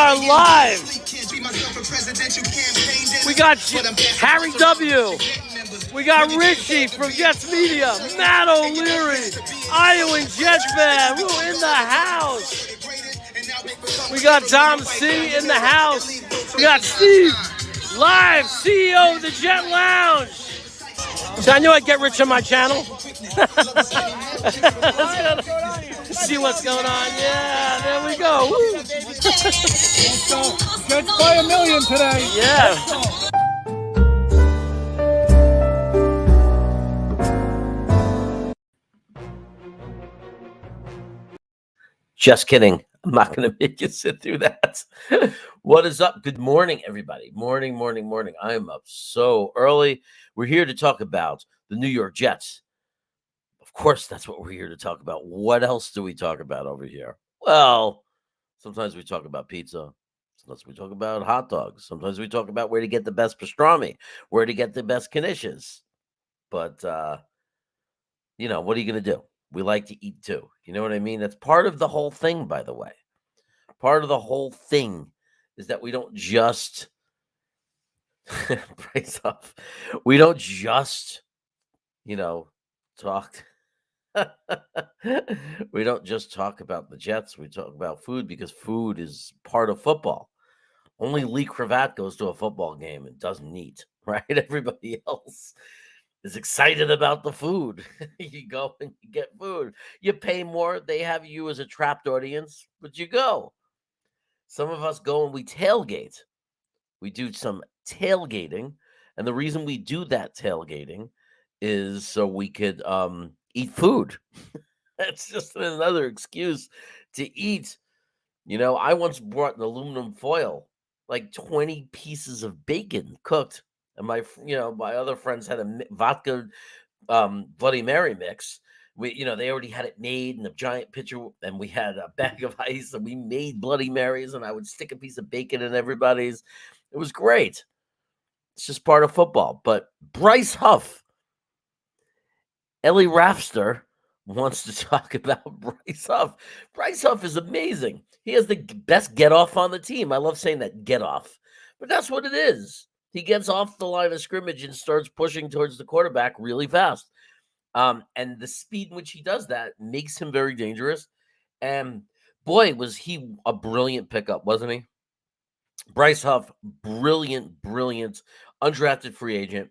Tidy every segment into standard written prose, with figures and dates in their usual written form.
are live. We got Harry W. We got Richie from Jets Media, Matt O'Leary, Iowa Jets fan, who in the house. We got Dom C in the house. We got Steve, live, CEO of the Jet Lounge. So I knew I'd get rich on my channel. See what's going on. Yeah, there we go. Woo. Jets by $1 million today. Yeah. Just kidding. I'm not going to make you sit through that. What is up? Good morning, everybody. Morning. I am up so early. We're here to talk about the New York Jets. Of course, that's what we're here to talk about. What else do we talk about over here? Well, sometimes we talk about pizza. Sometimes we talk about hot dogs. Sometimes we talk about where to get the best pastrami, where to get the best knishes. But, what are you going to do? We like to eat too. You know what I mean? That's part of the whole thing, by the way. Part of the whole thing is that we don't just price off. We don't just, talk. We don't just talk about the Jets. We talk about food because food is part of football. Only Lee Cravat goes to a football game and doesn't eat, right? Everybody else is excited about the food. You go and you get food. You pay more. They have you as a trapped audience, but you go. Some of us go and we tailgate. We do some tailgating. And the reason we do that tailgating is so we could eat food. That's just another excuse to eat. I once brought an aluminum foil, like 20 pieces of bacon cooked. And my other friends had a vodka Bloody Mary mix. They already had it made in a giant pitcher, and we had a bag of ice, and we made Bloody Marys, and I would stick a piece of bacon in everybody's. It was great. It's just part of football. But Bryce Huff, Ellie Rafster wants to talk about Bryce Huff. Bryce Huff is amazing. He has the best get off on the team. I love saying that, get off. But that's what it is. He gets off the line of scrimmage and starts pushing towards the quarterback really fast. And the speed in which he does that makes him very dangerous. And boy, was he a brilliant pickup, wasn't he? Bryce Huff, brilliant, undrafted free agent.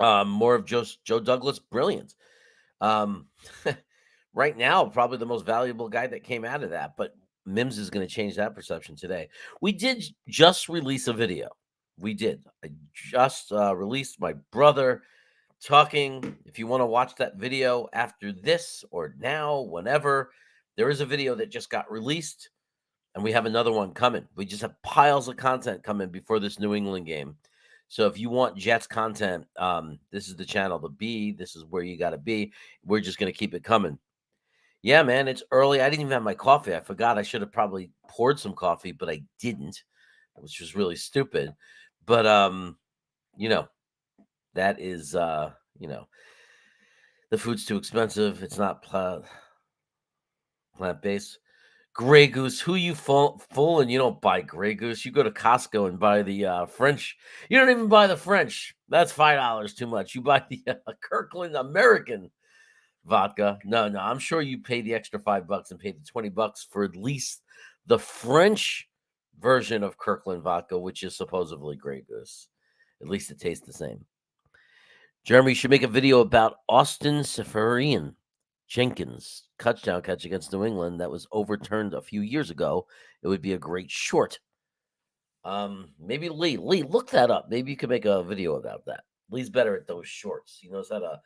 More of Joe Douglas, brilliant. Right now, probably the most valuable guy that came out of that. But Mims is going to change that perception today. We did just release a video. We did. I just released my brother talking. If you want to watch that video after this or now, whenever, there is a video that just got released, and we have another one coming. We just have piles of content coming before this New England game. So if you want Jets content, this is the channel to be. This is where you got to be. We're just going to keep it coming. Yeah, man, it's early. I didn't even have my coffee. I forgot. I should have probably poured some coffee, but I didn't, which was really stupid. But, that is, the food's too expensive. It's not plant-based. Grey Goose, who you fooling? You don't buy Grey Goose. You go to Costco and buy the French. You don't even buy the French. That's $5 too much. You buy the Kirkland American vodka. No, I'm sure you pay the extra $5 and pay the $20 for at least the French version of Kirkland vodka, which is supposedly Grey Goose. At least it tastes the same. Jeremy, you should make a video about Austin Seferian Jenkins touchdown catch against New England that was overturned a few years ago. It would be a great short. Maybe Lee, look that up. Maybe you could make a video about that. Lee's better at those shorts. He knows how to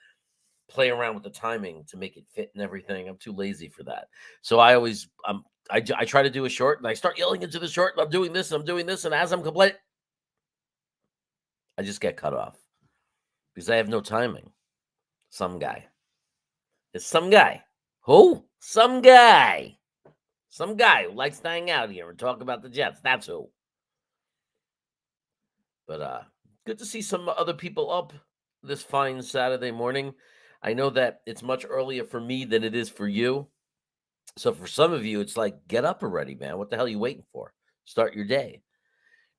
play around with the timing to make it fit and everything. I'm too lazy for that. So I always, I try to do a short and I start yelling into the short and I'm doing this and I'm doing this. And as I'm complete, I just get cut off because I have no timing. Some guy. It's some guy. Who? Some guy. Some guy who likes to hang out here and talk about the Jets. That's who. But good to see some other people up this fine Saturday morning. I know that it's much earlier for me than it is for you. So for some of you, it's like, get up already, man. What the hell are you waiting for? Start your day.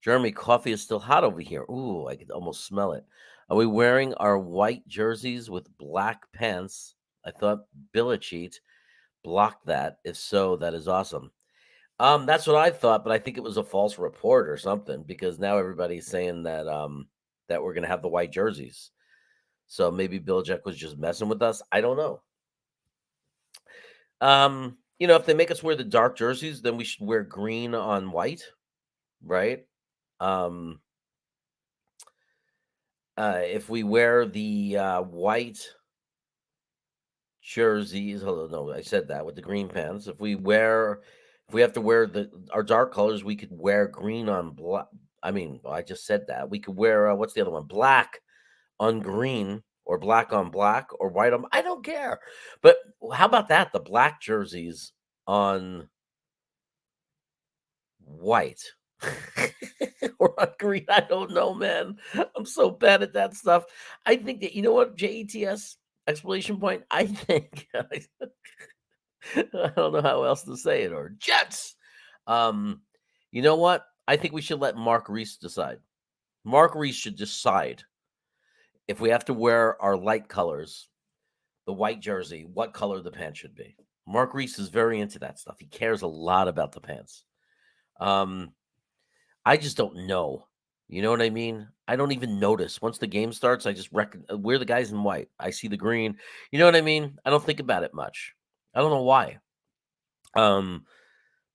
Jeremy, coffee is still hot over here. Ooh, I could almost smell it. Are we wearing our white jerseys with black pants? I thought Belichick blocked that. If so, that is awesome. That's what I thought, but I think it was a false report or something because now everybody's saying that we're gonna have the white jerseys. So maybe Belichick was just messing with us. I don't know. If they make us wear the dark jerseys, then we should wear green on white, right? Um, if we wear the white jerseys, hold on, no, I said that with the green pants. If we have to wear our dark colors, we could wear green on black. I mean, I just said that we could wear what's the other one? Black on green or black on black or white on. I don't care, but how about that? The black jerseys on white or on green. I don't know, man. I'm so bad at that stuff. I think that you know what, JETS exclamation point. I think I don't know how else to say it, or Jets. Um, you know what? I think we should let Mark Reese decide. Mark Reese should decide if we have to wear our light colors, the white jersey, what color the pants should be. Mark Reese is very into that stuff. He cares a lot about the pants. I just don't know. You know what I mean? I don't even notice. Once the game starts, I just we're the guys in white. I see the green. You know what I mean? I don't think about it much. I don't know why. Um,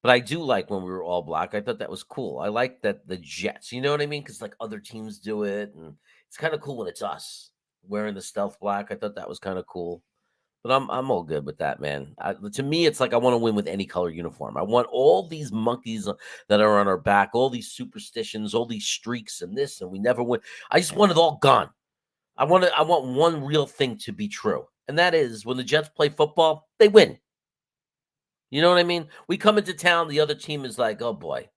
but I do like when we were all black. I thought that was cool. I like that the Jets, you know what I mean? Because like other teams do it, and it's kind of cool when it's us wearing the stealth black. I thought that was kind of cool. But I'm all good with that, man. To me, it's like I want to win with any color uniform. I want all these monkeys that are on our back, all these superstitions, all these streaks, and this, and we never win. I just want it all gone. I want one real thing to be true, and that is when the Jets play football, they win. You know what I mean? We come into town, the other team is like, "Oh boy,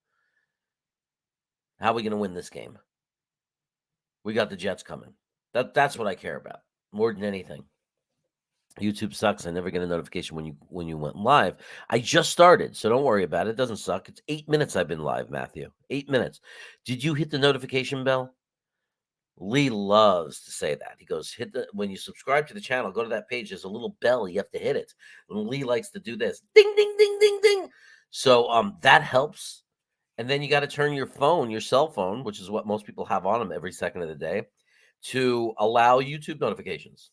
how are we going to win this game?" We got the Jets coming. That's what I care about more than anything. YouTube sucks. I never get a notification when you went live. I just started, so don't worry about it. It doesn't suck. It's 8 minutes I've been live, Matthew. 8 minutes. Did you hit the notification bell? Lee loves to say that. He goes, hit the when you subscribe to the channel, go to that page. There's a little bell. You have to hit it. And Lee likes to do this. Ding, ding, ding, ding, ding. So that helps. And then you got to turn your phone, your cell phone, which is what most people have on them every second of the day, to allow YouTube notifications.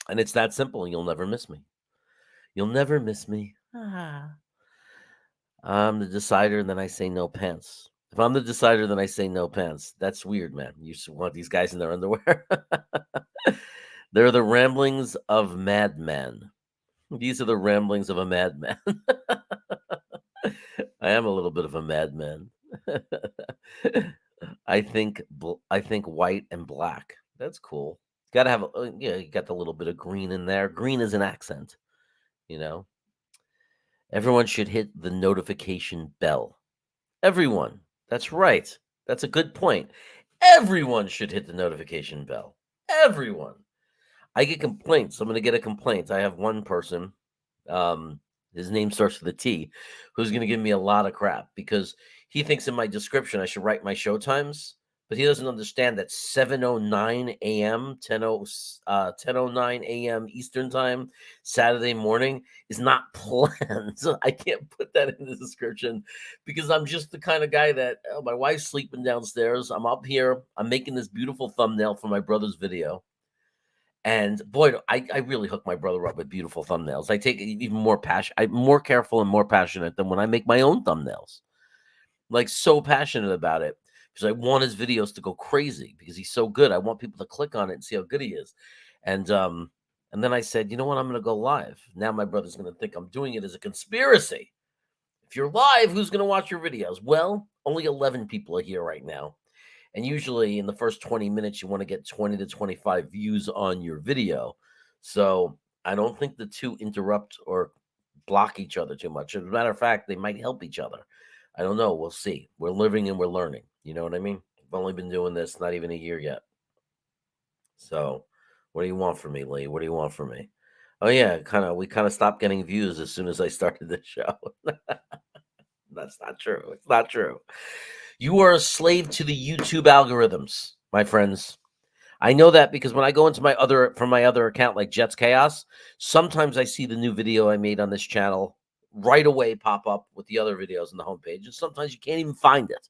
And it's that simple, and you'll never miss me. You'll never miss me. I'm the decider, and then I say no pants. If I'm the decider, then I say no pants. That's weird, man. You want these guys in their underwear? They're the ramblings of madman. These are the ramblings of a madman. I am a little bit of a madman. I think white and black. That's cool. Got to have you got the little bit of green in there. Green is an accent, you know. Everyone should hit the notification bell. Everyone. That's right. That's a good point. Everyone should hit the notification bell. Everyone. I get complaints. I'm going to get a complaint. I have one person, um, his name starts with a T, who's going to give me a lot of crap because he thinks in my description I should write my show times, but he doesn't understand that 7:09 a.m., 10:09 a.m. Eastern time, Saturday morning is not planned. So I can't put that in the description because I'm just the kind of guy that my wife's sleeping downstairs. I'm up here. I'm making this beautiful thumbnail for my brother's video. And boy, I really hook my brother up with beautiful thumbnails. I take it even more passion. I'm more careful and more passionate than when I make my own thumbnails. Like so passionate about it because I want his videos to go crazy because he's so good. I want people to click on it and see how good he is. And then I said, you know what? I'm going to go live. Now my brother's going to think I'm doing it as a conspiracy. If you're live, who's going to watch your videos? Well, only 11 people are here right now. And usually in the first 20 minutes, you want to get 20 to 25 views on your video. So I don't think the two interrupt or block each other too much. As a matter of fact, they might help each other. I don't know. We'll see. We're living and we're learning. You know what I mean? I've only been doing this not even a year yet. So what do you want from me, Lee? What do you want from me? Oh yeah, we kind of stopped getting views as soon as I started the show. That's not true. It's not true. You are a slave to the YouTube algorithms, my friends. I know that because when I go into my other account, like Jets Chaos, sometimes I see the new video I made on this channel right away pop up with the other videos on the homepage, and sometimes you can't even find it.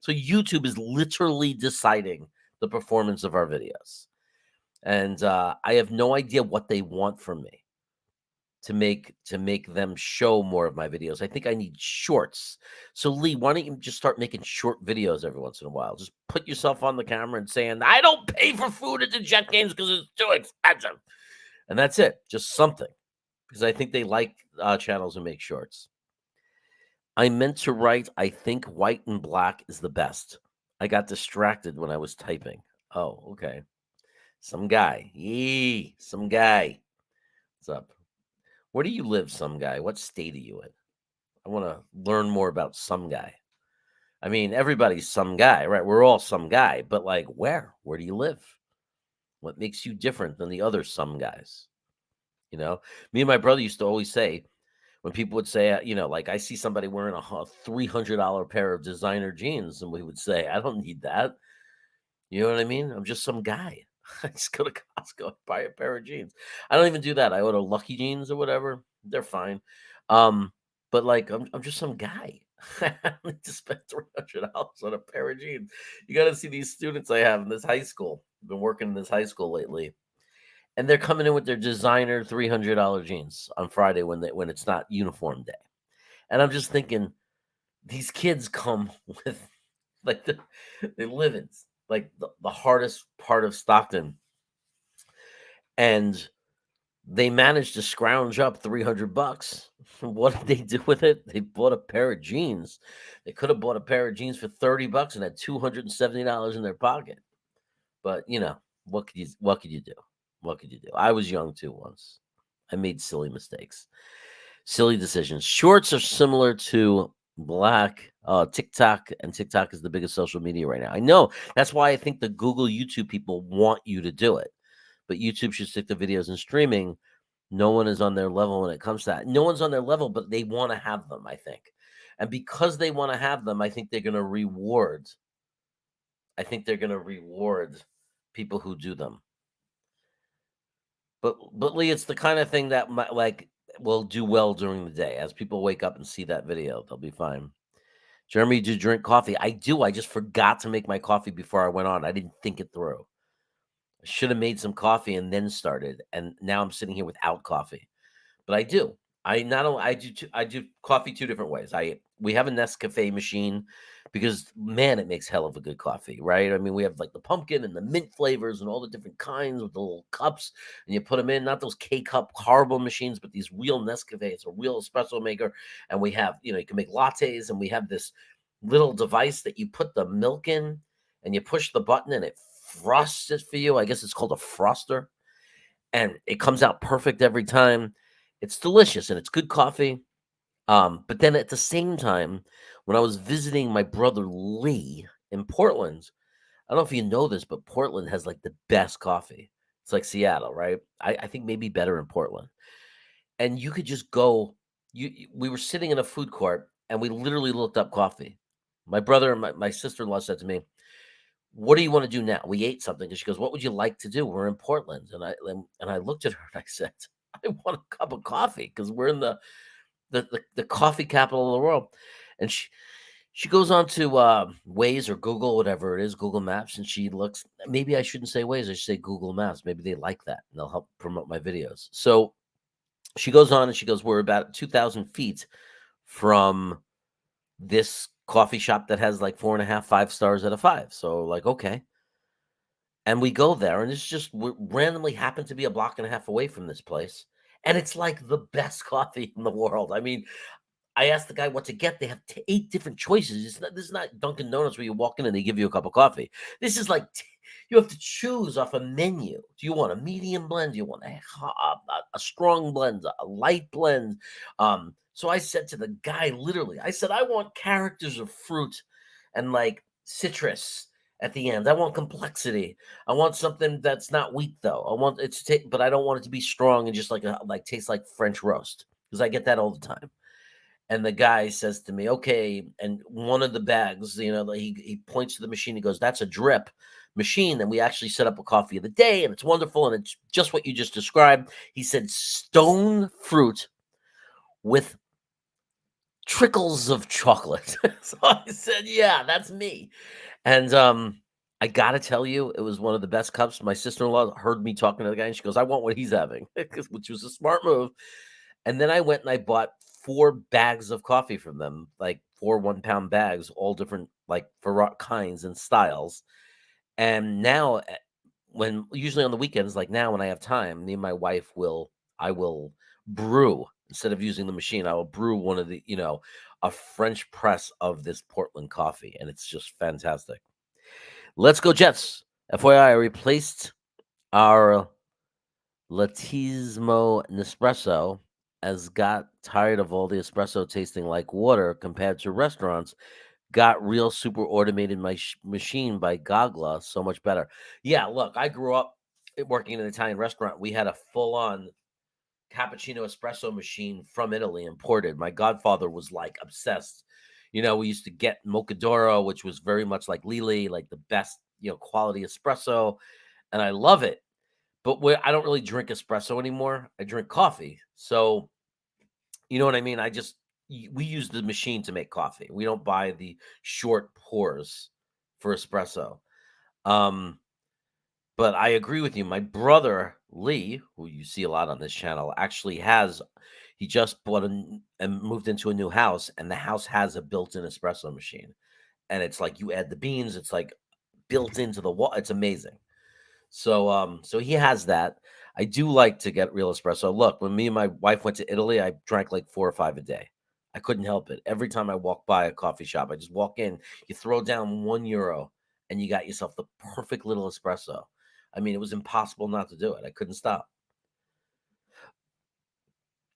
So YouTube is literally deciding the performance of our videos, and I have no idea what they want from me to make them show more of my videos. I think I need shorts. So Lee, why don't you just start making short videos every once in a while? Just put yourself on the camera and saying, "I don't pay for food at the Jet games because it's too expensive," and that's it. Just something, because I think they like channels who make shorts. I meant to write, "I think white and black is the best." I got distracted when I was typing. Oh, okay. Some guy. Yee, some guy. What's up? Where do you live, some guy? What state are you in? I want to learn more about some guy. I mean, everybody's some guy, right? We're all some guy, but like, where? Where do you live? What makes you different than the other some guys? You know, me and my brother used to always say, when people would say, like, I see somebody wearing a $300 pair of designer jeans, and we would say, I don't need that. You know what I mean? I'm just some guy. I just go to Costco and buy a pair of jeans. I don't even do that. I order Lucky Jeans or whatever. They're fine. Um, but like I'm just some guy. I don't need to spend $300 on a pair of jeans. You got to see these students I have in this high school. I've been working in this high school lately, and they're coming in with their designer $300 jeans on Friday when it's not uniform day. And I'm just thinking, these kids come with like they live in like the hardest part of Stockton, and they managed to scrounge up $300. What did they do with it? They bought a pair of jeans. They could have bought a pair of jeans for $30 and had $270 in their pocket. But what could you do? What could you do? I was young too once. I made silly mistakes, silly decisions. Shorts are similar to black TikTok, and TikTok is the biggest social media right now. I know. That's why I think the Google YouTube people want you to do it. But YouTube should stick to videos and streaming. No one is on their level when it comes to that. No one's on their level, but they want to have them, I think. And because they want to have them, I think they're going to reward. I think they're going to reward people who do them. But Lee, it's the kind of thing that will do well during the day. As people wake up and see that video, they'll be fine. Jeremy, do you drink coffee? I do. I just forgot to make my coffee before I went on. I didn't think it through. I should have made some coffee and then started. And now I'm sitting here without coffee. But I do. I not only I do coffee two different ways. We have a Nescafe machine because man, it makes hell of a good coffee, right? I mean, we have like the pumpkin and the mint flavors and all the different kinds with the little cups, and you put them in, not those K cup horrible machines, but these real Nescafe. It's a real espresso maker, and we have you can make lattes, and we have this little device that you put the milk in, and you push the button, and it frosts it for you. I guess it's called a froster, and it comes out perfect every time. It's delicious and it's good coffee. But then at the same time, when I was visiting my brother Lee in Portland, I don't know if you know this, but Portland has like the best coffee. It's like Seattle, right? I think maybe better in Portland. And you could just go. We were sitting in a food court and we literally looked up coffee. My brother and my sister-in-law said to me, "What do you want to do now?" We ate something, and she goes, "What would you like to do? We're in Portland." And I looked at her and I said, "I want a cup of coffee because we're in the coffee capital of the world." And she goes on to Waze or Google, whatever it is, Google Maps, and she looks. Maybe I shouldn't say Waze. I should say Google Maps. Maybe they like that and they'll help promote my videos. So she goes on and she goes, "We're about 2,000 feet from this coffee shop that has like 4.5, 5 stars out of five." So like, okay. And we go there, and it's just we randomly happen to be a block and a half away from this place, and it's like the best coffee in the world. I mean, I asked the guy what to get. They have 8 different choices. This is not Dunkin' Donuts where you walk in and they give you a cup of coffee. This is like you have to choose off a menu. Do you want a medium blend? Do you want a strong blend, a light blend? So I said to the guy, literally, I said, I want characters of fruit and like citrus at the end. I want complexity. I want something that's not weak though. I want it to take, but I don't want it to be strong and just like taste like French roast because I get that all the time. And the guy says to me, "Okay," and one of the bags, like, he points to the machine. He goes, "That's a drip machine, and we actually set up a coffee of the day, and it's wonderful, and it's just what you just described." He said, "Stone fruit with trickles of chocolate." So I said, "Yeah, that's me." And I gotta tell you, it was one of the best cups. My sister-in-law heard me talking to the guy, and she goes, "I want what he's having," which was a smart move. And then I went and I bought 4 bags of coffee from them, like 4 one-pound bags, all different, like, kinds and styles. And now, when usually on the weekends, like now when I have time, me and my wife I will brew instead of using the machine. I will brew one of a French press of this Portland coffee, and it's just fantastic. Let's go Jets. FYI, I replaced our Latismo Nespresso, as got tired of all the espresso tasting like water compared to restaurants. Got real super automated machine by Gagla, so much better. Yeah, look, I grew up working in an Italian restaurant. We had a full on cappuccino espresso machine from Italy imported. My godfather was like obsessed. We used to get Moccadoro, which was very much like Lili, like the best, quality espresso, and I love it. But I don't really drink espresso anymore. I drink coffee. So, you know what I mean? We use the machine to make coffee. We don't buy the short pours for espresso. Um, but I agree with you. My brother Lee, who you see a lot on this channel, actually he just bought and moved into a new house, and the house has a built-in espresso machine. And it's like you add the beans, it's like built into the wall. It's amazing. So he has that. I do like to get real espresso. Look, when me and my wife went to Italy, I drank like 4 or 5 a day. I couldn't help it. Every time I walk by a coffee shop, I just walk in, you throw down €1 and you got yourself the perfect little espresso. I mean, it was impossible not to do it. I couldn't stop.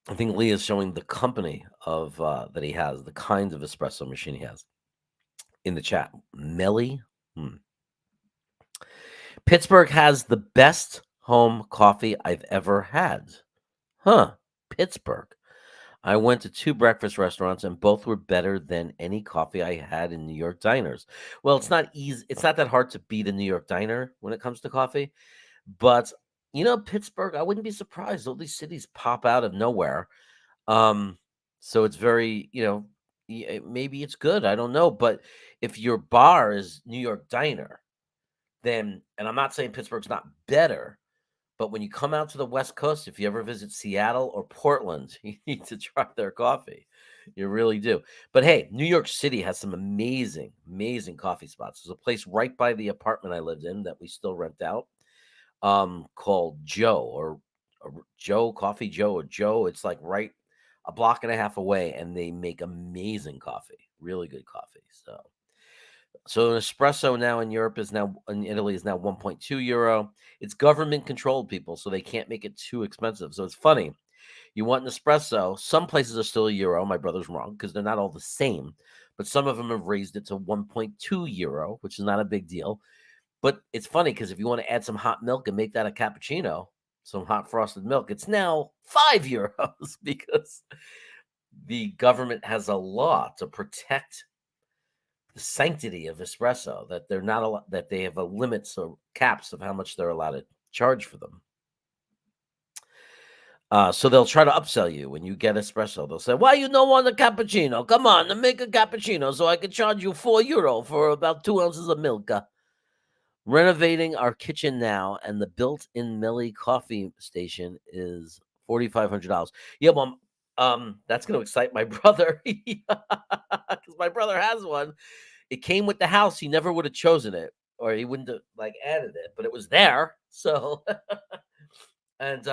I think Lee is showing the company of that he has, the kind of espresso machine he has in the chat. Melly. Hmm. Pittsburgh has the best home coffee I've ever had. Huh, Pittsburgh. I went to 2 breakfast restaurants and both were better than any coffee I had in New York diners. Well, it's not that hard to beat a New York diner when it comes to coffee, but, Pittsburgh, I wouldn't be surprised. All these cities pop out of nowhere. Um, so it's very, maybe it's good, I don't know, but if your bar is New York diner, then, and I'm not saying Pittsburgh's not better, but when you come out to the West Coast, if you ever visit Seattle or Portland, you need to try their coffee. You really do. But hey, New York City has some amazing, amazing coffee spots. There's a place right by the apartment I lived in that we still rent out, called Joe or Joe Coffee Joe or Joe. It's like right a block and a half away, and they make amazing coffee, really good coffee. So an espresso now in Italy is now €1.2. It's government controlled, people, so they can't make it too expensive. So it's funny. You want an espresso, some places are still €1. My brother's wrong because they're not all the same, but some of them have raised it to €1.2, which is not a big deal. But it's funny because if you want to add some hot milk and make that a cappuccino, some hot frosted milk, it's now €5 because the government has a law to protect the sanctity of espresso, that they're not that they have a limits or caps of how much they're allowed to charge for them. So they'll try to upsell you when you get espresso. They'll say, "Why you don't want a cappuccino? Come on, and make a cappuccino so I can charge you €4 for about 2 ounces of milk." Renovating our kitchen now, and the built-in Millie coffee station is $4,500. Yeah, well, that's going to excite my brother because my brother has one. It came with the house. He never would have chosen it, or he wouldn't have like added it, but it was there. So, and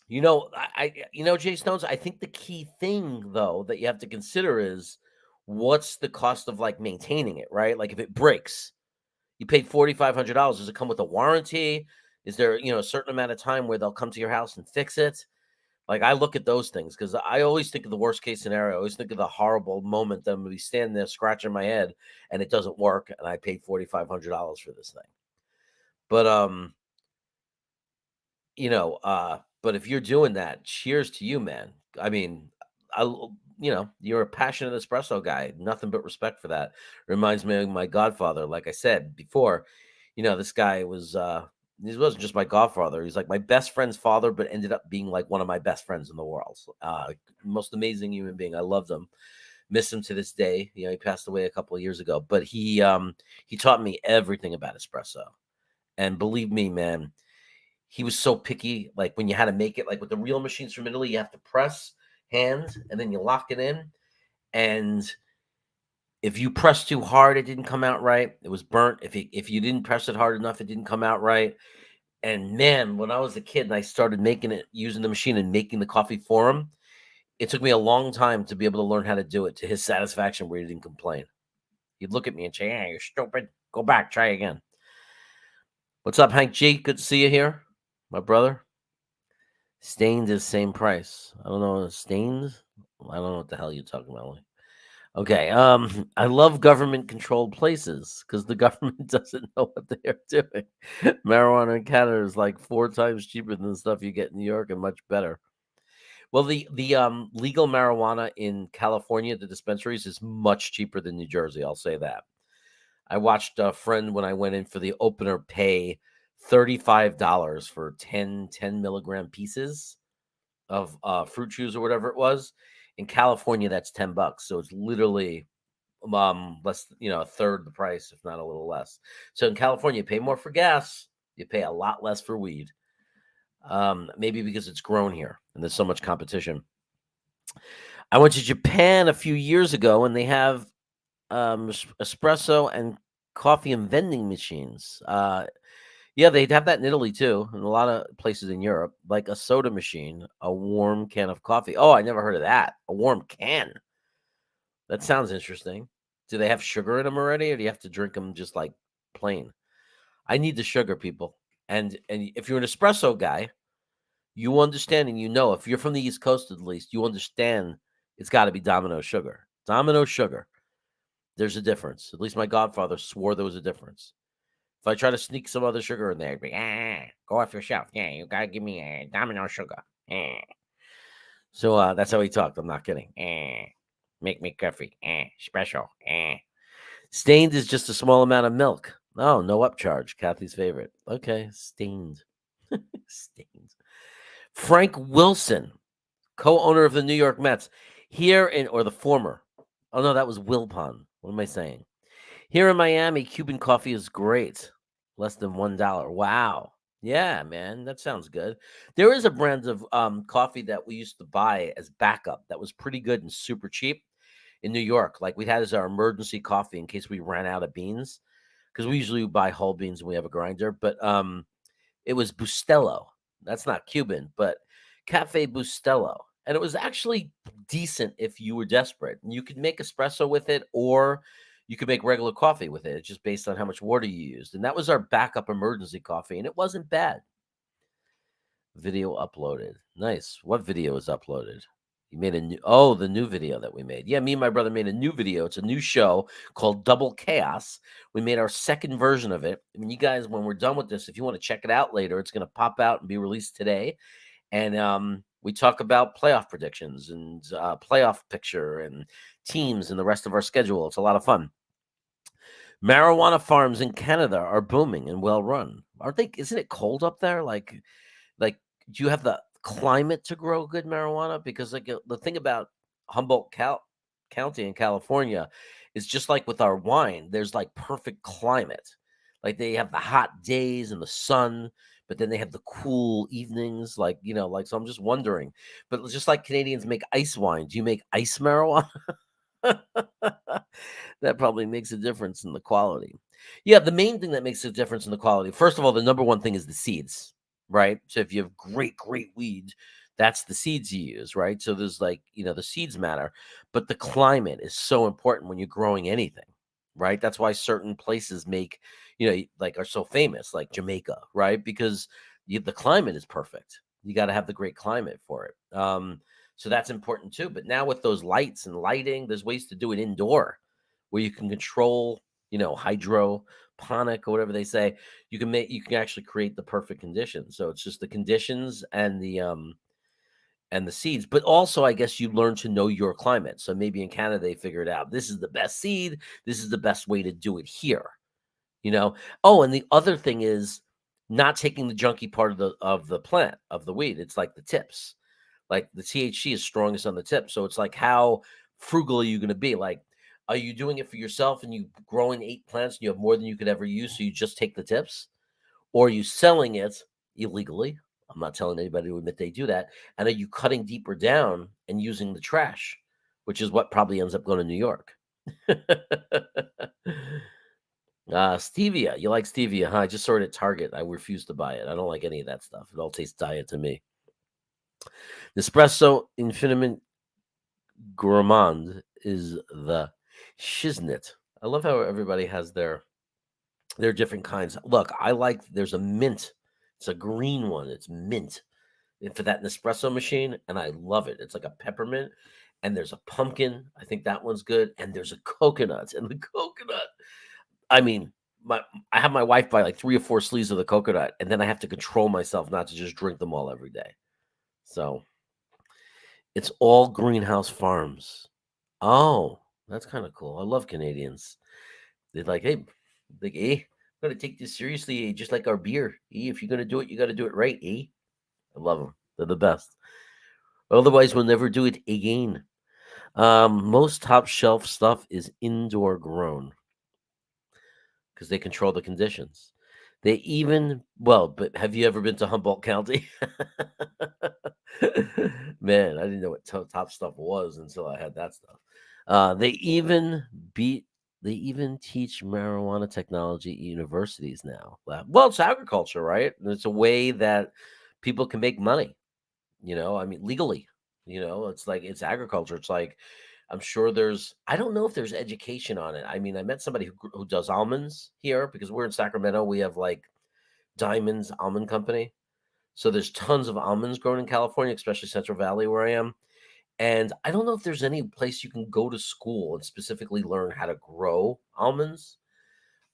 Jay Stones, I think the key thing though that you have to consider is what's the cost of like maintaining it, right? Like if it breaks, you paid $4,500. Does it come with a warranty? Is there, a certain amount of time where they'll come to your house and fix it? Like, I look at those things because I always think of the worst case scenario. I always think of the horrible moment that I'm gonna be standing there scratching my head and it doesn't work, and I paid $4,500 for this thing. But but if you're doing that, cheers to you, man. I mean, you're a passionate espresso guy. Nothing but respect for that. Reminds me of my godfather. Like I said before, this guy was he wasn't just my godfather. He's like my best friend's father, but ended up being like one of my best friends in the world. Most amazing human being. I loved him. Miss him to this day. He passed away a couple of years ago, but he taught me everything about espresso. And believe me, man, he was so picky. Like when you had to make it, like with the real machines from Italy, you have to press hand and then you lock it in. And if you press too hard, it didn't come out right. It was burnt. If you didn't press it hard enough, it didn't come out right. And man, when I was a kid and I started making it using the machine and making the coffee for him, it took me a long time to be able to learn how to do it to his satisfaction where he didn't complain. He'd look at me and say, "Yeah, you're stupid. Go back, try again." What's up, Hank G? Good to see you here, my brother. Stained is same price. I don't know. Stained? I don't know what the hell you're talking about. Lee. Okay. I love government controlled places because the government doesn't know what they are doing. Marijuana in Canada is like 4 times cheaper than the stuff you get in New York and much better. Well, the legal marijuana in California, the dispensaries, is much cheaper than New Jersey. I'll say that. I watched a friend when I went in for the opener pay $35 for 10 milligram pieces of fruit juice or whatever it was. In California, that's $10. So it's literally less, a third the price, if not a little less. So in California, you pay more for gas, you pay a lot less for weed. Maybe because it's grown here and there's so much competition. I went to Japan a few years ago and they have espresso and coffee and vending machines. Yeah, they'd have that in Italy too, and a lot of places in Europe, like a soda machine, a warm can of coffee. Oh, I never heard of that. A warm can. That sounds interesting. Do they have sugar in them already, or do you have to drink them just like plain? I need the sugar, people. And if you're an espresso guy, you understand and if you're from the East Coast at least, you understand it's got to be Domino sugar. Domino sugar. There's a difference. At least my godfather swore there was a difference. If I try to sneak some other sugar in there, it'd be, go off your shelf. Yeah, you gotta give me a Domino sugar. So that's how he talked. I'm not kidding. Make me coffee. Special. Stained is just a small amount of milk. Oh, no upcharge. Kathy's favorite. Okay, stained. Stained. Frank Wilson, co-owner of the New York Mets, or the former. Oh no, that was Wilpon. What am I saying? Here in Miami, Cuban coffee is great. Less than $1. Wow. Yeah, man, that sounds good. There is a brand of coffee that we used to buy as backup that was pretty good and super cheap in New York. Like we had as our emergency coffee in case we ran out of beans, because we usually buy whole beans and we have a grinder. But it was Bustelo. That's not Cuban, but Cafe Bustelo. And it was actually decent if you were desperate. And you could make espresso with it, or you could make regular coffee with it. It's just based on how much water you used. And that was our backup emergency coffee. And it wasn't bad. Video uploaded. Nice. What video is uploaded? You made the new video that we made. Yeah, me and my brother made a new video. It's a new show called Double Chaos. We made our second version of it. I mean, you guys, when we're done with this, if you want to check it out later, it's going to pop out and be released today. And we talk about playoff predictions and playoff picture and teams and the rest of our schedule. It's a lot of fun. Marijuana farms in Canada are booming and well run. Aren't they? Isn't it cold up there? Like, do you have the climate to grow good marijuana? Because the thing about Humboldt County in California is just like with our wine. There's like perfect climate. Like they have the hot days and the sun, but then they have the cool evenings. So I'm just wondering. But just like Canadians make ice wine, do you make ice marijuana? That probably makes a difference in the quality. Yeah, the main thing that makes a difference in the quality, first of all, the number one thing is the seeds, right? So if you have great weeds, that's the seeds you use, right? So there's the seeds matter, but the climate is so important when you're growing anything, right? That's why certain places are so famous, like Jamaica, right? Because the climate is perfect. You got to have the great climate for it. So that's important too. But now with those lights and lighting, there's ways to do it indoor where you can control, hydroponic or whatever they say. You can actually create the perfect conditions. So it's just the conditions and and the seeds. But also, I guess you learn to know your climate. So maybe in Canada they figured out this is the best seed. This is the best way to do it here. You know. Oh, and the other thing is not taking the junky part of the plant of the weed. It's like the tips. Like the THC is strongest on the tip. So it's like how frugal are you going to be? Like, are you doing it for yourself and you growing 8 plants and you have more than you could ever use, so you just take the tips? Or are you selling it illegally? I'm not telling anybody to admit they do that. And are you cutting deeper down and using the trash, which is what probably ends up going to New York? Stevia. You like stevia, huh? I just saw it at Target. I refuse to buy it. I don't like any of that stuff. It all tastes diet to me. Nespresso Infiniment Gourmand is the shiznit. I love how everybody has their different kinds. Look, I like there's a mint. It's a green one. It's mint for that Nespresso machine, and I love it. It's like a peppermint, and there's a pumpkin. I think that one's good, and there's a coconut, and the coconut. I mean, my I have my wife buy like 3 or 4 sleeves of the coconut, and then I have to control myself not to just drink them all every day. So it's all greenhouse farms. Oh, that's kind of cool. I love Canadians. They're like, hey, like, I'm gonna take this seriously, just like our beer. If you're gonna do it, you got to do it right. I love them. They're the best. Otherwise, we'll never do it again. Most top shelf stuff is indoor grown because they control the conditions. They even but have you ever been to Humboldt County? Man, I didn't know what top stuff was until I had that stuff. They even beat. They even teach marijuana technology at universities now. Well, it's agriculture, right? And it's a way that people can make money. I mean, legally. It's like it's agriculture. It's like I'm sure there's. I don't know if there's education on it. I mean, I met somebody who does almonds here because we're in Sacramento. We have like Diamonds Almond Company. So there's tons of almonds grown in California, especially Central Valley where I am. And I don't know if there's any place you can go to school and specifically learn how to grow almonds,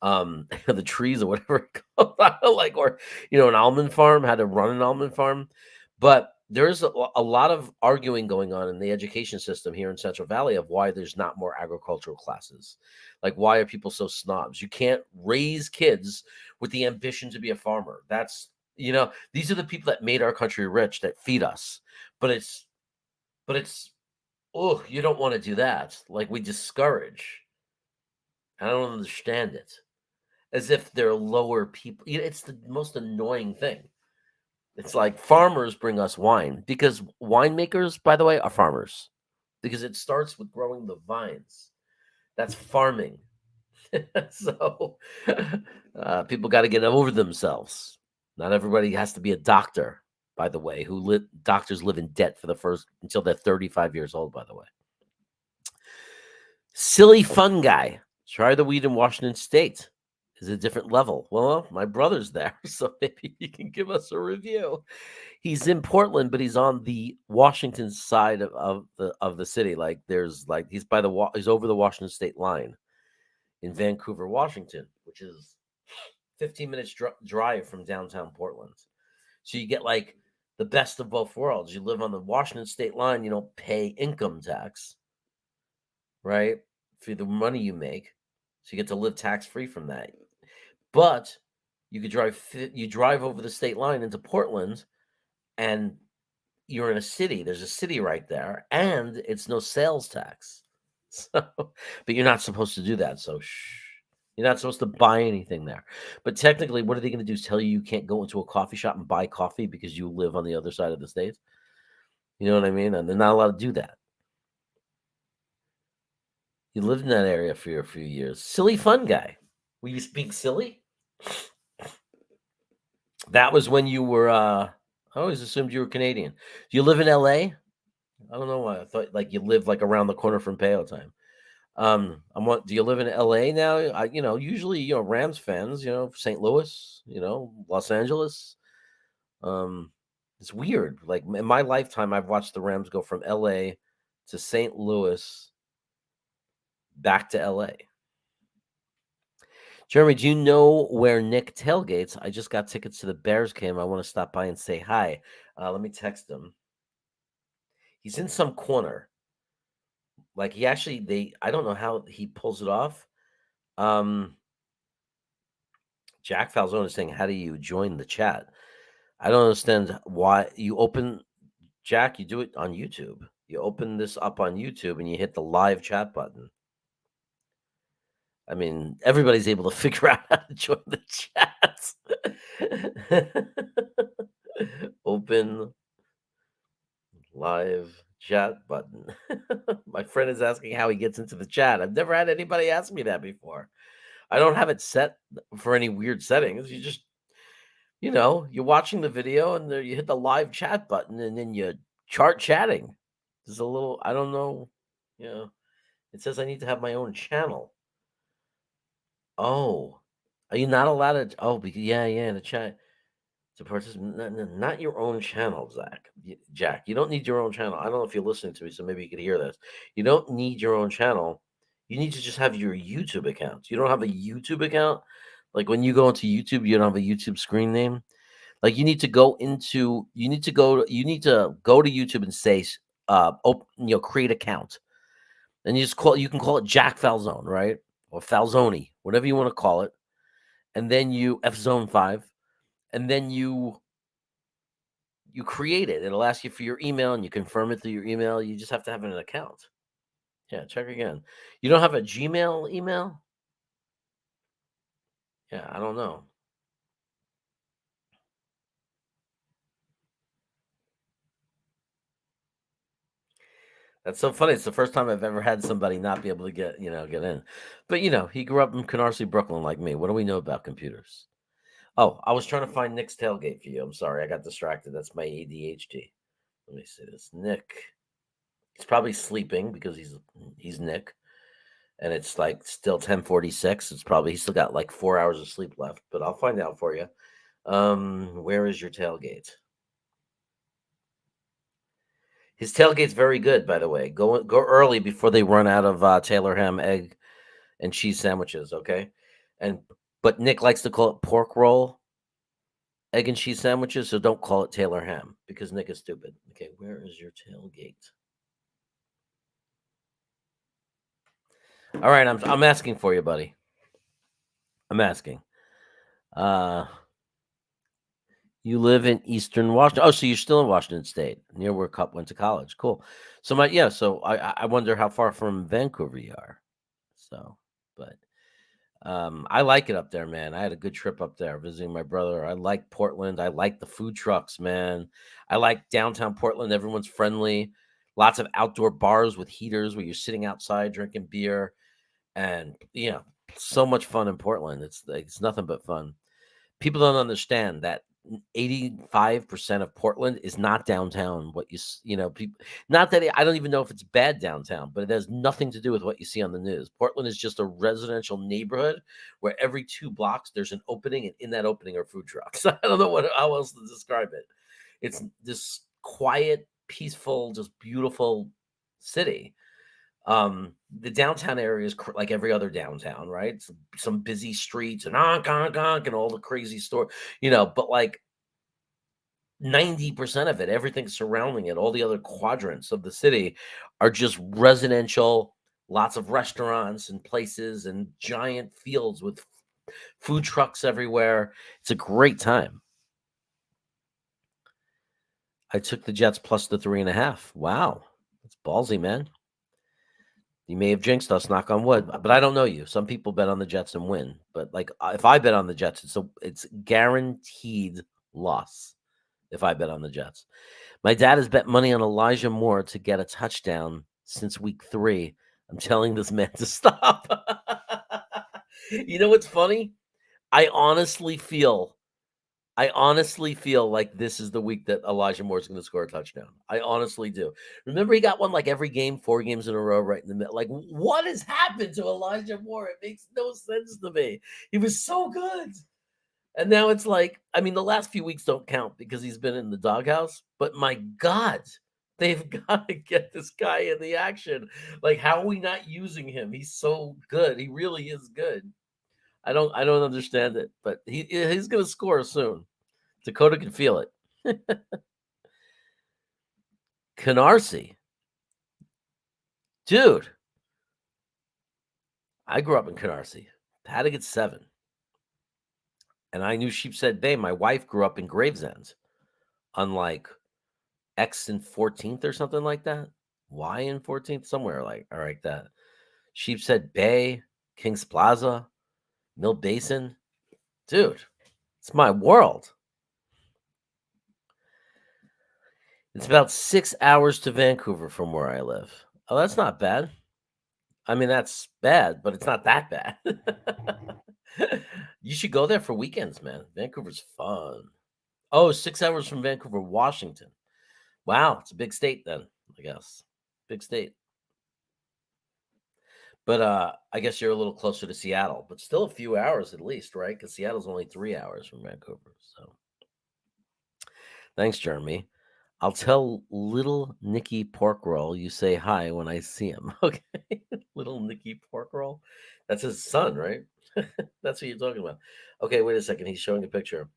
the trees or whatever it called, like, or an almond farm, how to run an almond farm. But there's a lot of arguing going on in the education system here in Central Valley of why there's not more agricultural classes. Like, why are people so snobs? You can't raise kids with the ambition to be a farmer. These are the people that made our country rich, that feed us. But it's oh, you don't want to do that. Like, we discourage. I don't understand it. As if they're lower people. It's the most annoying thing. It's like farmers bring us wine because winemakers, by the way, are farmers because it starts with growing the vines. That's farming. So people got to get over themselves. Not everybody has to be a doctor, by the way, doctors live in debt for the first until they're 35 years old, by the way. Silly fun guy. Try the weed in Washington State. Is a different level. Well, my brother's there, so maybe he can give us a review. He's in Portland, but he's on the Washington side of the city. Like he's over the Washington State line in Vancouver, Washington, which is 15 minutes drive from downtown Portland. So you get like the best of both worlds. You live on the Washington State line, you don't pay income tax, right? For the money you make. So you get to live tax free from that. But you drive over the state line into Portland and you're in a city. There's a city right there, and it's no sales tax. So, but you're not supposed to do that. So, shh. You're not supposed to buy anything there. But technically, what are they going to do? Tell you can't go into a coffee shop and buy coffee because you live on the other side of the state? You know what I mean? And they're not allowed to do that. You lived in that area for a few years. Silly fun guy. Were you being silly? That was when you were. I always assumed you were Canadian. Do you live in LA? I don't know why. I thought like you lived like around the corner from Payo time. Do you live in LA now? Usually, Rams fans, St. Louis, Los Angeles. It's weird. Like in my lifetime, I've watched the Rams go from LA to St. Louis back to LA. Jeremy, do you know where Nick tailgates? I just got tickets to the Bears game. I want to stop by and say hi. Let me text him. He's in some corner. Like he actually, I don't know how he pulls it off. Um, Jack Falzone is saying, "How do you join the chat?" I don't understand why you open Jack. You do it on YouTube. You open this up on YouTube and you hit the live chat button. I mean, everybody's able to figure out how to join the chats. Open live chat button. My friend is asking how he gets into the chat. I've never had anybody ask me that before. I don't have it set for any weird settings. You just, you're watching the video and there you hit the live chat button and then you start chatting. There's a little, I don't know, it says I need to have my own channel. Oh, are you not allowed to? Oh, yeah, the chat to participate. Not your own channel, Jack. You don't need your own channel. I don't know if you're listening to me, so maybe you could hear this. You don't need your own channel. You need to just have your YouTube account. You don't have a YouTube account. Like when you go into YouTube, you don't have a YouTube screen name. Like you need to go to YouTube and say, create account, and you can call it Jack Falzone, right, or Falzoni, whatever you want to call it, and then you F Zone 5, and then you create it. It'll ask you for your email, and you confirm it through your email. You just have to have an account. Yeah, check again. You don't have a Gmail email? Yeah, I don't know. That's so funny. It's the first time I've ever had somebody not be able to get in. But he grew up in Canarsie, Brooklyn, like me. What do we know about computers? Oh, I was trying to find Nick's tailgate for you. I'm sorry, I got distracted. That's my ADHD. Let me see this. Nick. He's probably sleeping because he's Nick. And it's like still 10:46. It's probably he's still got like 4 hours of sleep left, but I'll find out for you. Where is your tailgate? His tailgate's very good, by the way. Go early before they run out of Taylor ham, egg, and cheese sandwiches. Okay, and but Nick likes to call it pork roll, egg and cheese sandwiches, so don't call it Taylor ham because Nick is stupid. Okay, where is your tailgate? All right, I'm asking for you, buddy. I'm asking. Uh You live in Eastern Washington. Oh, so you're still in Washington State, near where Cup went to college. Cool. So so I wonder how far from Vancouver you are. So, but I like it up there, man. I had a good trip up there visiting my brother. I like Portland. I like the food trucks, man. I like downtown Portland. Everyone's friendly. Lots of outdoor bars with heaters where you're sitting outside drinking beer, and so much fun in Portland. It's nothing but fun. People don't understand that 85% of Portland is not downtown. What people, not that I don't even know if it's bad downtown, but it has nothing to do with what you see on the news. Portland is just a residential neighborhood where every 2 blocks there's an opening, and in that opening are food trucks. I don't know how else to describe it. It's this quiet, peaceful, just beautiful city. The downtown area is like every other downtown, right? Some busy streets and and all the crazy store, but like 90% of it, everything surrounding it, all the other quadrants of the city are just residential, lots of restaurants and places and giant fields with food trucks everywhere. It's a great time. I took the Jets plus the 3.5. Wow. That's ballsy, man. You may have jinxed us, knock on wood, but I don't know you. Some people bet on the Jets and win, but like if I bet on the Jets, it's guaranteed loss. If I bet on the Jets, my dad has bet money on Elijah Moore to get a touchdown since week 3. I'm telling this man to stop. You know what's funny? I honestly feel I honestly feel like this is the week that Elijah Moore is going to score a touchdown. I honestly do. Remember, he got one like every game, 4 games in a row, right in the middle. Like, what has happened to Elijah Moore? It makes no sense to me. He was so good. And now it's like, I mean, the last few weeks don't count because he's been in the doghouse, but my God, they've got to get this guy in the action. Like, how are we not using him? He's so good. He really is good. I don't understand it, but he's going to score soon. Dakota can feel it. Canarsie. Dude, I grew up in Canarsie, Paddock 7, and I knew Sheepshead Bay. My wife grew up in Gravesend, unlike X and 14th or something like that. Y and 14th, somewhere like that. Sheepshead Bay, Kings Plaza, Mill Basin. Dude, it's my world. It's about 6 hours to Vancouver from where I live. Oh, that's not bad. I mean, that's bad, but it's not that bad. You should go there for weekends, man. Vancouver's fun. Oh, 6 hours from Vancouver, Washington. Wow, it's a big state then, I guess. Big state. But I guess you're a little closer to Seattle, but still a few hours at least, right? Because Seattle's only 3 hours from Vancouver. So thanks, Jeremy. I'll tell little Nicky Porkroll you say hi when I see him. Okay. Little Nicky Porkroll. That's his son, right? That's what you're talking about. Okay, wait a second. He's showing a picture.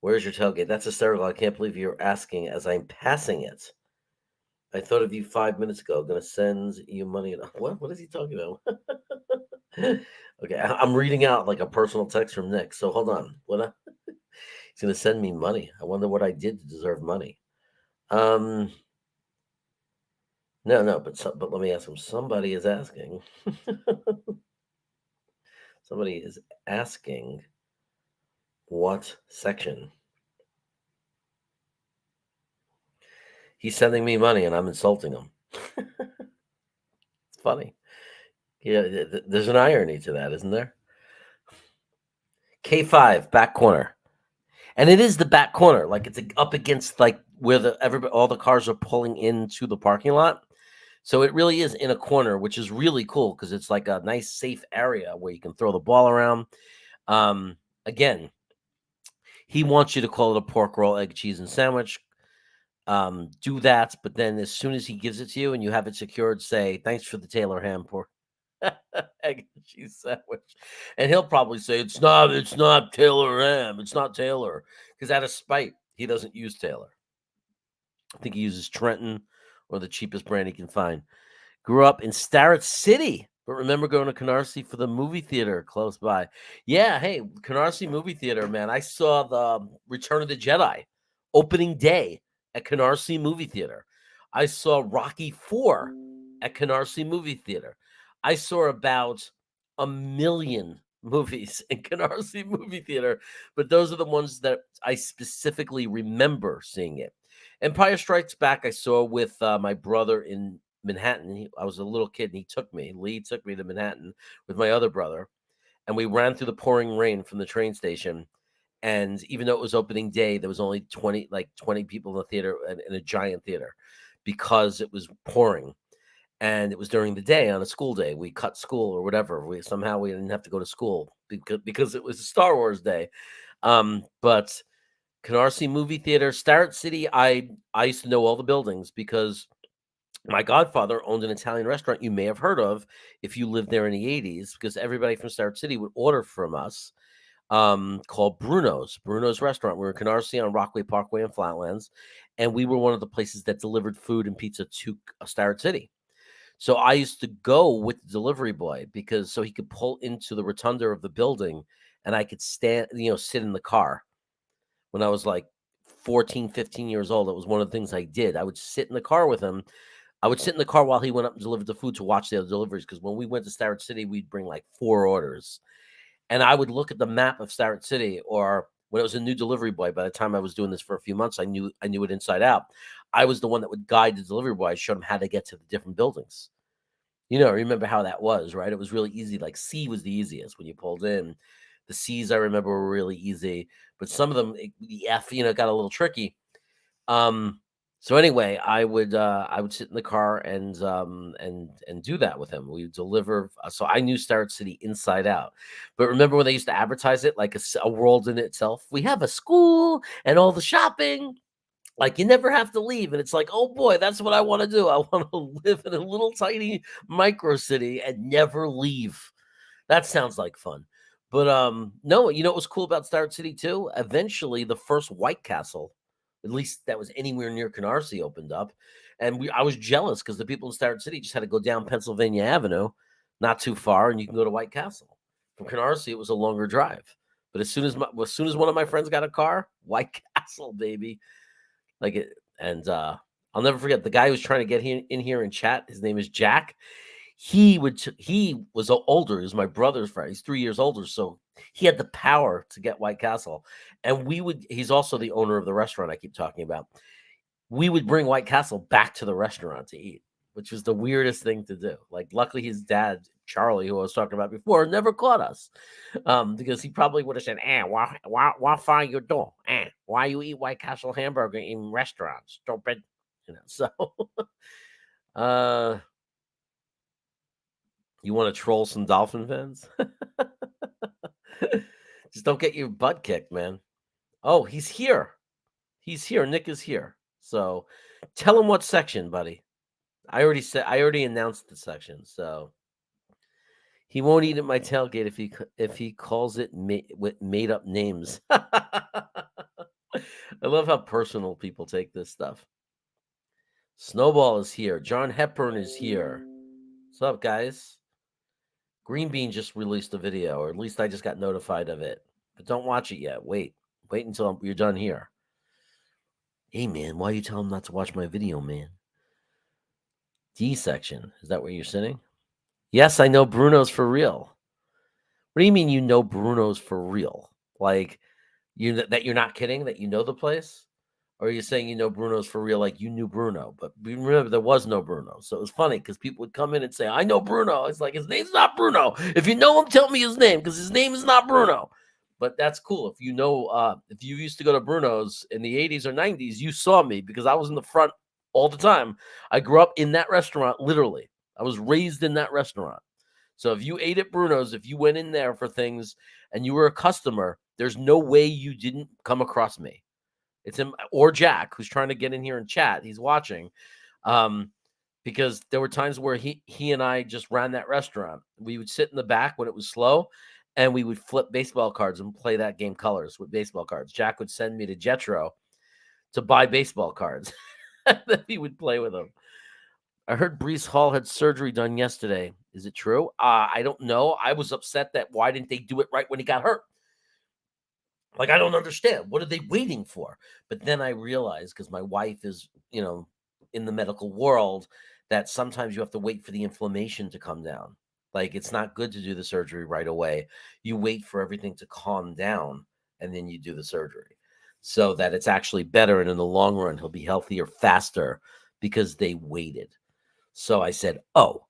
Where's your tailgate? That's hysterical. I can't believe you're asking as I'm passing it. I thought of you 5 minutes ago. Gonna send you money. What? What is he talking about? Okay, I'm reading out like a personal text from Nick. So hold on. He's gonna send me money. I wonder what I did to deserve money. Um, no, but let me ask him. Somebody is asking. Somebody is asking what section. He's sending me money and I'm insulting him. It's funny. Yeah, there's an irony to that, isn't there? K5 back corner, and it is the back corner, like it's up against like where all the cars are pulling into the parking lot. So it really is in a corner, which is really cool because it's like a nice safe area where you can throw the ball around. Again, he wants you to call it a pork roll, egg, cheese, and sandwich. Do that, but then as soon as he gives it to you and you have it secured, say thanks for the Taylor ham pork egg and cheese sandwich, and he'll probably say it's not Taylor ham, it's not Taylor, because out of spite he doesn't use Taylor. I think he uses Trenton or the cheapest brand he can find. Grew up in Starrett City, but remember going to Canarsie for the movie theater close by. Yeah, hey, Canarsie movie theater, man. I saw the Return of the Jedi opening day at Canarsie movie theater. I saw Rocky 4 at Canarsie movie theater. I saw about a million movies in Canarsie movie theater, but those are the ones that I specifically remember seeing it. Empire Strikes Back I saw with my brother in Manhattan. I was a little kid and he took me. Lee took me to Manhattan with my other brother, and we ran through the pouring rain from the train station. And even though it was opening day, there was only 20 people in the theater, in a giant theater, because it was pouring. And it was during the day on a school day. We cut school or whatever. We didn't have to go to school because it was a Star Wars day. But Canarsie movie theater, Starrett City. I used to know all the buildings because my godfather owned an Italian restaurant you may have heard of if you lived there in the 80s, because everybody from Starrett City would order from us, called Bruno's Restaurant. We were in Canarsie on Rockaway Parkway and Flatlands, and we were one of the places that delivered food and pizza to Starrett City. So I used to go with the delivery boy because so he could pull into the rotunda of the building and I could sit in the car. When I was like 14, 15 years old, that was one of the things I did. I would sit in the car with him. I would sit in the car while he went up and delivered the food to watch the other deliveries. Because when we went to Starrett City, we'd bring like 4 orders. And I would look at the map of Starrett City, or when it was a new delivery boy, by the time I was doing this for a few months, I knew it inside out. I was the one that would guide the delivery boy. I showed him how to get to the different buildings. Remember how that was, right? It was really easy. Like C was the easiest when you pulled in. The C's I remember were really easy, but some of them, the F, got a little tricky. So anyway, I would sit in the car and do that with him. We would deliver. So I knew Starrett City inside out. But remember when they used to advertise it like a world in itself? We have a school and all the shopping. Like you never have to leave, and it's like, oh boy, that's what I want to do. I want to live in a little tiny micro city and never leave. That sounds like fun. But no, what was cool about Starrett City too? Eventually, the first White Castle, at least that was anywhere near Canarsie, opened up, And I was jealous because the people in Starrett City just had to go down Pennsylvania Avenue, not too far, and you can go to White Castle. From Canarsie, it was a longer drive. But as soon as one of my friends got a car, White Castle, baby, like it. And I'll never forget the guy who was trying to get in here and chat. His name is Jack. He was older. He was my brother's friend. He's 3 years older, so he had the power to get White Castle. And we would. He's also the owner of the restaurant I keep talking about. We would bring White Castle back to the restaurant to eat, which was the weirdest thing to do. Like, luckily, his dad, Charlie, who I was talking about before, never caught us, because he probably would have said, why find your door? Why you eat White Castle hamburger in restaurants, stupid? So, uh, you want to troll some Dolphin fans? Just don't get your butt kicked, man. Oh, he's here. He's here. Nick is here. So, tell him what section, buddy. I already announced the section, so he won't eat at my tailgate if he calls it with made up names. I love how personal people take this stuff. Snowball is here. John Hepburn is here. What's up, guys? Green Bean just released a video, or at least I just got notified of it. But don't watch it yet. Wait until you're done here. Hey, man, why you tell him not to watch my video, man? D section. Is that where you're sitting? Yes, I know Bruno's for real. What do you mean you know Bruno's for real? Like, that you're not kidding, that you know the place? Or are you saying you know Bruno's for real, like you knew Bruno? But remember, there was no Bruno. So it was funny because people would come in and say, I know Bruno. It's like, his name's not Bruno. If you know him, tell me his name, because his name is not Bruno. But that's cool. If you know, if you used to go to Bruno's in the 80s or 90s, you saw me because I was in the front all the time. I grew up in that restaurant, literally. I was raised in that restaurant. So if you ate at Bruno's, if you went in there for things and you were a customer, there's no way you didn't come across me. It's him or Jack, who's trying to get in here and chat. He's watching, because there were times where he and I just ran that restaurant. We would sit in the back when it was slow, and we would flip baseball cards and play that game colors with baseball cards. Jack would send me to Jetro to buy baseball cards that he would play with them. I heard Brees Hall had surgery done yesterday. Is it true? I don't know. I was upset that why didn't they do it right when he got hurt? Like, I don't understand. What are they waiting for? But then I realized, because my wife is, in the medical world, that sometimes you have to wait for the inflammation to come down. Like, it's not good to do the surgery right away. You wait for everything to calm down and then you do the surgery, so that it's actually better. And in the long run, he'll be healthier faster because they waited. So I said, oh,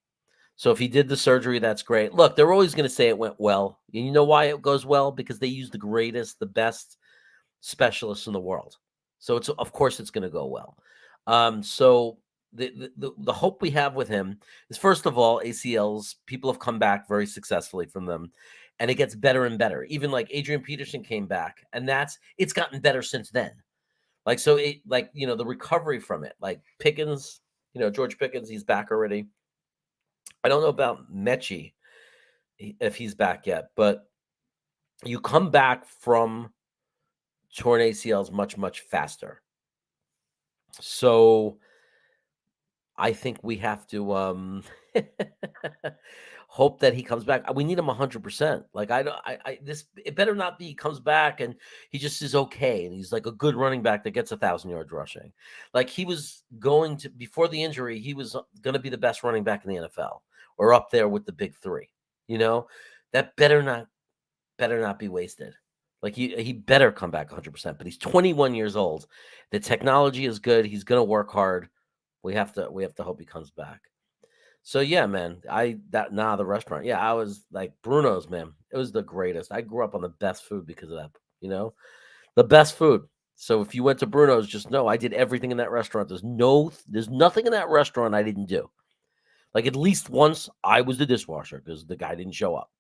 so if he did the surgery, that's great. Look, they're always going to say it went well. And you know why it goes well? Because they use the greatest, the best specialists in the world. So of course it's going to go well. So the hope we have with him is, first of all, ACLs, people have come back very successfully from them, and it gets better and better. Even like Adrian Peterson came back, and it's gotten better since then. Like, so the recovery from it, like Pickens, George Pickens, he's back already. I don't know about Mechie, if he's back yet, but you come back from torn ACLs much, much faster. So I think we have to hope that he comes back. We need him 100%. Like, it better not be he comes back and he just is okay and he's like a good running back that gets 1,000 yards rushing. Like, he was going to, before the injury, he was going to be the best running back in the NFL, or up there with the big three. That better not be wasted. Like, he better come back 100%. But he's 21 years old. The technology is good. He's going to work hard. We have to hope he comes back. So yeah, man. The restaurant. Yeah, I was like, Bruno's, man. It was the greatest. I grew up on the best food because of that. The best food. So if you went to Bruno's, just know I did everything in that restaurant. There's nothing in that restaurant I didn't do. Like, at least once I was the dishwasher because the guy didn't show up.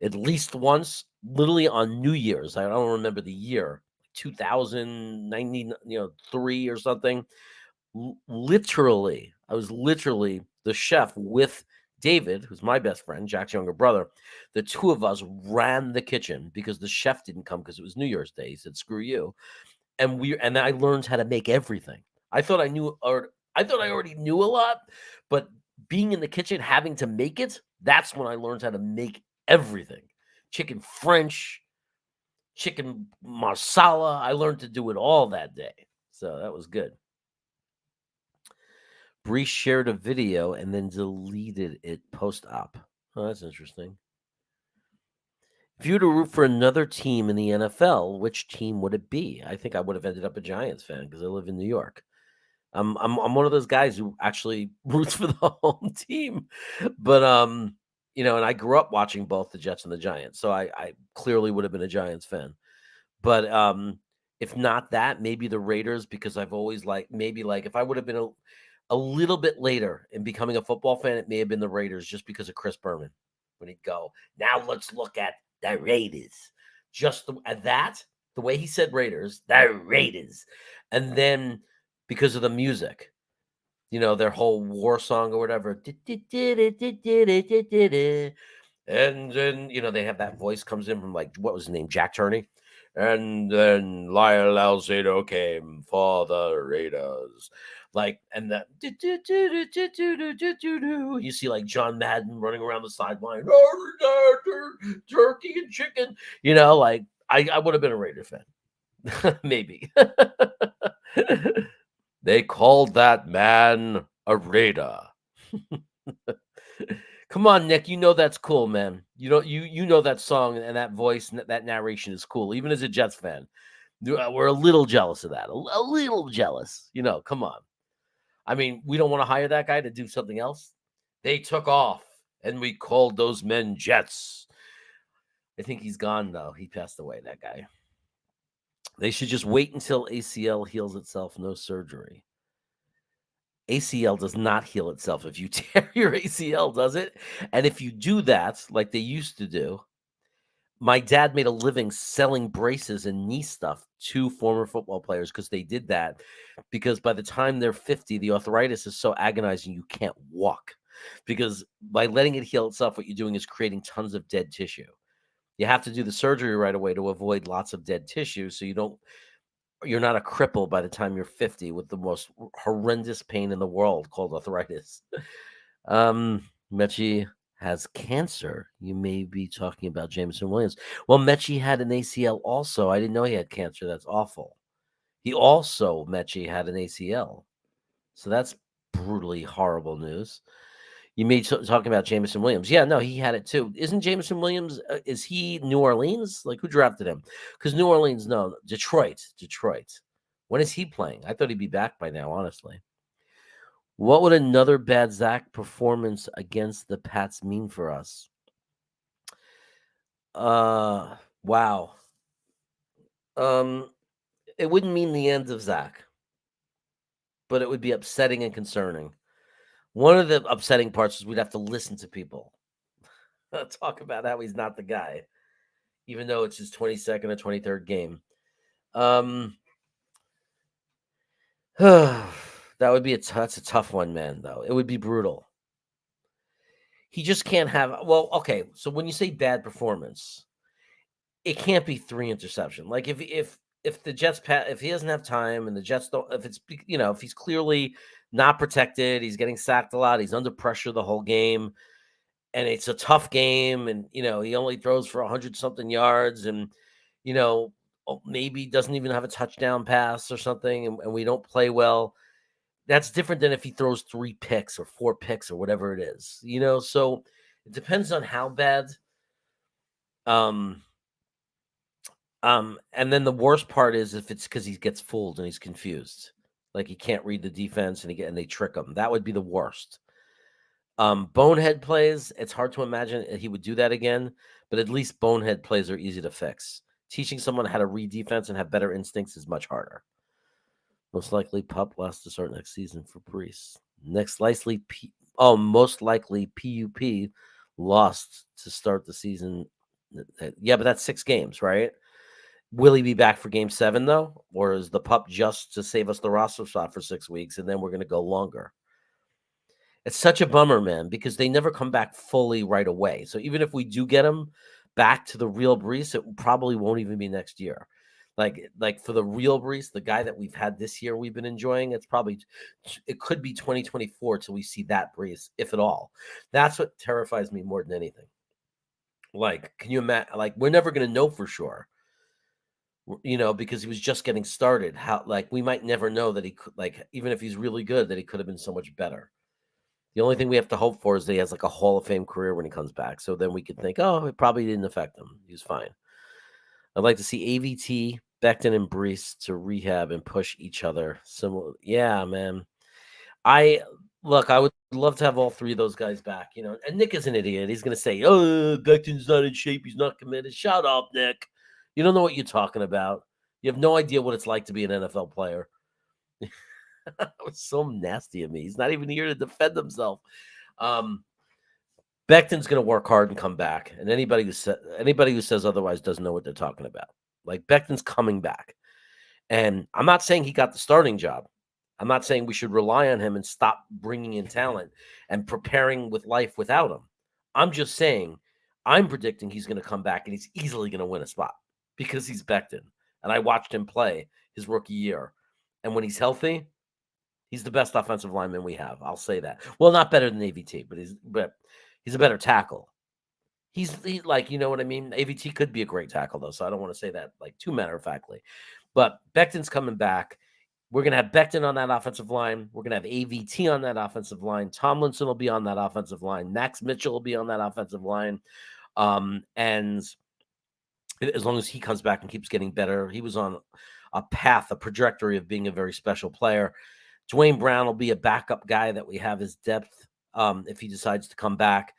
At least once, literally on New Year's. I don't remember the year, 2093 or something. Literally, I was literally the chef with David, who's my best friend, Jack's younger brother. The two of us ran the kitchen because the chef didn't come because it was New Year's Day. He said, "Screw you," and I learned how to make everything. I thought I knew, or I thought I already knew a lot, but being in the kitchen, having to make it, that's when I learned how to make everything. Chicken French, chicken marsala. I learned to do it all that day. So that was good. Bree shared a video and then deleted it post-op. Oh, that's interesting. If you were to root for another team in the NFL, which team would it be? I think I would have ended up a Giants fan because I live in New York. I'm one of those guys who actually roots for the home team, but and I grew up watching both the Jets and the Giants, so I clearly would have been a Giants fan. But if not that, maybe the Raiders because I've always maybe if I would have been a little bit later in becoming a football fan, it may have been the Raiders just because of Chris Berman when he'd go. Now let's look at the Raiders. At that, the way he said Raiders, the Raiders, and then because of the music, their whole war song or whatever. And then, they have that voice comes in from what was his name? Jack Turney. And then Lyle Alzado came for the Raiders. And that you see John Madden running around the sideline, turkey and chicken. I would have been a Raider fan. Maybe. They called that man a Raider. Come on, Nick. You know that's cool, man. You know that song and that voice and that narration is cool, even as a Jets fan. We're a little jealous of that. A little jealous. Come on. I mean, we don't want to hire that guy to do something else. They took off, and we called those men Jets. I think he's gone though. He passed away. That guy. They should just wait until ACL heals itself. No surgery. ACL does not heal itself if you tear your ACL, does it? And if you do that, like they used to do, my dad made a living selling braces and knee stuff to former football players because they did that. Because by the time they're 50, the arthritis is so agonizing you can't walk. Because by letting it heal itself, what you're doing is creating tons of dead tissue. You have to do the surgery right away to avoid lots of dead tissue so you're not a cripple by the time you're 50 with the most horrendous pain in the world called arthritis. Mechie has cancer. You may be talking about Jameson Williams. Well, Mechie had an ACL also. I didn't know he had cancer. That's awful. He also, Mechie, had an ACL. So that's brutally horrible news. You may talking about Jameson Williams. Yeah, no, he had it too. Isn't Jameson Williams, is he New Orleans? Who drafted him? Because New Orleans, no. Detroit. When is he playing? I thought he'd be back by now, honestly. What would another bad Zach performance against the Pats mean for us? Wow. It wouldn't mean the end of Zach, but it would be upsetting and concerning. One of the upsetting parts is we'd have to listen to people talk about how he's not the guy, even though it's his 22nd or 23rd game. That would be that's a tough one, man, though. It would be brutal. He just can't have okay, so when you say bad performance, it can't be 3 interception. If the Jets if he doesn't have time and the Jets don't if he's clearly not protected, he's getting sacked a lot, he's under pressure the whole game, and it's a tough game, and he only throws for 100 something yards, and maybe doesn't even have a touchdown pass or something, and we don't play well. That's different than if he throws 3 picks or 4 picks or whatever it is, so it depends on how bad. And then the worst part is if it's because he gets fooled and he's confused, he can't read the defense and they trick him. That would be the worst. Bonehead plays, it's hard to imagine he would do that again, but at least bonehead plays are easy to fix. Teaching someone how to read defense and have better instincts is much harder. Most likely Pup last to start next season for Brees. Most likely PUP lost to start the season. Yeah, but that's 6 games, right? Will he be back for game 7, though? Or is the Pup just to save us the roster spot for 6 weeks, and then we're going to go longer? It's such a bummer, man, because they never come back fully right away. So even if we do get him back to the real Brees, it probably won't even be next year. Like for the real Brees, the guy that we've had this year we've been enjoying, it could be 2024 till we see that Brees, if at all. That's what terrifies me more than anything. Like, can you imagine? Like, we're never going to know for sure, because he was just getting started. How, like, we might never know that he could, like, even if he's really good, that he could have been so much better. The only thing we have to hope for is that he has like a Hall of Fame career when he comes back. So then we could think, oh, it probably didn't affect him. He was fine. I'd like to see AVT, Becton, and Brees to rehab and push each other. Similar, yeah, man. I I would love to have all three of those guys back. And Nick is an idiot. He's going to say, "Oh, Becton's not in shape. He's not committed." Shut up, Nick. You don't know what you're talking about. You have no idea what it's like to be an NFL player. That was so nasty of me. He's not even here to defend himself. Becton's going to work hard and come back, and anybody who says otherwise doesn't know what they're talking about. Like, Becton's coming back, and I'm not saying he got the starting job. I'm not saying we should rely on him and stop bringing in talent and preparing with life without him. I'm just saying I'm predicting he's going to come back and he's easily going to win a spot because he's Becton, and I watched him play his rookie year, and when he's healthy, he's the best offensive lineman we have. I'll say that. Well, not better than AVT, but he's a better tackle. He like, you know what I mean? AVT could be a great tackle, though, so I don't want to say that like too matter-of-factly. But Becton's coming back. We're going to have Becton on that offensive line. We're going to have AVT on that offensive line. Tomlinson will be on that offensive line. Max Mitchell will be on that offensive line. And as long as he comes back and keeps getting better, he was on a trajectory of being a very special player. Dwayne Brown will be a backup guy that we have as depth if he decides to come back.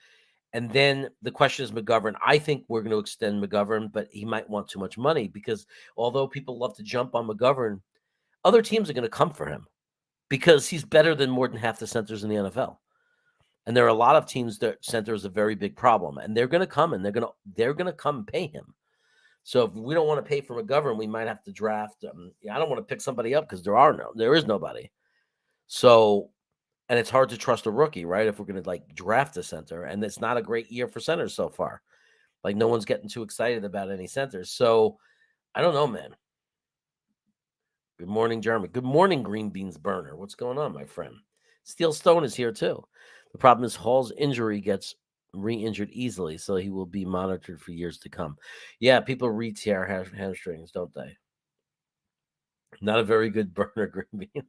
And then the question is McGovern. I think we're going to extend McGovern, but he might want too much money because although people love to jump on McGovern, other teams are going to come for him because he's better than more than half the centers in the NFL. And there are a lot of teams that center is a very big problem, and they're going to come and they're going to come and pay him. So if we don't want to pay for McGovern, we might have to draft. I don't want to pick somebody up because there is nobody. So, and it's hard to trust a rookie, right? If we're going to like draft a center, and it's not a great year for centers so far. Like no one's getting too excited about any centers. So I don't know, man. Good morning, Jeremy. Good morning, Green Beans Burner. What's going on, my friend? Steel Stone is here too. The problem is Hall's injury gets re-injured easily, so he will be monitored for years to come. Yeah, people re-tear hamstrings, don't they? Not a very good burner, Green Bean.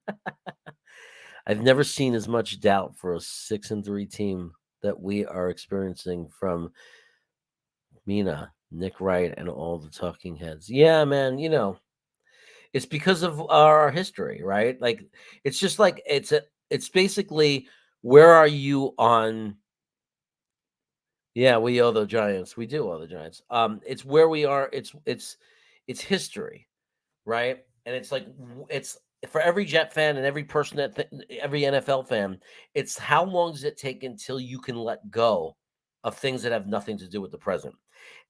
I've never seen as much doubt for a 6-3 team that we are experiencing from Mina, Nick Wright, and all the talking heads. Yeah, man, it's because of our history, right? Like it's just like it's basically where are you on. Yeah, we owe the Giants. We do owe the Giants. It's where we are. It's history, right? And it's like it's for every Jet fan and every person every NFL fan. It's how long does it take until you can let go of things that have nothing to do with the present?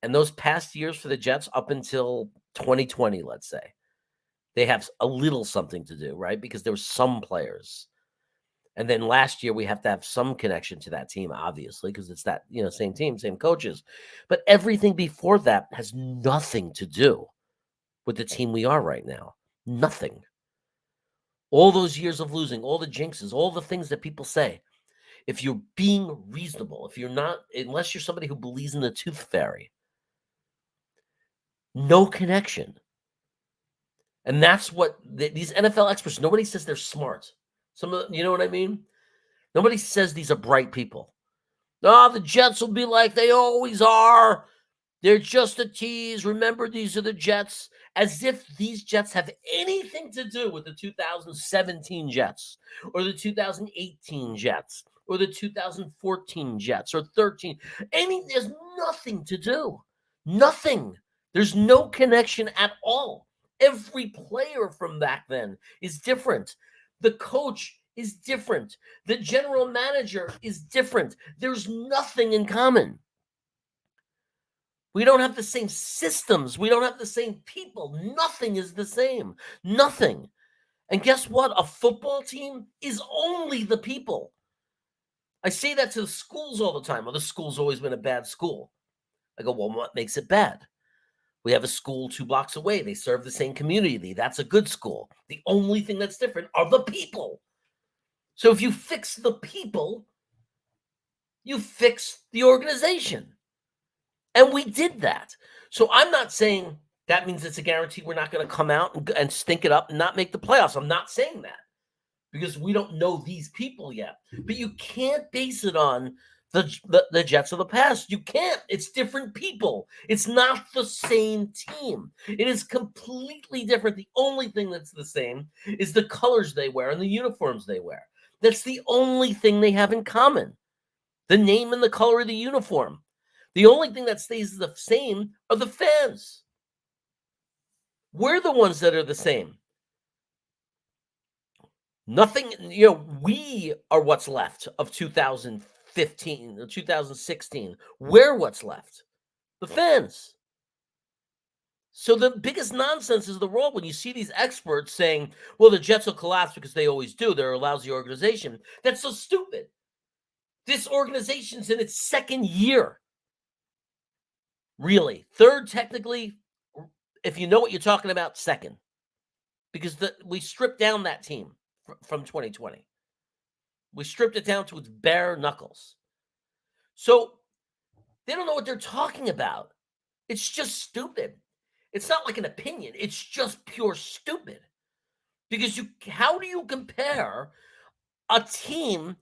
And those past years for the Jets up until 2020, let's say, they have a little something to do, right? Because there were some players. And then last year, we have to have some connection to that team, obviously, because it's that, same team, same coaches. But everything before that has nothing to do with the team we are right now. Nothing. All those years of losing, all the jinxes, all the things that people say. If you're being reasonable, if you're not, unless you're somebody who believes in the tooth fairy, no connection. And that's what these NFL experts, nobody says they're smart. You know what I mean? Nobody says these are bright people. Oh, the Jets will be like they always are. They're just a tease. Remember, these are the Jets. As if these Jets have anything to do with the 2017 Jets or the 2018 Jets or the 2014 Jets or 13. There's nothing to do. Nothing. There's no connection at all. Every player from back then is different. The coach is different. The general manager is different. There's nothing in common. We don't have the same systems. We don't have the same people. Nothing is the same. Nothing. And guess what? A football team is only the people. I say that to the schools all the time. Well, the school's always been a bad school. I go, well, what makes it bad? We have a school 2 blocks away. They serve the same community. That's a good school. The only thing that's different are the people. So if you fix the people, you fix the organization. And we did that. So I'm not saying that means it's a guarantee we're not going to come out and stink it up and not make the playoffs. I'm not saying that because we don't know these people yet. But you can't base it on the Jets of the past. You can't. It's different people. It's not the same team. It is completely different. The only thing that's the same is the colors they wear and the uniforms they wear. That's the only thing they have in common. The name and the color of the uniform. The only thing that stays the same are the fans. We're the ones that are the same. Nothing, we are what's left of 2015 or 2016. We're what's left. The fans. So the biggest nonsense is the role when you see these experts saying, well, the Jets will collapse because they always do. They're a lousy organization. That's so stupid. This organization's in its second year. Really. Third, technically, if you know what you're talking about, second. Because we stripped down that team from 2020. We stripped it down to its bare knuckles. So they don't know what they're talking about. It's just stupid. It's not like an opinion. It's just pure stupid. Because how do you compare a team?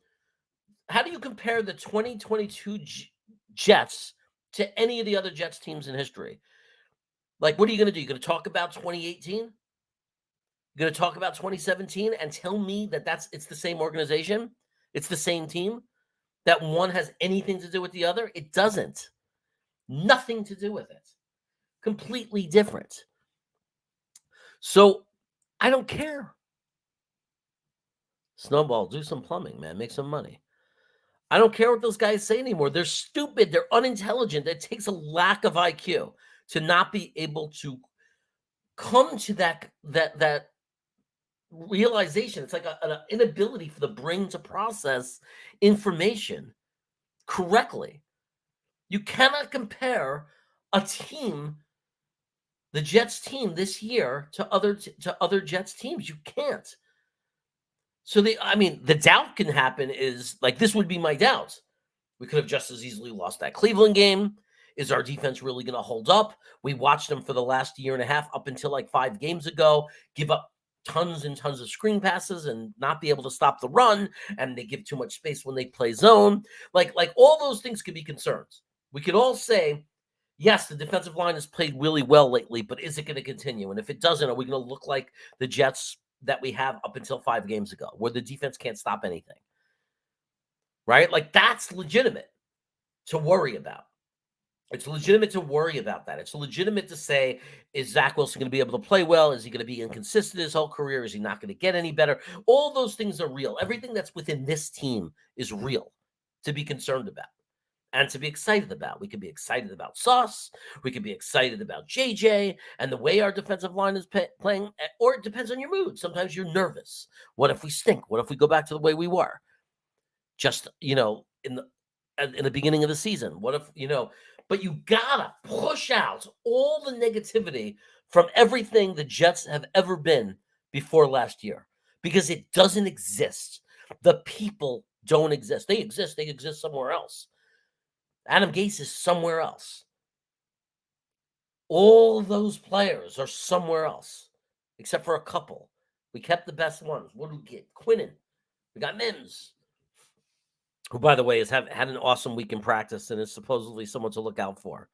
How do you compare the 2022 Jets to any of the other Jets teams in history? Like, what are you going to do? You're going to talk about 2018? You're going to talk about 2017 and tell me that it's the same organization? It's the same team? That one has anything to do with the other? It doesn't. Nothing to do with it. Completely different. So I don't care. Snowball, do some plumbing, man. Make some money. I don't care what those guys say anymore. They're stupid. They're unintelligent. It takes a lack of IQ to not be able to come to that realization. It's like an inability for the brain to process information correctly. You cannot compare a team, the Jets team this year, to other Jets teams. You can't. So the doubt can happen is like this would be my doubt. We could have just as easily lost that Cleveland game. Is our defense really going to hold up? We watched them for the last year and a half up until like 5 games ago, give up tons and tons of screen passes and not be able to stop the run, and they give too much space when they play zone. Like all those things could be concerns. We could all say, yes, the defensive line has played really well lately, but is it going to continue? And if it doesn't, are we going to look like the Jets that we have up until 5 games ago, where the defense can't stop anything? Right? Like, that's legitimate to worry about. It's legitimate to worry about that. It's legitimate to say, is Zach Wilson going to be able to play well? Is he going to be inconsistent his whole career? Is he not going to get any better? All those things are real. Everything that's within this team is real to be concerned about and to be excited about. We could be excited about Sauce. We could be excited about JJ and the way our defensive line is playing, or it depends on your mood. Sometimes you're nervous. What if we stink? What if we go back to the way we were? Just, in the beginning of the season. What if, but you gotta push out all the negativity from everything the Jets have ever been before last year, because it doesn't exist. The people don't exist. They exist somewhere else. Adam Gase is somewhere else. All those players are somewhere else, except for a couple. We kept the best ones. What do we get? Quinnen. We got Mims, who, by the way, has had an awesome week in practice and is supposedly someone to look out for.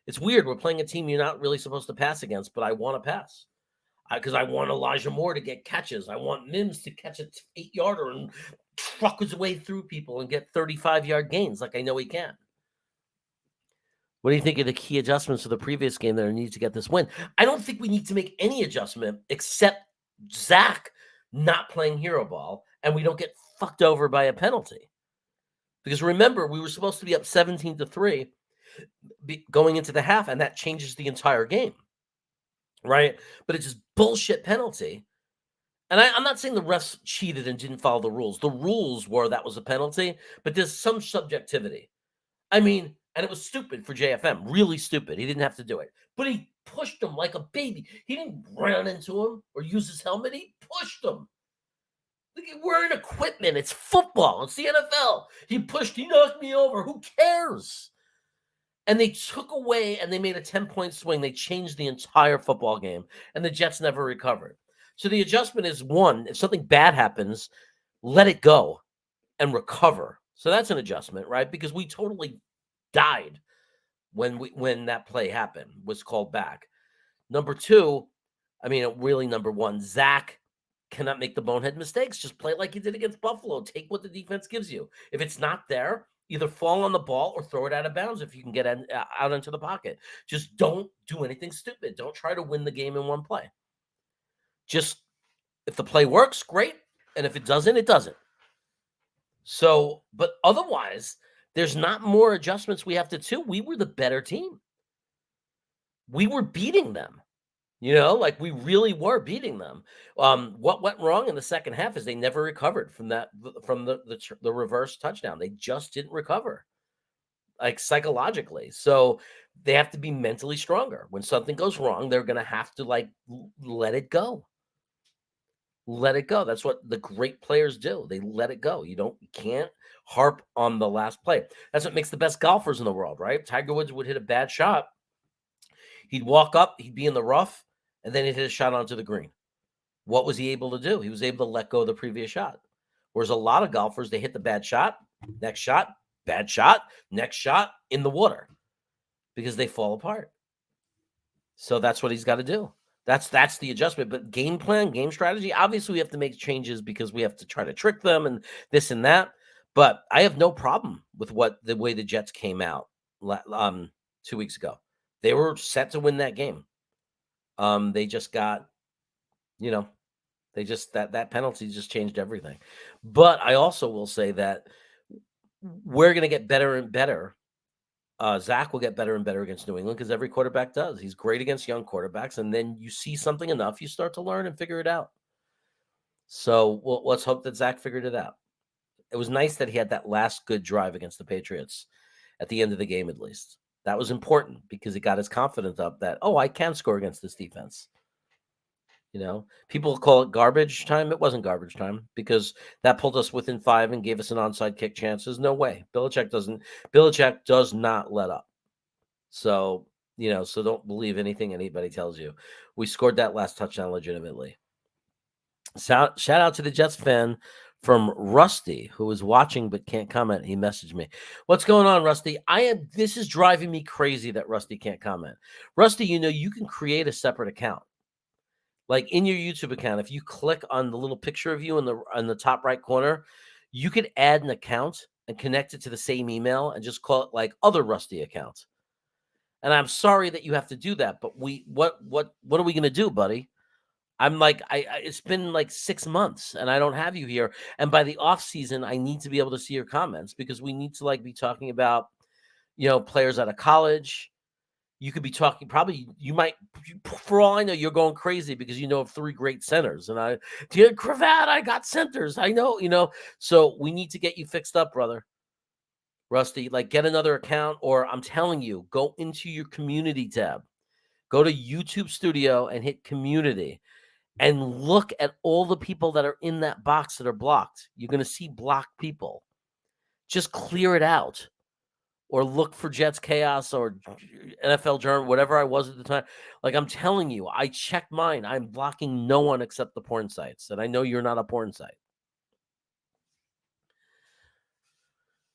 It's weird. We're playing a team you're not really supposed to pass against, but I want to pass because I want Elijah Moore to get catches. I want Mims to catch an 8-yarder and truck his way through people and get 35-yard gains like I know he can. What do you think of the key adjustments to the previous game that are needed to get this win? I don't think we need to make any adjustment except Zach not playing hero ball and we don't get fucked over by a penalty. Because remember, we were supposed to be up 17-3 going into the half, and that changes the entire game, right? But it's just bullshit penalty. And I'm not saying the refs cheated and didn't follow the rules. The rules were that was a penalty, but there's some subjectivity. I mean, And it was stupid for JFM, really stupid. He didn't have to do it. But he pushed him like a baby. He didn't run into him or use his helmet. He pushed him. We're in equipment. It's football. It's the NFL. He knocked me over. Who cares? And they took away and they made a 10-point swing. They changed the entire football game, and the Jets never recovered. So the adjustment is, one, if something bad happens, let it go and recover. So that's an adjustment, right? Because we totally died when that play happened, was called back. Number two, really number one, Zach cannot make the bonehead mistakes. Just play like you did against Buffalo. Take what the defense gives you. If it's not there, either fall on the ball or throw it out of bounds if you can get out into the pocket. Just don't do anything stupid. Don't try to win the game in one play. Just, if the play works, great. And if it doesn't, it doesn't. So, but otherwise, there's not more adjustments we have to do. We were the better team. We were beating them. Like we really were beating them. What went wrong in the second half is they never recovered from the reverse touchdown. They just didn't recover, like psychologically. So they have to be mentally stronger. When something goes wrong, they're going to have to let it go. Let it go. That's what the great players do. They let it go. You can't harp on the last play. That's what makes the best golfers in the world, right? Tiger Woods would hit a bad shot. He'd walk up, he'd be in the rough, and then he'd hit a shot onto the green. What was he able to do? He was able to let go of the previous shot. Whereas a lot of golfers, they hit the bad shot, next shot, bad shot, next shot, in the water, because they fall apart. So that's what he's got to do. That's the adjustment. But game plan, game strategy, obviously we have to make changes because we have to try to trick them and this and that. But I have no problem with the way the Jets came out 2 weeks ago. They were set to win that game. They just got, that penalty just changed everything. But I also will say that we're going to get better and better. Zach will get better and better against New England because every quarterback does. He's great against young quarterbacks, and then you see something enough, you start to learn and figure it out. So let's hope that Zach figured it out. It was nice that he had that last good drive against the Patriots at the end of the game, at least. That was important because it got his confidence up that, I can score against this defense. People call it garbage time. It wasn't garbage time because that pulled us within 5 and gave us an onside kick chance. There's no way. Belichick does not let up. So, so don't believe anything anybody tells you. We scored that last touchdown legitimately. Shout out to the Jets fan from Rusty, who is watching but can't comment. He messaged me. What's going on, Rusty? This is driving me crazy that Rusty can't comment. Rusty, you can create a separate account. Like in your YouTube account, if you click on the little picture of you in the top right corner, you could add an account and connect it to the same email and just call it like other Rusty accounts. And I'm sorry that you have to do that, but what are we going to do, buddy? I'm like, it's been like 6 months and I don't have you here. And by the off season, I need to be able to see your comments because we need to be talking about, players out of college. You could be talking, probably you might, for all I know, you're going crazy because you know of 3 great centers. And dear Cravat, I got centers. I know, so we need to get you fixed up, brother. Rusty, get another account, or I'm telling you, go into your community tab, go to YouTube Studio and hit community and look at all the people that are in that box that are blocked. You're going to see blocked people. Just clear it out. Or look for Jets Chaos or NFL Journal, whatever I was at the time. I'm telling you, I checked mine. I'm blocking no one except the porn sites. And I know you're not a porn site.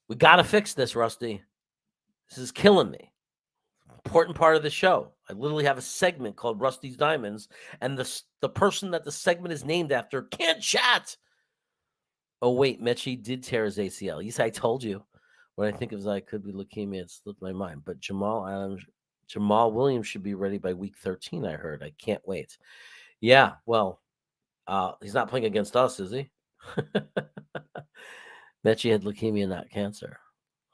We got to fix this, Rusty. This is killing me. Important part of the show. I literally have a segment called Rusty's Diamonds. And the person that the segment is named after can't chat. Oh, wait, Mechie did tear his ACL. Yes, I told you. When I think of it could be leukemia, it slipped my mind. But Jamal Williams should be ready by week 13, I heard. I can't wait. Yeah, well, he's not playing against us, is he? Mechie had leukemia, not cancer.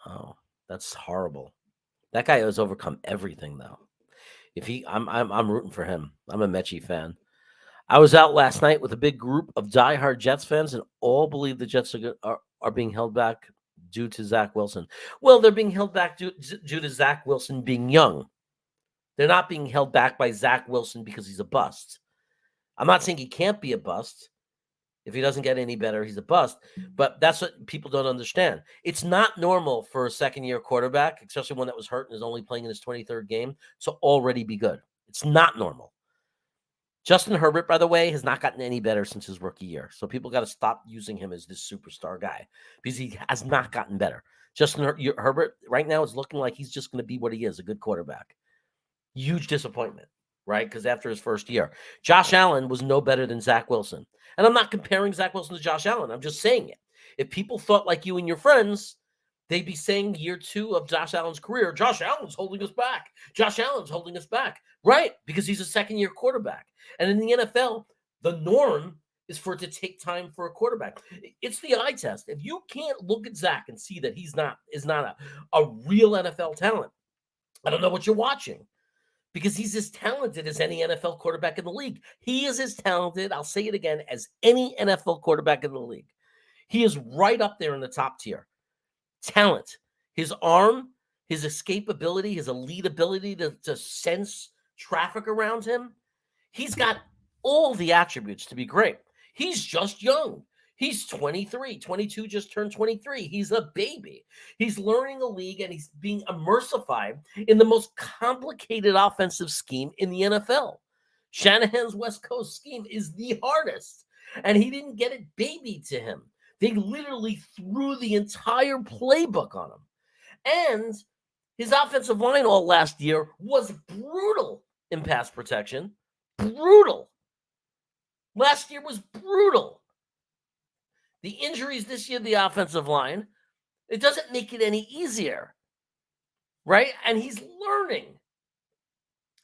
Oh, that's horrible. That guy has overcome everything, though. I'm rooting for him. I'm a Mechie fan. I was out last night with a big group of diehard Jets fans, and all believe the Jets are being held back due to Zach Wilson. Well, they're being held back due to Zach Wilson being young. They're not being held back by Zach Wilson because he's a bust. I'm not saying he can't be a bust. If he doesn't get any better, he's a bust. But that's what people don't understand. It's not normal for a second-year quarterback, especially one that was hurt and is only playing in his 23rd game, to already be good. It's not normal. Justin Herbert, by the way, has not gotten any better since his rookie year. So people got to stop using him as this superstar guy because he has not gotten better. Justin Herbert right now is looking like he's just going to be what he is, a good quarterback. Huge disappointment, right? Because after his first year, Josh Allen was no better than Zach Wilson. And I'm not comparing Zach Wilson to Josh Allen. I'm just saying it. If people thought like you and your friends, they'd be saying year 2 of Josh Allen's career, Josh Allen's holding us back. Josh Allen's holding us back. Right, because he's a second-year quarterback. And in the NFL, the norm is for it to take time for a quarterback. It's the eye test. If you can't look at Zach and see that is not a real NFL talent, I don't know what you're watching. Because he's as talented as any NFL quarterback in the league. He is as talented, I'll say it again, as any NFL quarterback in the league. He is right up there in the top tier. Talent, his arm, his escapability, his elite ability to sense traffic around him. He's got all the attributes to be great. He's just young. He's 23, 22, just turned 23. He's a baby. He's learning a league and he's being immersified in the most complicated offensive scheme in the NFL. Shanahan's West Coast scheme is the hardest, and he didn't get it babied to him. They literally threw the entire playbook on him. And his offensive line all last year was brutal in pass protection. Brutal. Last year was brutal. The injuries this year, the offensive line, it doesn't make it any easier, right? And he's learning.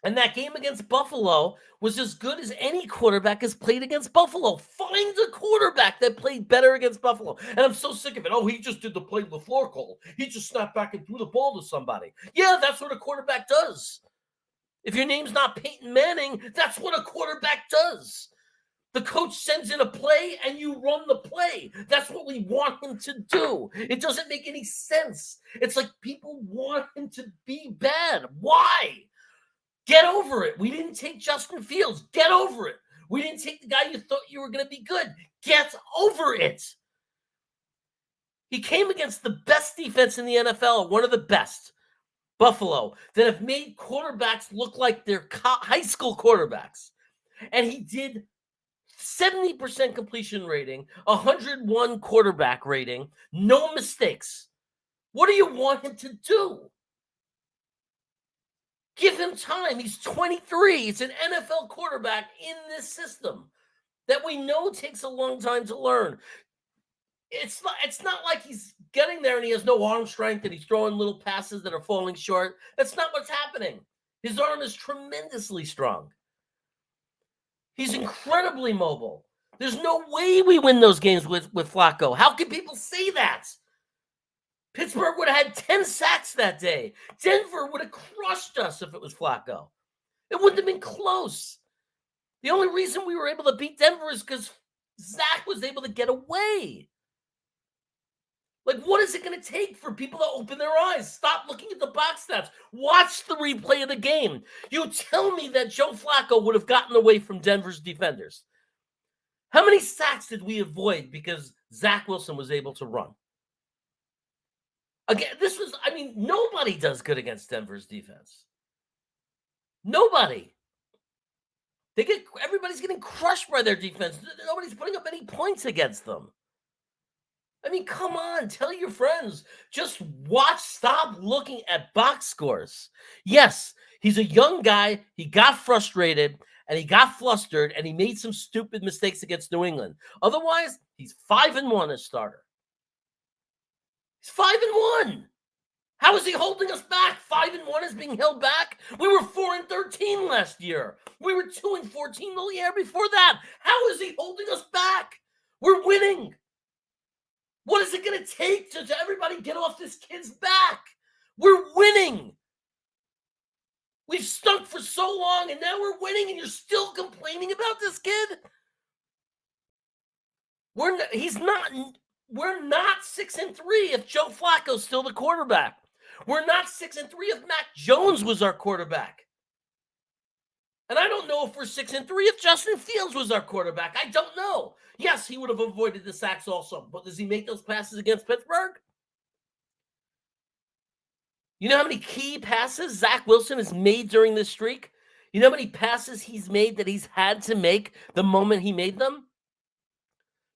And that game against Buffalo was as good as any quarterback has played against Buffalo. Find a quarterback that played better against Buffalo. And I'm so sick of it. Oh, he just did the play LaFleur call. He just snapped back and threw the ball to somebody. Yeah, that's what a quarterback does. If your name's not Peyton Manning, that's what a quarterback does. The coach sends in a play and you run the play. That's what we want him to do. It doesn't make any sense. It's like people want him to be bad. Why? Get over it. We didn't take Justin Fields. Get over it. We didn't take the guy you thought you were going to be good. Get over it. He came against the best defense in the NFL, one of the best, Buffalo, that have made quarterbacks look like they're high school quarterbacks. And he did 70% completion rating, 101 quarterback rating, no mistakes. What do you want him to do? Give him time. He's 23. It's an NFL quarterback in this system that we know takes a long time to learn. It's not like he's getting there and he has no arm strength and he's throwing little passes that are falling short. That's not what's happening. His arm is tremendously strong. He's incredibly mobile. There's no way we win those games with Flacco. How can people say that? Pittsburgh would have had 10 sacks that day. Denver would have crushed us if it was Flacco. It wouldn't have been close. The only reason we were able to beat Denver is because Zach was able to get away. Like, what is it going to take for people to open their eyes? Stop looking at the box stats. Watch the replay of the game. You tell me that Joe Flacco would have gotten away from Denver's defenders. How many sacks did we avoid because Zach Wilson was able to run? Again, nobody does good against Denver's defense. Nobody. Everybody's getting crushed by their defense. Nobody's putting up any points against them. I mean, come on, tell your friends. Just watch, stop looking at box scores. Yes, he's a young guy. He got frustrated and he got flustered and he made some stupid mistakes against New England. Otherwise, he's 5-1 as starter. He's 5-1. How is he holding us back? 5-1 is being held back. We were 4-13 last year. We were 2-14 the year before that. How is he holding us back? We're winning. What is it going to take to everybody get off this kid's back? We're winning. We've stunk for so long, and now we're winning, and you're still complaining about this kid? We're not 6-3 if Joe Flacco's still the quarterback. We're not 6-3 if Mac Jones was our quarterback. And I don't know if we're 6-3 if Justin Fields was our quarterback. I don't know. Yes, he would have avoided the sacks also, but does he make those passes against Pittsburgh? You know how many key passes Zach Wilson has made during this streak? You know how many passes he's made that he's had to make the moment he made them?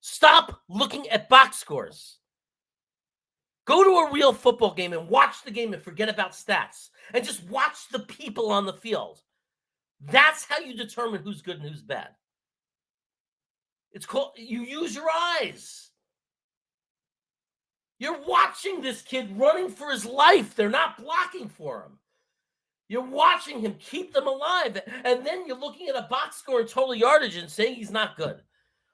Stop looking at box scores. Go to a real football game and watch the game and forget about stats. And just watch the people on the field. That's how you determine who's good and who's bad. It's called, you use your eyes. You're watching this kid running for his life. They're not blocking for him. You're watching him keep them alive. And then you're looking at a box score and total yardage and saying he's not good.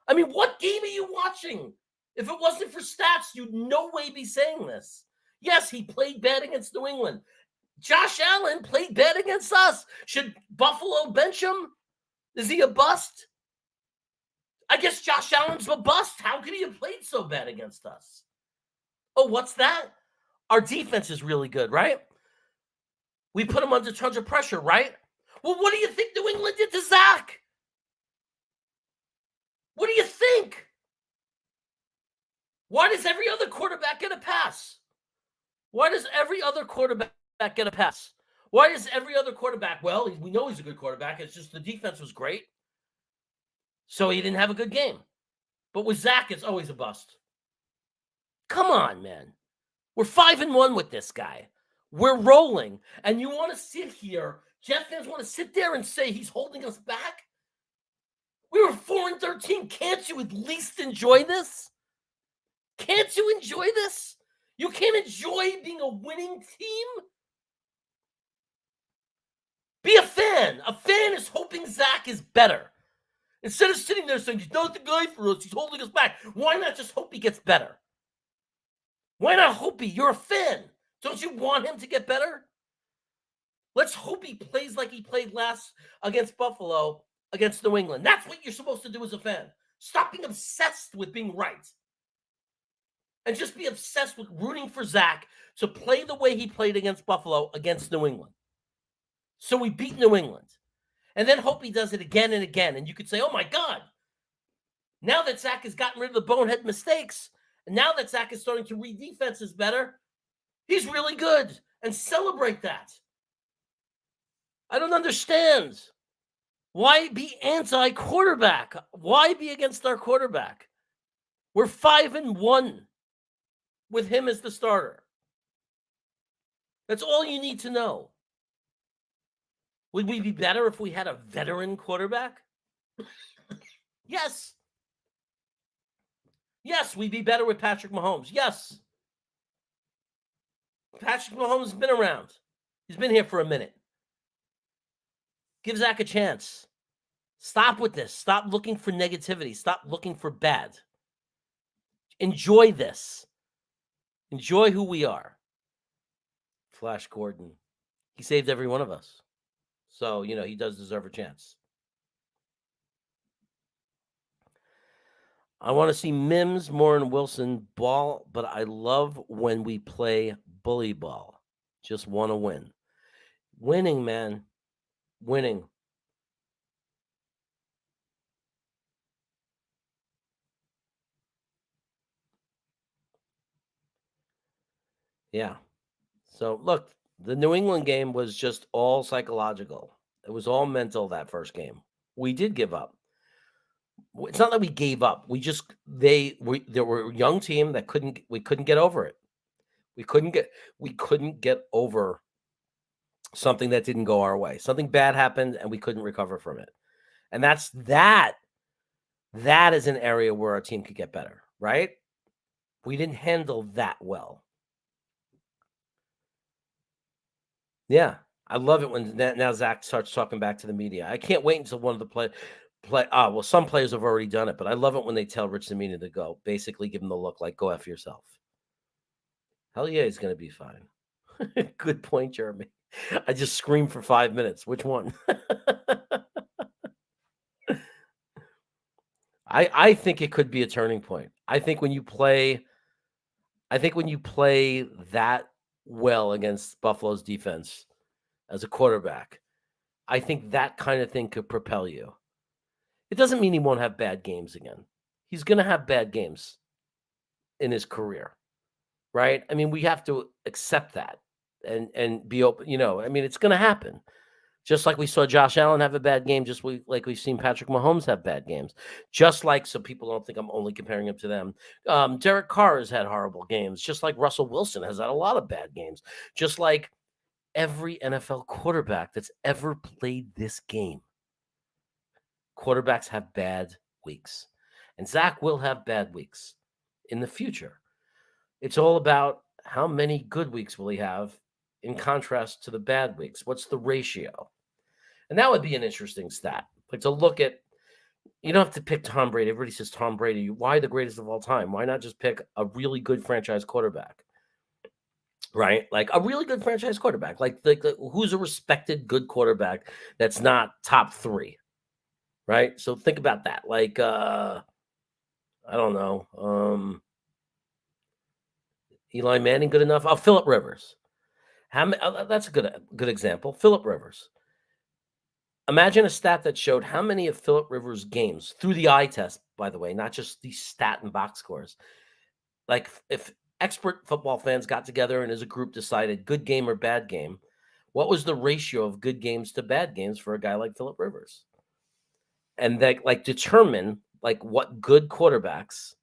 I mean, what game are you watching? If it wasn't for stats, you'd no way be saying this. Yes, he played bad against New England. Josh Allen played bad against us. Should Buffalo bench him? Is he a bust? I guess Josh Allen's a bust. How could he have played so bad against us? Oh, what's that? Our defense is really good, right? We put him under tons of pressure, right? Well, what do you think New England did to Zach? What do you think? Why does every other quarterback get a pass? Why does every other quarterback get a pass? Why does every other quarterback? Well, we know he's a good quarterback. It's just the defense was great. So he didn't have a good game. But with Zach, it's always a bust. Come on, man. We're 5-1 with this guy. We're rolling. And you want to sit here, Jet fans want to sit there and say he's holding us back? We were 4-13. Can't you at least enjoy this? Can't you enjoy this? You can't enjoy being a winning team? Be a fan. A fan is hoping Zach is better. Instead of sitting there saying, he's not the guy for us, he's holding us back. Why not just hope he gets better? Why not hope he? You're a fan. Don't you want him to get better? Let's hope he plays like he played last against Buffalo, against New England. That's what you're supposed to do as a fan. Stop being obsessed with being right. And just be obsessed with rooting for Zach to play the way he played against Buffalo, against New England. So we beat New England. And then hope he does it again and again. And you could say, oh my God, now that Zach has gotten rid of the bonehead mistakes, and now that Zach is starting to read defenses better, he's really good. And celebrate that. I don't understand. Why be anti-quarterback? Why be against our quarterback? We're 5-1 with him as the starter. That's all you need to know. Would we be better if we had a veteran quarterback? Yes. Yes, we'd be better with Patrick Mahomes. Yes. Patrick Mahomes has been around. He's been here for a minute. Give Zach a chance. Stop with this. Stop looking for negativity. Stop looking for bad. Enjoy this. Enjoy who we are. Flash Gordon. He saved every one of us. So, he does deserve a chance. I want to see Mims, Moore, and Wilson ball, but I love when we play bully ball. Just want to win. Winning, man. Winning. Yeah. So, look, the New England game was just all psychological. It was all mental, that first game. We did give up. It's not that we gave up. There were a young team that we couldn't get over it. We couldn't get over something that didn't go our way. Something bad happened and we couldn't recover from it. And that is an area where our team could get better, right? We didn't handle that well. Yeah. I love it when now Zach starts talking back to the media. I can't wait until one of the some players have already done it, but I love it when they tell Rich Samini to go. Basically give him the look like, go F yourself. Hell yeah, he's going to be fine. Good point, Jeremy. I just screamed for 5 minutes. Which one? I think it could be a turning point. I think when you play I think when you play that well against Buffalo's defense as a quarterback, I think that kind of thing could propel you. It doesn't mean he won't have bad games again. He's going to have bad games in his career, right? I mean, we have to accept that and be open. I mean, it's going to happen. Just like we saw Josh Allen have a bad game, like we've seen Patrick Mahomes have bad games. Just like, so people don't think I'm only comparing him to them. Derek Carr has had horrible games, just like Russell Wilson has had a lot of bad games. Just like every NFL quarterback that's ever played this game. Quarterbacks have bad weeks. And Zach will have bad weeks in the future. It's all about how many good weeks will he have in contrast to the bad weeks. What's the ratio? And that would be an interesting stat. Like to look at, you don't have to pick Tom Brady. Everybody says Tom Brady. Why the greatest of all time? Why not just pick a really good franchise quarterback? Right? Like a really good franchise quarterback. Like who's a respected good quarterback that's not top 3? Right? So think about that. Like I don't know. Eli Manning good enough? Oh, Phillip Rivers. That's a good example. Phillip Rivers. Imagine a stat that showed how many of Phillip Rivers' games through the eye test, by the way, not just these stat and box scores. Like if expert football fans got together and as a group decided good game or bad game, what was the ratio of good games to bad games for a guy like Phillip Rivers? And they like determine like what good quarterbacks,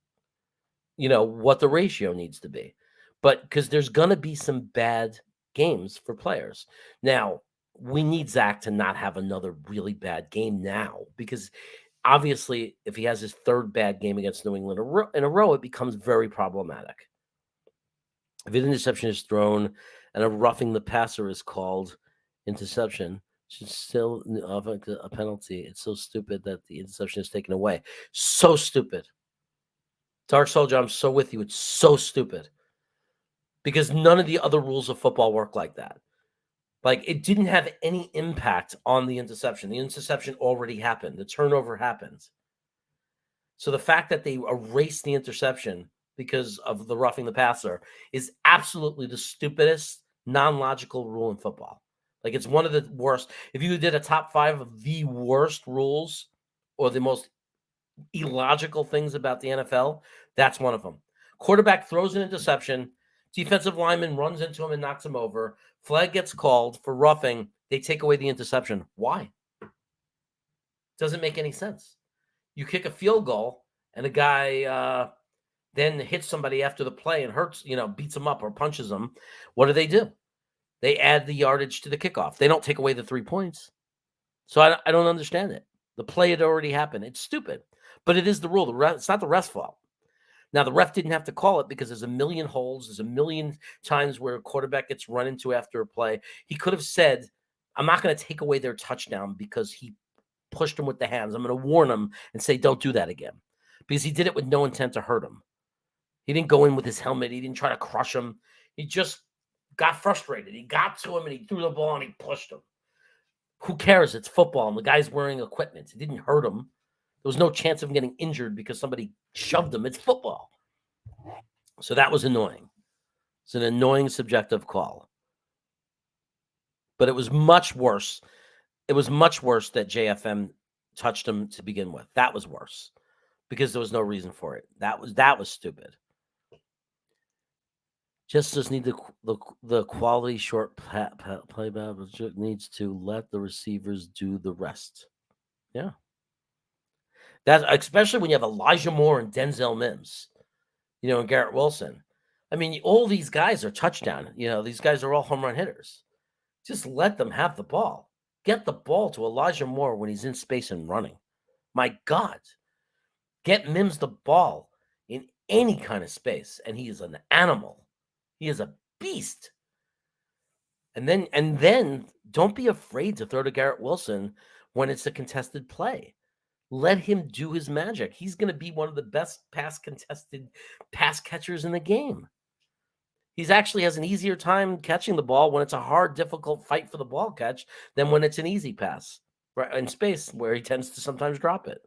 what the ratio needs to be. But because there's gonna be some bad games for players. Now, we need Zach to not have another really bad game now because obviously if he has his 3rd bad game against New England in a row, it becomes very problematic. If an interception is thrown and a roughing the passer is called interception, should still a penalty. It's so stupid that the interception is taken away. So stupid. Dark Soldier, I'm so with you. It's so stupid because none of the other rules of football work like that. Like it didn't have any impact on the interception. The interception already happened. The turnover happened. So the fact that they erased the interception because of the roughing the passer is absolutely the stupidest, non-logical rule in football. Like it's one of the worst. If you did a top 5 of the worst rules or the most illogical things about the NFL, that's one of them. Quarterback throws an interception, defensive lineman runs into him and knocks him over. Flag gets called for roughing. They take away the interception. Why? Doesn't make any sense. You kick a field goal and a guy then hits somebody after the play and hurts, beats them up or punches them. What do? They add the yardage to the kickoff. They don't take away the 3 points. So I don't understand it. The play had already happened. It's stupid, but it is the rule. It's not the ref's fault. Now, the ref didn't have to call it because there's a million holes. There's a million times where a quarterback gets run into after a play. He could have said, I'm not going to take away their touchdown because he pushed him with the hands. I'm going to warn him and say, don't do that again, because he did it with no intent to hurt him. He didn't go in with his helmet. He didn't try to crush him. He just got frustrated. He got to him and he threw the ball and he pushed him. Who cares? It's football and the guy's wearing equipment. It didn't hurt him. There was no chance of him getting injured because somebody shoved him. It's football. So that was annoying. It's an annoying subjective call. But it was much worse. It was much worse that JFM touched him to begin with. That was worse because there was no reason for it. That was stupid. Just need the quality short play back needs to let the receivers do the rest. Yeah. That especially when you have Elijah Moore and Denzel Mims, and Garrett Wilson. I mean, all these guys are touchdown. These guys are all home run hitters. Just let them have the ball. Get the ball to Elijah Moore when he's in space and running. My God. Get Mims the ball in any kind of space, and he is an animal. He is a beast. And then don't be afraid to throw to Garrett Wilson when it's a contested play. Let him do his magic. He's going to be one of the best contested pass catchers in the game. He's actually has an easier time catching the ball when it's a hard, difficult fight for the ball catch than when it's an easy pass right in space where he tends to sometimes drop it.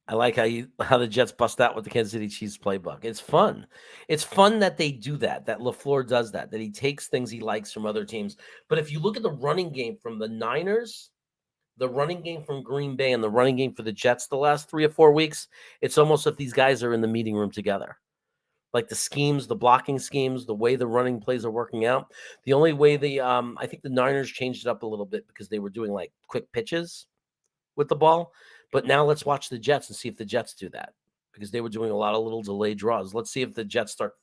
I like how the Jets bust out with the Kansas City Chiefs playbook. It's fun. It's fun that they do that. That LaFleur does that. That he takes things he likes from other teams. But if you look at the running game from the Niners, the running game from Green Bay, and the running game for the Jets the last 3 or 4 weeks, it's almost if these guys are in the meeting room together. Like the schemes, the blocking schemes, the way the running plays are working out. The only way I think the Niners changed it up a little bit because they were doing like quick pitches with the ball. But now let's watch the Jets and see if the Jets do that because they were doing a lot of little delayed draws. Let's see if the Jets start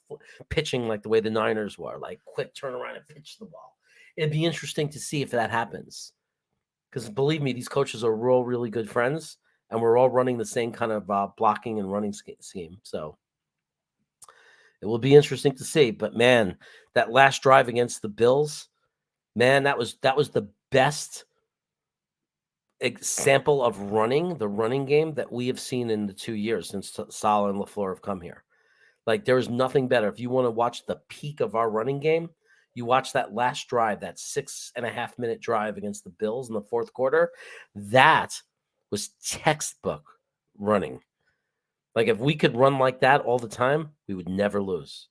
pitching like the way the Niners were, like quick turnaround and pitch the ball. It'd be interesting to see if that happens because believe me, these coaches are all really good friends and we're all running the same kind of blocking and running scheme. So it will be interesting to see. But man, that last drive against the Bills, man, that was the best example of the running game that we have seen in the 2 years since Saleh and LaFleur have come here. Like there's nothing better. If you want to watch the peak of our running game, you watch that last drive, that 6.5-minute drive against the Bills in the fourth quarter. That was textbook running. Like if we could run like that all the time, we would never lose.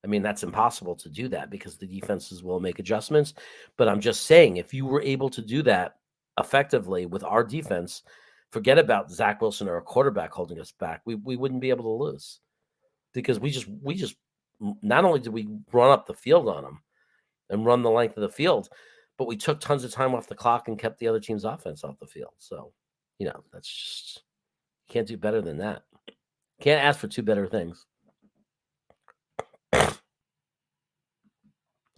I mean, that's impossible to do that because the defenses will make adjustments. But I'm just saying, if you were able to do that effectively with our defense, forget about Zach Wilson or a quarterback holding us back. We wouldn't be able to lose because we just not only did we run up the field on them and run the length of the field, but we took tons of time off the clock and kept the other team's offense off the field. So, that's just you can't do better than that. Can't ask for two better things.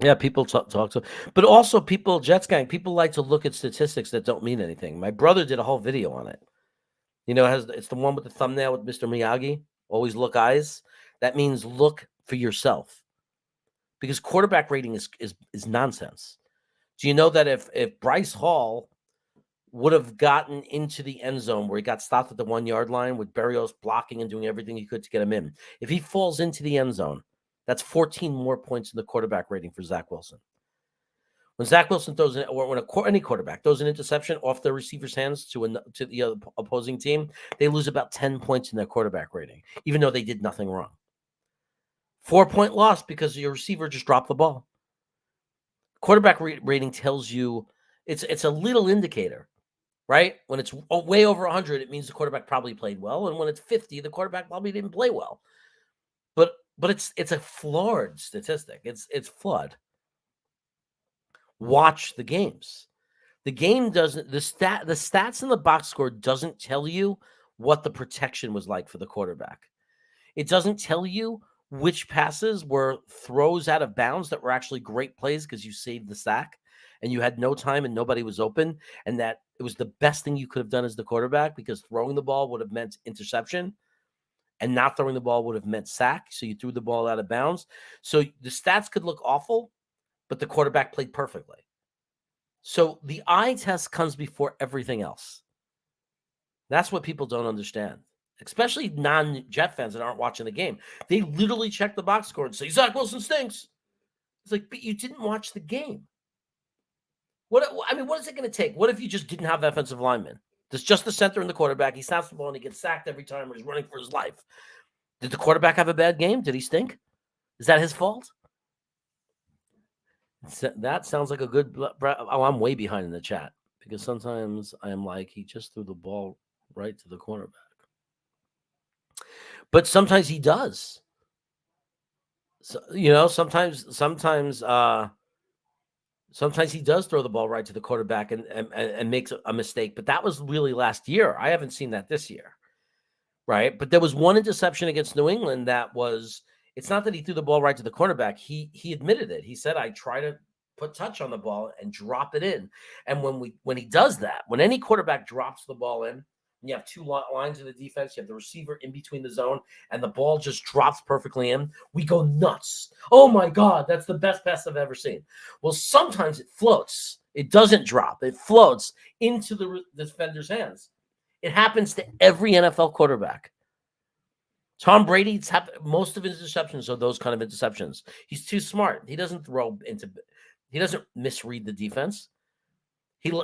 Yeah, people talk to, but also people, Jets gang, people like to look at statistics that don't mean anything. My brother did a whole video on it. It's the one with the thumbnail with Mr. Miyagi. Always look eyes. That means look for yourself, because quarterback rating is nonsense. Do you know that if Bryce Hall would have gotten into the end zone where he got stopped at the 1-yard line with Berrios blocking and doing everything he could to get him in, if he falls into the end zone, that's 14 more points in the quarterback rating for Zach Wilson. When Zach Wilson throws in, or when any quarterback throws an interception off the receiver's hands to the opposing team, they lose about 10 points in their quarterback rating, even though they did nothing wrong. 4-point loss because your receiver just dropped the ball. Quarterback rating tells you it's a little indicator, right? When it's way over 100, it means the quarterback probably played well, and when it's 50, the quarterback probably didn't play well. But it's a flawed statistic. It's flawed. Watch the games. The game doesn't, the stats in the box score doesn't tell you what the protection was like for the quarterback. It doesn't tell you which passes were throws out of bounds that were actually great plays because you saved the sack and you had no time and nobody was open, and that it was the best thing you could have done as the quarterback, because throwing the ball would have meant interception and not throwing the ball would have meant sack. So you threw the ball out of bounds. So the stats could look awful, but the quarterback played perfectly. So the eye test comes before everything else. That's what people don't understand, especially non-Jet fans that aren't watching the game. They literally check the box score and say, Zach Wilson stinks. It's like, but you didn't watch the game. What is it going to take? What if you just didn't have offensive lineman? There's just the center and the quarterback. He snaps the ball and he gets sacked every time, or he's running for his life. Did the quarterback have a bad game? Did he stink? Is that his fault? That sounds like a good. Oh, I'm way behind in the chat because sometimes I'm like, he just threw the ball right to the cornerback. But sometimes he does. So, sometimes he does throw the ball right to the quarterback and makes a mistake. But that was really last year. I haven't seen that this year. Right. But there was one interception against New England it's not that he threw the ball right to the cornerback. He admitted it. He said, I try to put touch on the ball and drop it in. And when he does that, when any quarterback drops the ball in, and you have two lines of the defense, you have the receiver in between the zone, and the ball just drops perfectly in, we go nuts. Oh my God, that's the best pass I've ever seen. Well, sometimes it floats. It doesn't drop. It floats into the defender's hands. It happens to every NFL quarterback. Tom Brady's most of his interceptions are those kind of interceptions. He's too smart. He doesn't misread the defense.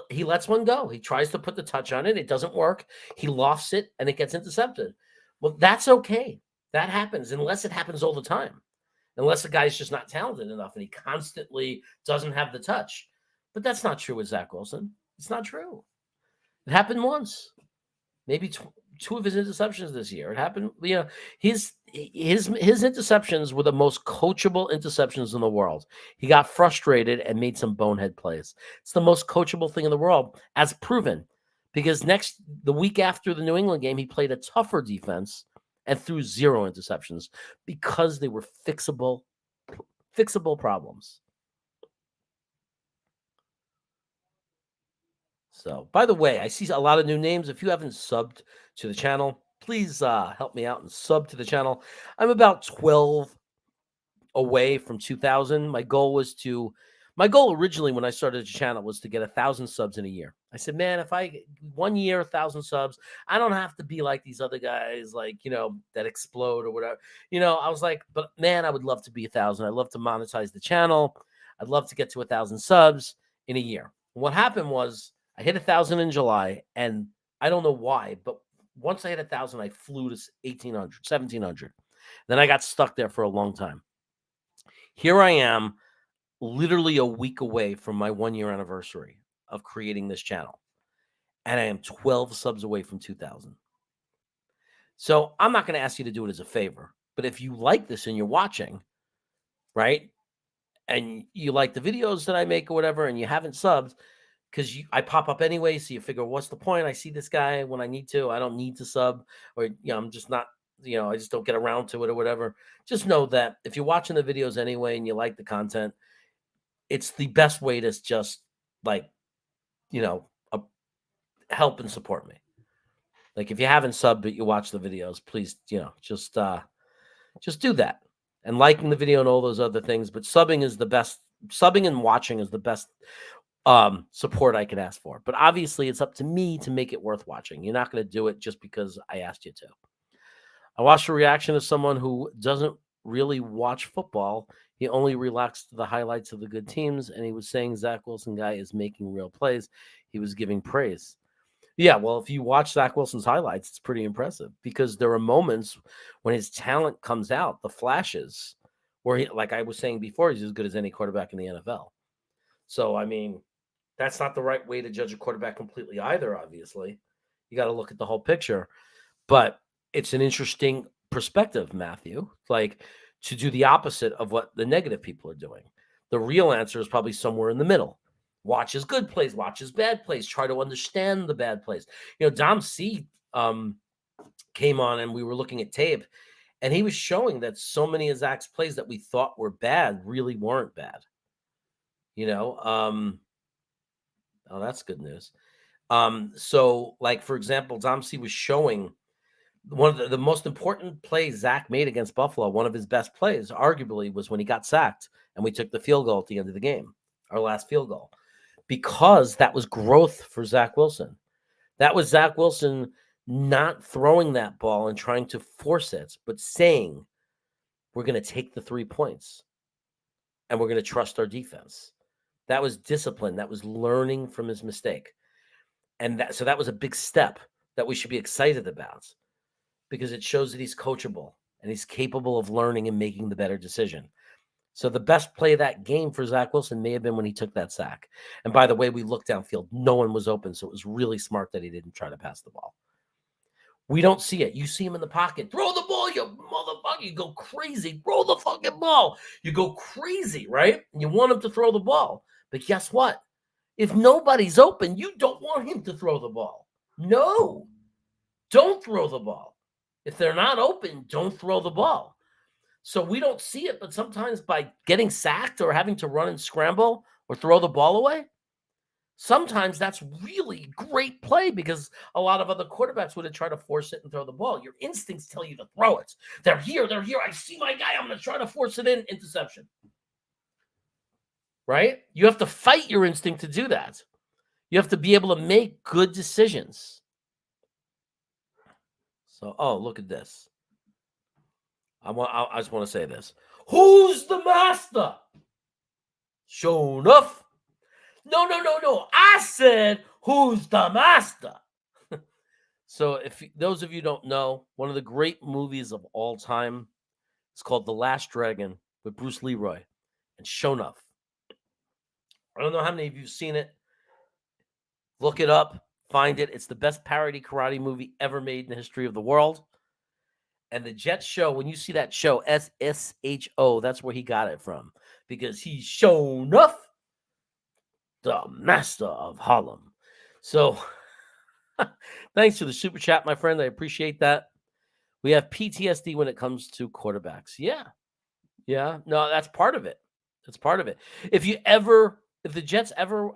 He lets one go. He tries to put the touch on it. It doesn't work. He lofts it and it gets intercepted. Well, that's okay. That happens unless it happens all the time. Unless the guy's just not talented enough and he constantly doesn't have the touch. But that's not true with Zach Wilson. It's not true. It happened once, maybe two of his interceptions this year. It happened, his interceptions were the most coachable interceptions in the world. He got frustrated and made some bonehead plays. It's the most coachable thing in the world, as proven, because the week after the New England game, he played a tougher defense and threw 0 interceptions because they were fixable problems. So, by the way, I see a lot of new names. If you haven't subbed to the channel, please help me out and sub to the channel. I'm about 12 away from 2,000. My goal originally when I started the channel was to get 1,000 subs in a year. I said, man, if I get 1 year, 1,000 subs, I don't have to be like these other guys, like, that explode or whatever. I was like, but man, I would love to be 1,000. I'd love to monetize the channel. I'd love to get to 1,000 subs in a year. What happened was I hit 1,000 in July, and I don't know why, but once I hit 1,000, I flew to 1,800, 1,700. Then I got stuck there for a long time. Here I am, literally a week away from my 1-year anniversary of creating this channel, and I am 12 subs away from 2,000. So I'm not going to ask you to do it as a favor, but if you like this and you're watching, right, and you like the videos that I make or whatever, and you haven't subbed, because I pop up anyway, so you figure, what's the point? I see this guy when I need to. I don't need to sub, or I'm just not, I just don't get around to it or whatever. Just know that if you're watching the videos anyway and you like the content, it's the best way to just like, help and support me. Like if you haven't subbed but you watch the videos, please, just do that. And liking the video and all those other things, but subbing is the best. Subbing and watching is the best support I can ask for. But obviously it's up to me to make it worth watching. You're not going to do it just because I asked you to. I watched a reaction of someone who doesn't really watch football. He only relaxed to the highlights of the good teams, and he was saying Zach Wilson guy is making real plays. He was giving praise. Yeah, well, if you watch Zach Wilson's highlights, it's pretty impressive because there are moments when his talent comes out, the flashes, where he, like I was saying before, he's as good as any quarterback in the NFL. So, I mean, that's not the right way to judge a quarterback completely either, obviously. You got to look at the whole picture. But it's an interesting perspective, Matthew, like to do the opposite of what the negative people are doing. The real answer is probably somewhere in the middle. Watch his good plays, watch his bad plays, try to understand the bad plays. Dom C came on and we were looking at tape, and he was showing that so many of Zach's plays that we thought were bad really weren't bad. Oh, that's good news. So, like, for example, Dom C was showing one of the most important plays Zach made against Buffalo. One of his best plays, arguably, was when he got sacked and we took the field goal at the end of the game, our last field goal, because that was growth for Zach Wilson. That was Zach Wilson not throwing that ball and trying to force it, but saying, we're going to take the 3 points and we're going to trust our defense. That was discipline. That was learning from his mistake. And so that was a big step that we should be excited about because it shows that he's coachable and he's capable of learning and making the better decision. So the best play of that game for Zach Wilson may have been when he took that sack. And by the way, we looked downfield. No one was open, so it was really smart that he didn't try to pass the ball. We don't see it. You see him in the pocket. Throw the ball, you motherfucker. You go crazy. Throw the fucking ball. You go crazy, right? You want him to throw the ball. But guess what? If nobody's open, you don't want him to throw the ball. No. Don't throw the ball. If they're not open, don't throw the ball. So we don't see it, but sometimes by getting sacked or having to run and scramble or throw the ball away, sometimes that's really great play because a lot of other quarterbacks would have tried to force it and throw the ball. Your instincts tell you to throw it. They're here. I see my guy. I'm going to try to force it in. Interception. Right? You have to fight your instinct to do that. You have to be able to make good decisions. So, look at this. I just want to say this. Who's the master? Sure enough, No, no, no, no. I said, who's the master? So, if those of you don't know, one of the great movies of all time is called The Last Dragon with Bruce Leroy and Shonuff. I don't know how many of you've seen it. Look it up, find it. It's the best parody karate movie ever made in the history of the world. And the Jet Show, when you see that show, SSHO, that's where he got it from. Because he's Shonuff, the master of Harlem. So, thanks for the super chat, my friend. I appreciate that. We have PTSD when it comes to quarterbacks. Yeah. Yeah. No, that's part of it. That's part of it. If the Jets ever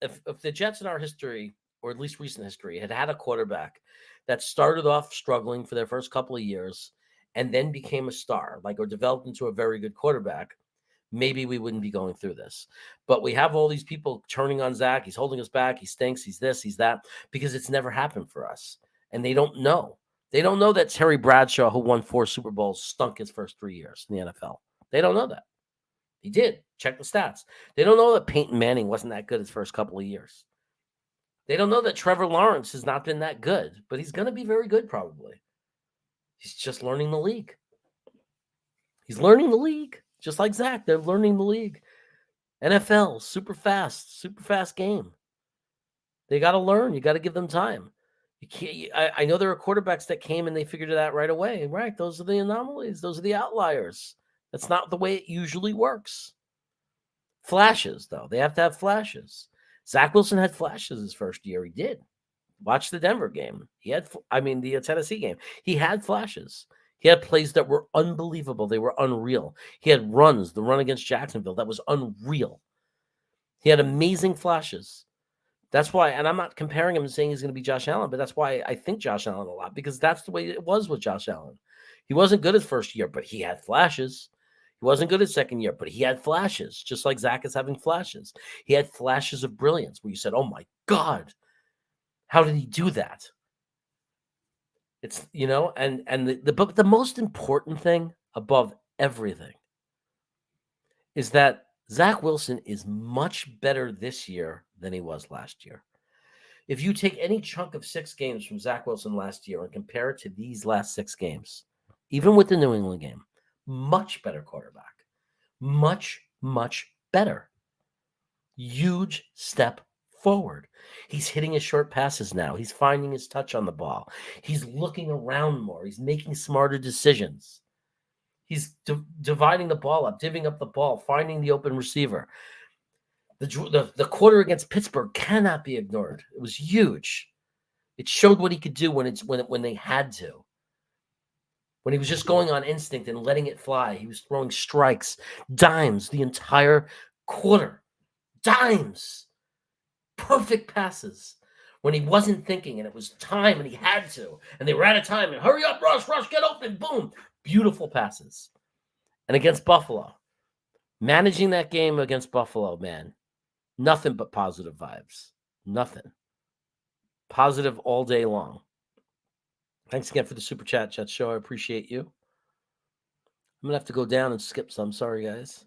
if the Jets in our history, or at least recent history, had a quarterback that started off struggling for their first couple of years and then became a star, or developed into a very good quarterback, maybe we wouldn't be going through this. But we have all these people turning on Zach. He's holding us back. He stinks. He's this, he's that, because it's never happened for us. And they don't know. They don't know that Terry Bradshaw, who won 4 Super Bowls, stunk his first 3 years in the NFL. They don't know that. He did. Check the stats. They don't know that Peyton Manning wasn't that good his first couple of years. They don't know that Trevor Lawrence has not been that good, but he's going to be very good probably. He's just learning the league. He's learning the league. Just like Zach, they're learning the league. NFL, super fast game. They got to learn. You got to give them time. You can't. I know there are quarterbacks that came and they figured it out right away. Right, those are the anomalies. Those are the outliers. That's not the way it usually works. Flashes, though, they have to have flashes. Zach Wilson had flashes his first year. He did. Watch the Denver game. The Tennessee game. He had flashes. He had plays that were unbelievable. They were unreal. He had runs. The run against Jacksonville, that was unreal. He had amazing flashes. That's why, and I'm not comparing him and saying he's going to be Josh Allen, but that's why I think Josh Allen a lot, because that's the way it was with Josh Allen. He wasn't good his first year, but he had flashes. He wasn't good his second year, but he had flashes, just like Zach is having flashes. He had flashes of brilliance where you said, oh my God, how did he do that? It's, but the most important thing above everything is that Zach Wilson is much better this year than he was last year. If you take any chunk of 6 games from Zach Wilson last year and compare it to these last 6 games, even with the New England game, much better quarterback. Much, much better. Huge step forward. He's hitting his short passes now. He's finding his touch on the ball. He's looking around more. He's making smarter decisions. He's dividing the ball up, divvying up the ball, finding the open receiver. The quarter against Pittsburgh cannot be ignored. It was huge. It showed what he could do when they had to. When he was just going on instinct and letting it fly, he was throwing strikes, dimes the entire quarter. Dimes. Perfect passes. When he wasn't thinking and it was time and he had to, and they were out of time, and hurry up, Rush, get open, boom. Beautiful passes. And against Buffalo, managing that game against Buffalo, man, nothing but positive vibes. Nothing. Positive all day long. Thanks again for the super chat show. I appreciate you. I'm going to have to go down and skip some. Sorry, guys.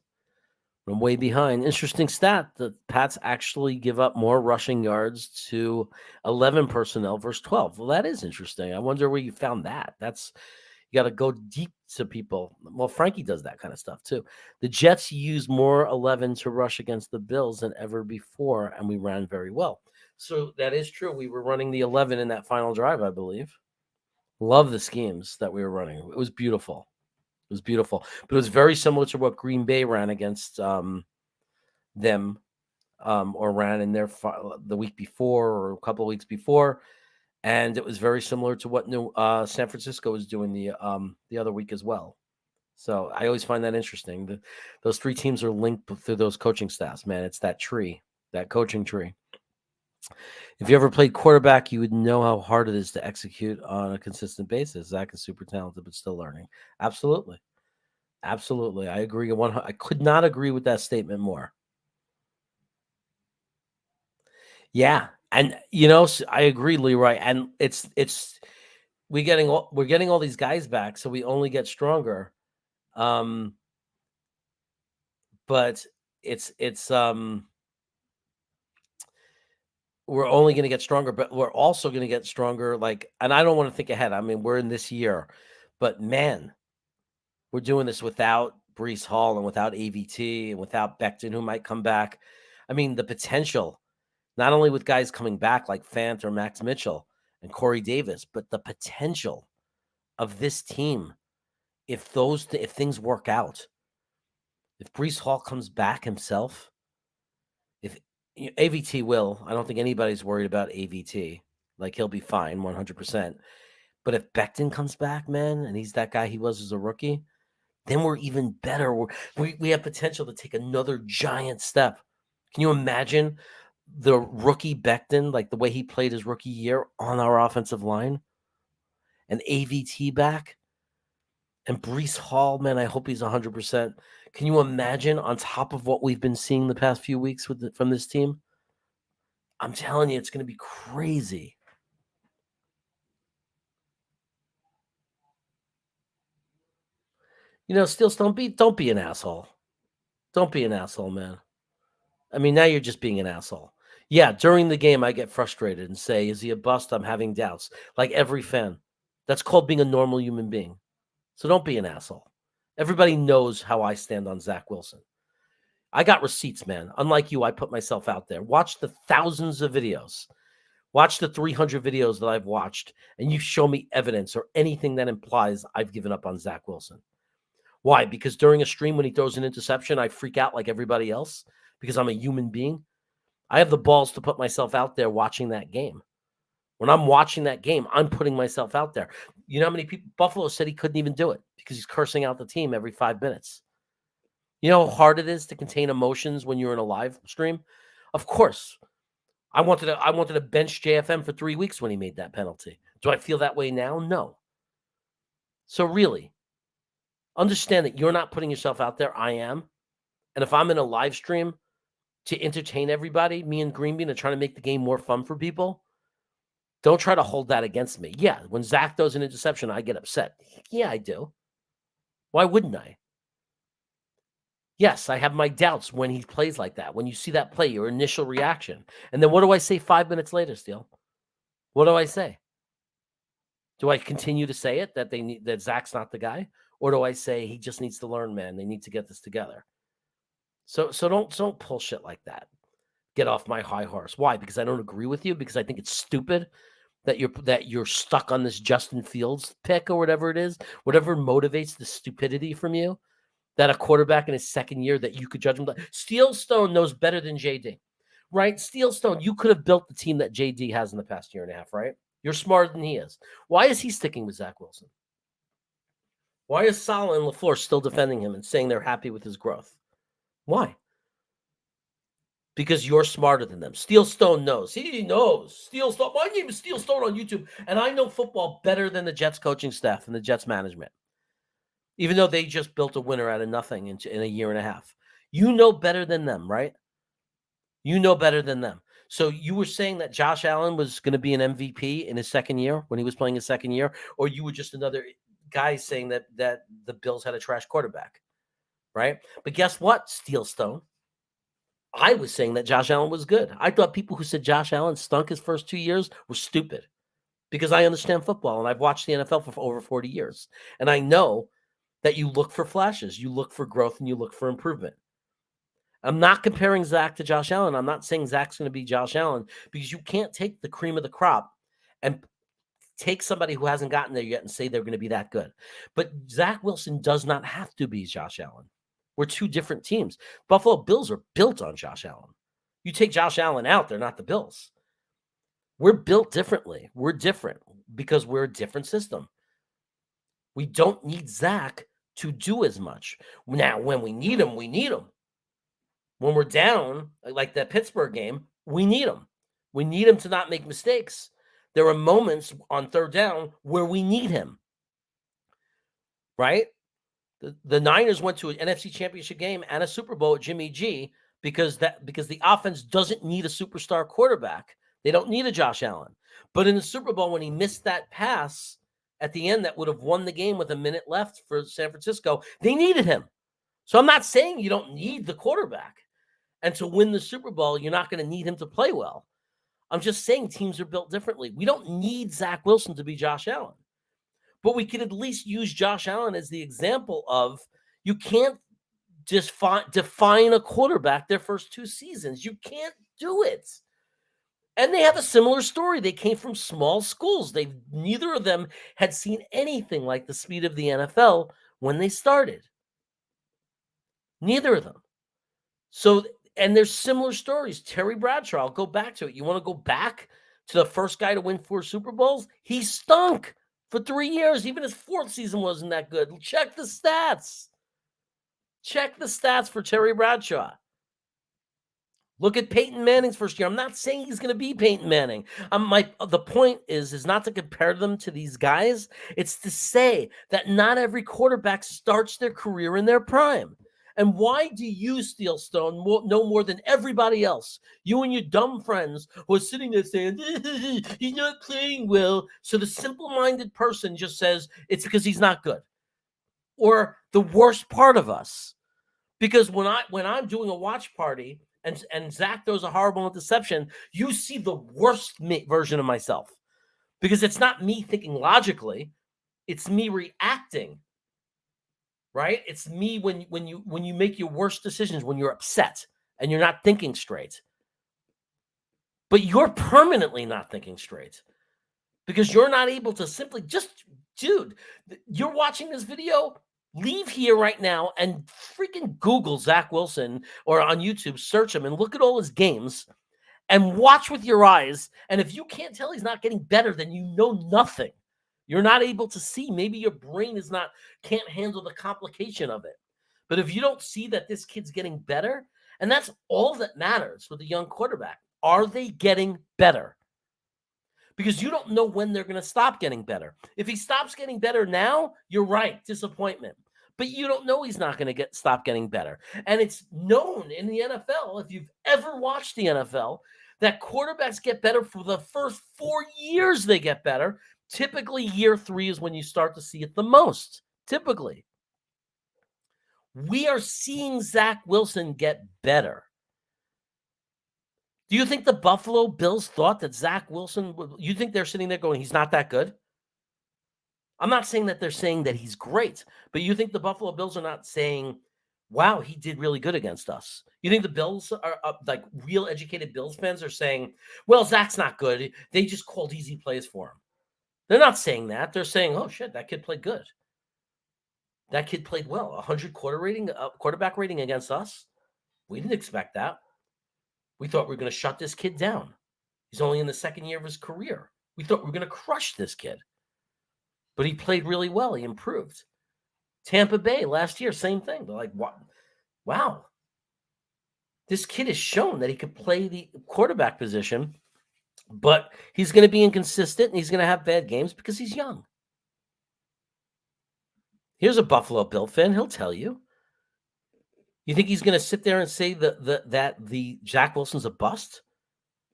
I'm way behind. Interesting stat. The Pats actually give up more rushing yards to 11 personnel versus 12. Well, that is interesting. I wonder where you found that. You got to go deep to people. Well, Frankie does that kind of stuff too. The Jets use more 11 to rush against the Bills than ever before, and we ran very well. So that is true. We were running the 11 in that final drive, I believe. Love the schemes that we were running. It was beautiful. It was beautiful. But it was very similar to what Green Bay ran against them or ran in their the week before or a couple of weeks before. And it was very similar to what San Francisco was doing the other week as well. So I always find that interesting. Those 3 teams are linked through those coaching staffs, man. It's that tree, that coaching tree. If you ever played quarterback, you would know how hard it is to execute on a consistent basis. Zach is super talented, but still learning. Absolutely. Absolutely. I agree. I could not agree with that statement more. Yeah. And, I agree, Leroy. And we're getting all these guys back, so we only get stronger. But it's we're only going to get stronger, but we're also going to get stronger. And I don't want to think ahead. I mean, we're in this year, but man, we're doing this without Brees Hall and without AVT and without Becton, who might come back. I mean, the potential, not only with guys coming back like Fant or Max Mitchell and Corey Davis, but the potential of this team, if things work out, if Brees Hall comes back himself, if AVT will, I don't think anybody's worried about AVT. Like, he'll be fine, 100%. But if Becton comes back, man, and he's that guy he was as a rookie, then we're even better. We have potential to take another giant step. Can you imagine the rookie Becton, like the way he played his rookie year on our offensive line? And AVT back? And Brees Hall, man, I hope he's 100%. Can you imagine on top of what we've been seeing the past few weeks from this team? I'm telling you, it's going to be crazy. Steels, don't be an asshole. Don't be an asshole, man. I mean, now you're just being an asshole. Yeah, during the game, I get frustrated and say, is he a bust? I'm having doubts. Like every fan. That's called being a normal human being. So don't be an asshole. Everybody knows how I stand on Zach Wilson. I got receipts, man. Unlike you, I put myself out there. Watch the thousands of videos. Watch the 300 videos that I've watched, and you show me evidence or anything that implies I've given up on Zach Wilson. Why? Because during a stream when he throws an interception, I freak out like everybody else because I'm a human being. I have the balls to put myself out there watching that game. When I'm watching that game, I'm putting myself out there. You know how many people? Buffalo said he couldn't even do it because he's cursing out the team every 5 minutes. You know how hard it is to contain emotions when you're in a live stream? Of course. I wanted to bench JFM for 3 weeks when he made that penalty. Do I feel that way now? No. So really, understand that you're not putting yourself out there. I am. And if I'm in a live stream to entertain everybody, me and Greenbean are trying to make the game more fun for people, don't try to hold that against me. Yeah, when Zach throws an interception, I get upset. Yeah, I do. Why wouldn't I? Yes, I have my doubts when he plays like that. When you see that play, your initial reaction. And then what do I say 5 minutes later, Steele? What do I say? Do I continue to say it that Zach's not the guy? Or do I say he just needs to learn, man? They need to get this together. So don't pull shit like that. Get off my high horse. Why? Because I don't agree with you, because I think it's stupid that you're stuck on this Justin Fields pick or whatever it is, whatever motivates the stupidity from you, that a quarterback in his second year that you could judge him. Steel Stone knows better than JD, right? Steel Stone, you could have built the team that JD has in the past year and a half, right? You're smarter than he is. Why is he sticking with Zach Wilson? Why is Saleh and LaFleur still defending him and saying they're happy with his growth? Why? Because you're smarter than them. Steel Stone knows. He knows. Steel Stone. My name is Steel Stone on YouTube, and I know football better than the Jets coaching staff and the Jets management, even though they just built a winner out of nothing in a year and a half. You know better than them, right? You know better than them. So you were saying that Josh Allen was going to be an MVP in his second year when he was playing his second year, or you were just another guy saying that the Bills had a trash quarterback, right? But guess what, Steel Stone? I was saying that Josh Allen was good. I thought people who said Josh Allen stunk his first 2 years were stupid, because I understand football and I've watched the NFL for over 40 years. And I know that you look for flashes, you look for growth, and you look for improvement. I'm not comparing Zach to Josh Allen. I'm not saying Zach's going to be Josh Allen, because you can't take the cream of the crop and take somebody who hasn't gotten there yet and say they're going to be that good. But Zach Wilson does not have to be Josh Allen. We're two different teams. Buffalo Bills are built on Josh Allen. You take Josh Allen out, they're not the Bills. We're built differently. We're different because we're a different system. We don't need Zach to do as much. Now, when we need him, we need him. When we're down, like that Pittsburgh game, we need him. We need him to not make mistakes. There are moments on third down where we need him, right? The Niners went to an NFC Championship game and a Super Bowl at Jimmy G because the offense doesn't need a superstar quarterback. They don't need a Josh Allen. But in the Super Bowl, when he missed that pass at the end that would have won the game with a minute left for San Francisco, they needed him. So I'm not saying you don't need the quarterback. And to win the Super Bowl, you're not going to need him to play well. I'm just saying teams are built differently. We don't need Zach Wilson to be Josh Allen, but we could at least use Josh Allen as the example of you can't just define a quarterback their first 2 seasons. You can't do it. And they have a similar story. They came from small schools. Neither of them had seen anything like the speed of the NFL when they started. Neither of them. So, and there's similar stories. Terry Bradshaw, I'll go back to it. You want to go back to the first guy to win 4 Super Bowls? He stunk for 3 years. Even his 4th season wasn't that good. Check the stats. Check the stats for Terry Bradshaw. Look at Peyton Manning's first year. I'm not saying he's going to be Peyton Manning. The point is not to compare them to these guys. It's to say that not every quarterback starts their career in their prime. And why do you, Steelstone, know more than everybody else? You and your dumb friends who are sitting there saying, he's not playing well. So the simple-minded person just says it's because he's not good. Or the worst part of us. Because when I'm doing a watch party and Zach throws a horrible interception, you see the worst version of myself. Because it's not me thinking logically, it's me reacting. Right? It's me when you make your worst decisions, when you're upset and you're not thinking straight. But you're permanently not thinking straight because you're not able to simply dude, you're watching this video, leave here right now and freaking Google Zach Wilson or on YouTube, search him and look at all his games and watch with your eyes. And if you can't tell he's not getting better, then you know nothing. You're not able to see. Maybe your brain can't handle the complication of it. But if you don't see that this kid's getting better, and that's all that matters with a young quarterback, are they getting better? Because you don't know when they're going to stop getting better. If he stops getting better now, you're right, disappointment. But you don't know he's not going to stop getting better. And it's known in the NFL, if you've ever watched the NFL, that quarterbacks get better for the first 4 years they get better. Typically, year 3 is when you start to see it the most. Typically. We are seeing Zach Wilson get better. Do you think the Buffalo Bills thought that Zach Wilson, you think they're sitting there going, he's not that good? I'm not saying that they're saying that he's great, but you think the Buffalo Bills are not saying, wow, he did really good against us. You think the Bills are like real educated Bills fans are saying, well, Zach's not good. They just called easy plays for him. They're not saying that. They're saying, oh, shit, that kid played good. That kid played well. 100 quarterback rating against us. We didn't expect that. We thought we were going to shut this kid down. He's only in the 2nd year of his career. We thought we were going to crush this kid. But he played really well. He improved. Tampa Bay last year, same thing. They're like, wow. This kid has shown that he could play the quarterback position, but he's going to be inconsistent and he's going to have bad games because he's young. Here's a Buffalo Bill fan. He'll tell you. You think he's going to sit there and say that the Zach Wilson's a bust?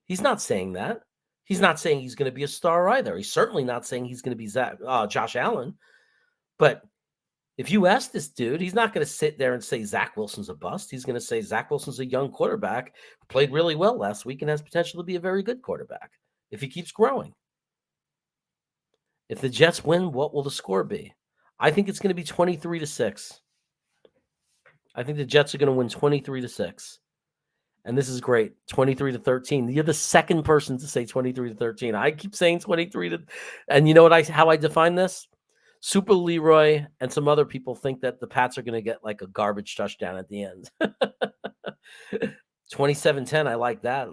He's not saying that. He's not saying he's going to be a star either. He's certainly not saying he's going to be Josh Allen. But if you ask this dude, he's not going to sit there and say Zach Wilson's a bust. He's going to say Zach Wilson's a young quarterback who played really well last week and has potential to be a very good quarterback if he keeps growing. If the Jets win, what will the score be? I think it's going to be 23-6. I think the Jets are going to win 23-6. And this is great. 23-13. You're the second person to say 23-13. I keep saying 23 and you know how I define this? Super Leroy and some other people think that the Pats are going to get like a garbage touchdown at the end. 27-10, I like that.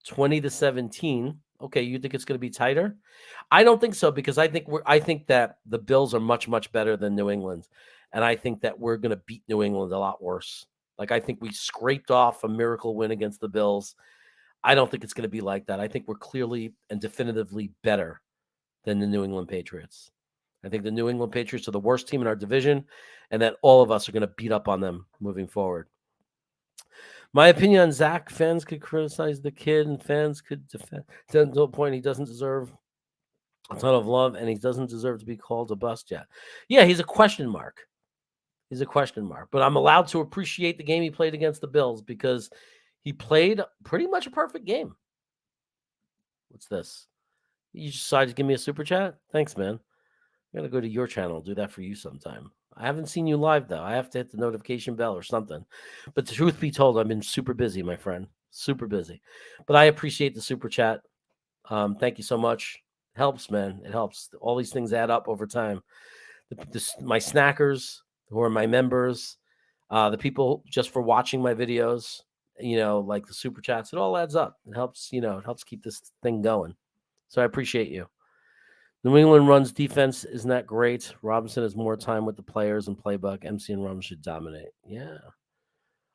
20-17. Okay, you think it's going to be tighter? I don't think so because I think that the Bills are much, much better than New England. And I think that we're going to beat New England a lot worse. Like, I think we scraped off a miracle win against the Bills. I don't think it's going to be like that. I think we're clearly and definitively better than the New England Patriots. I think the New England Patriots are the worst team in our division, and that all of us are going to beat up on them moving forward. My opinion on Zach, fans could criticize the kid, and fans could defend to a point he doesn't deserve a ton of love, and he doesn't deserve to be called a bust yet. Yeah, he's a question mark. He's a question mark, but I'm allowed to appreciate the game he played against the Bills because he played pretty much a perfect game. What's this? You decided to give me a super chat? Thanks, man. I gotta go to your channel. Do that for you sometime. I haven't seen you live though. I have to hit the notification bell or something. But the truth be told, I've been super busy, my friend. Super busy. But I appreciate the super chat. Thank you so much. Helps, man. It helps. All these things add up over time. My snackers, who are my members, the people just for watching my videos, like the super chats, it all adds up. It helps, it helps keep this thing going. So I appreciate you. New England runs defense isn't that great. Robinson has more time with the players and playbook. MC and Rum should dominate. Yeah,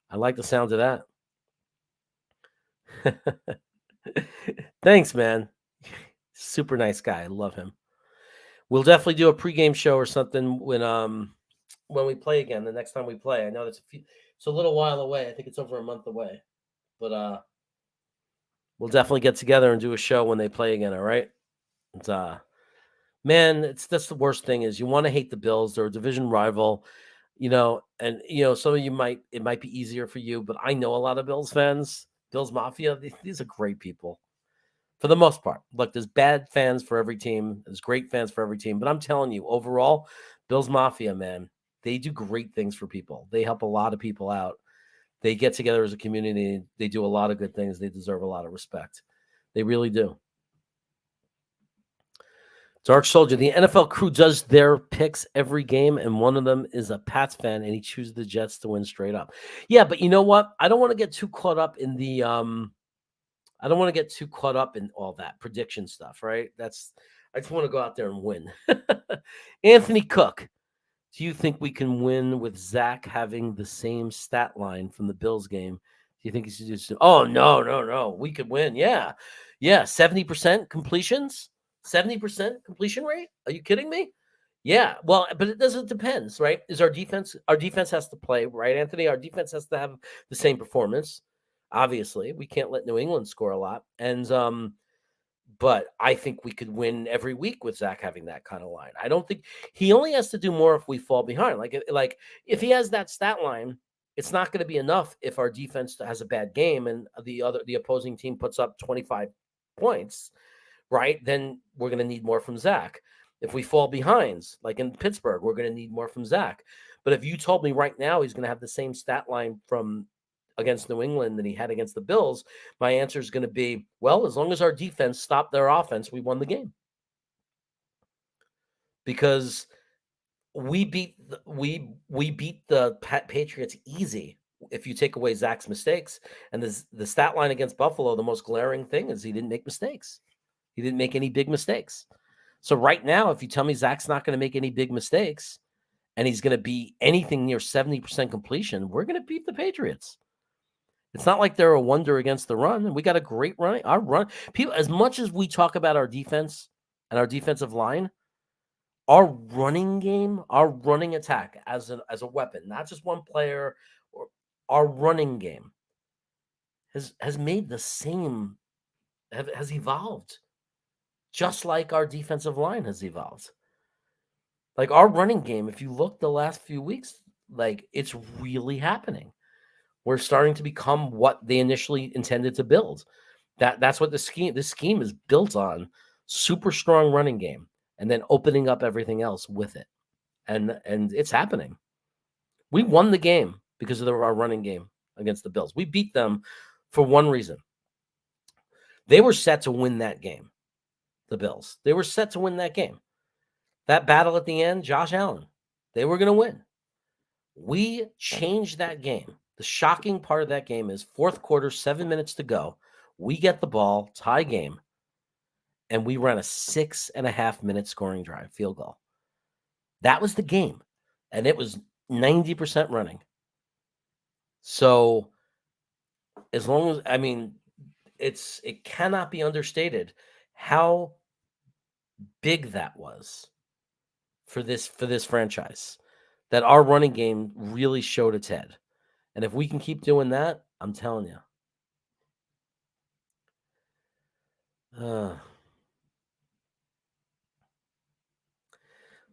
I like the sound of that. Thanks, man. Super nice guy. I love him. We'll definitely do a pregame show or something when we play again. The next time we play, I know it's a little while away. I think it's over a month away, but we'll definitely get together and do a show when they play again. All right. It's man, that's the worst thing is you want to hate the Bills. They're a division rival, and some of you it might be easier for you, but I know a lot of Bills fans, Bills Mafia. These are great people for the most part. Look, there's bad fans for every team. There's great fans for every team, but I'm telling you, overall, Bills Mafia, man, they do great things for people. They help a lot of people out. They get together as a community. They do a lot of good things. They deserve a lot of respect. They really do. Dark Soldier, the NFL crew does their picks every game, and one of them is a Pats fan, and he chooses the Jets to win straight up. Yeah, but you know what? I don't want to get too caught up in the I don't want to get too caught up in all that prediction stuff, right? I just want to go out there and win. Anthony Cook, do you think we can win with Zach having the same stat line from the Bills game? Do you think he should just? Oh no. We could win. Yeah. 70% completions. 70% completion rate. Are you kidding me? Yeah. Well, but it doesn't depends, right? Is our defense? Our defense has to play, right, Anthony? Our defense has to have the same performance. Obviously, we can't let New England score a lot, and but I think we could win every week with Zach having that kind of line. I don't think he only has to do more if we fall behind. Like if he has that stat line, it's not going to be enough if our defense has a bad game and the opposing team puts up 25 points, right? Then we're going to need more from Zach. If we fall behind, like in Pittsburgh, we're going to need more from Zach. But if you told me right now he's going to have the same stat line from against New England than he had against the Bills, my answer is going to be, well, as long as our defense stopped their offense, we won the game. Because we beat the Patriots easy if you take away Zach's mistakes. And the stat line against Buffalo, the most glaring thing is he didn't make mistakes. He didn't make any big mistakes. So right now, if you tell me Zach's not going to make any big mistakes and he's going to be anything near 70% completion, we're going to beat the Patriots. It's not like they're a wonder against the run. We got a great run. Our run, people, as much as we talk about our defense and our defensive line, our running game, our running attack as a weapon, not just one player, or our running game has made the same has evolved, just like our defensive line has evolved. Like our running game, if you look the last few weeks, like it's really happening. We're starting to become what they initially intended to build. That's what this scheme is built on. Super strong running game, and then opening up everything else with it. And it's happening. We won the game because of our running game against the Bills. We beat them for one reason. They were set to win that game. The Bills. They were set to win that game. That battle at the end, Josh Allen, they were going to win. We changed that game. The shocking part of that game is fourth quarter, 7 minutes to go. We get the ball, tie game, and we run a 6.5-minute scoring drive, field goal. That was the game, and it was 90% running. So as long as, it cannot be understated how big that was for this franchise, that our running game really showed its head. And if we can keep doing that, I'm telling you.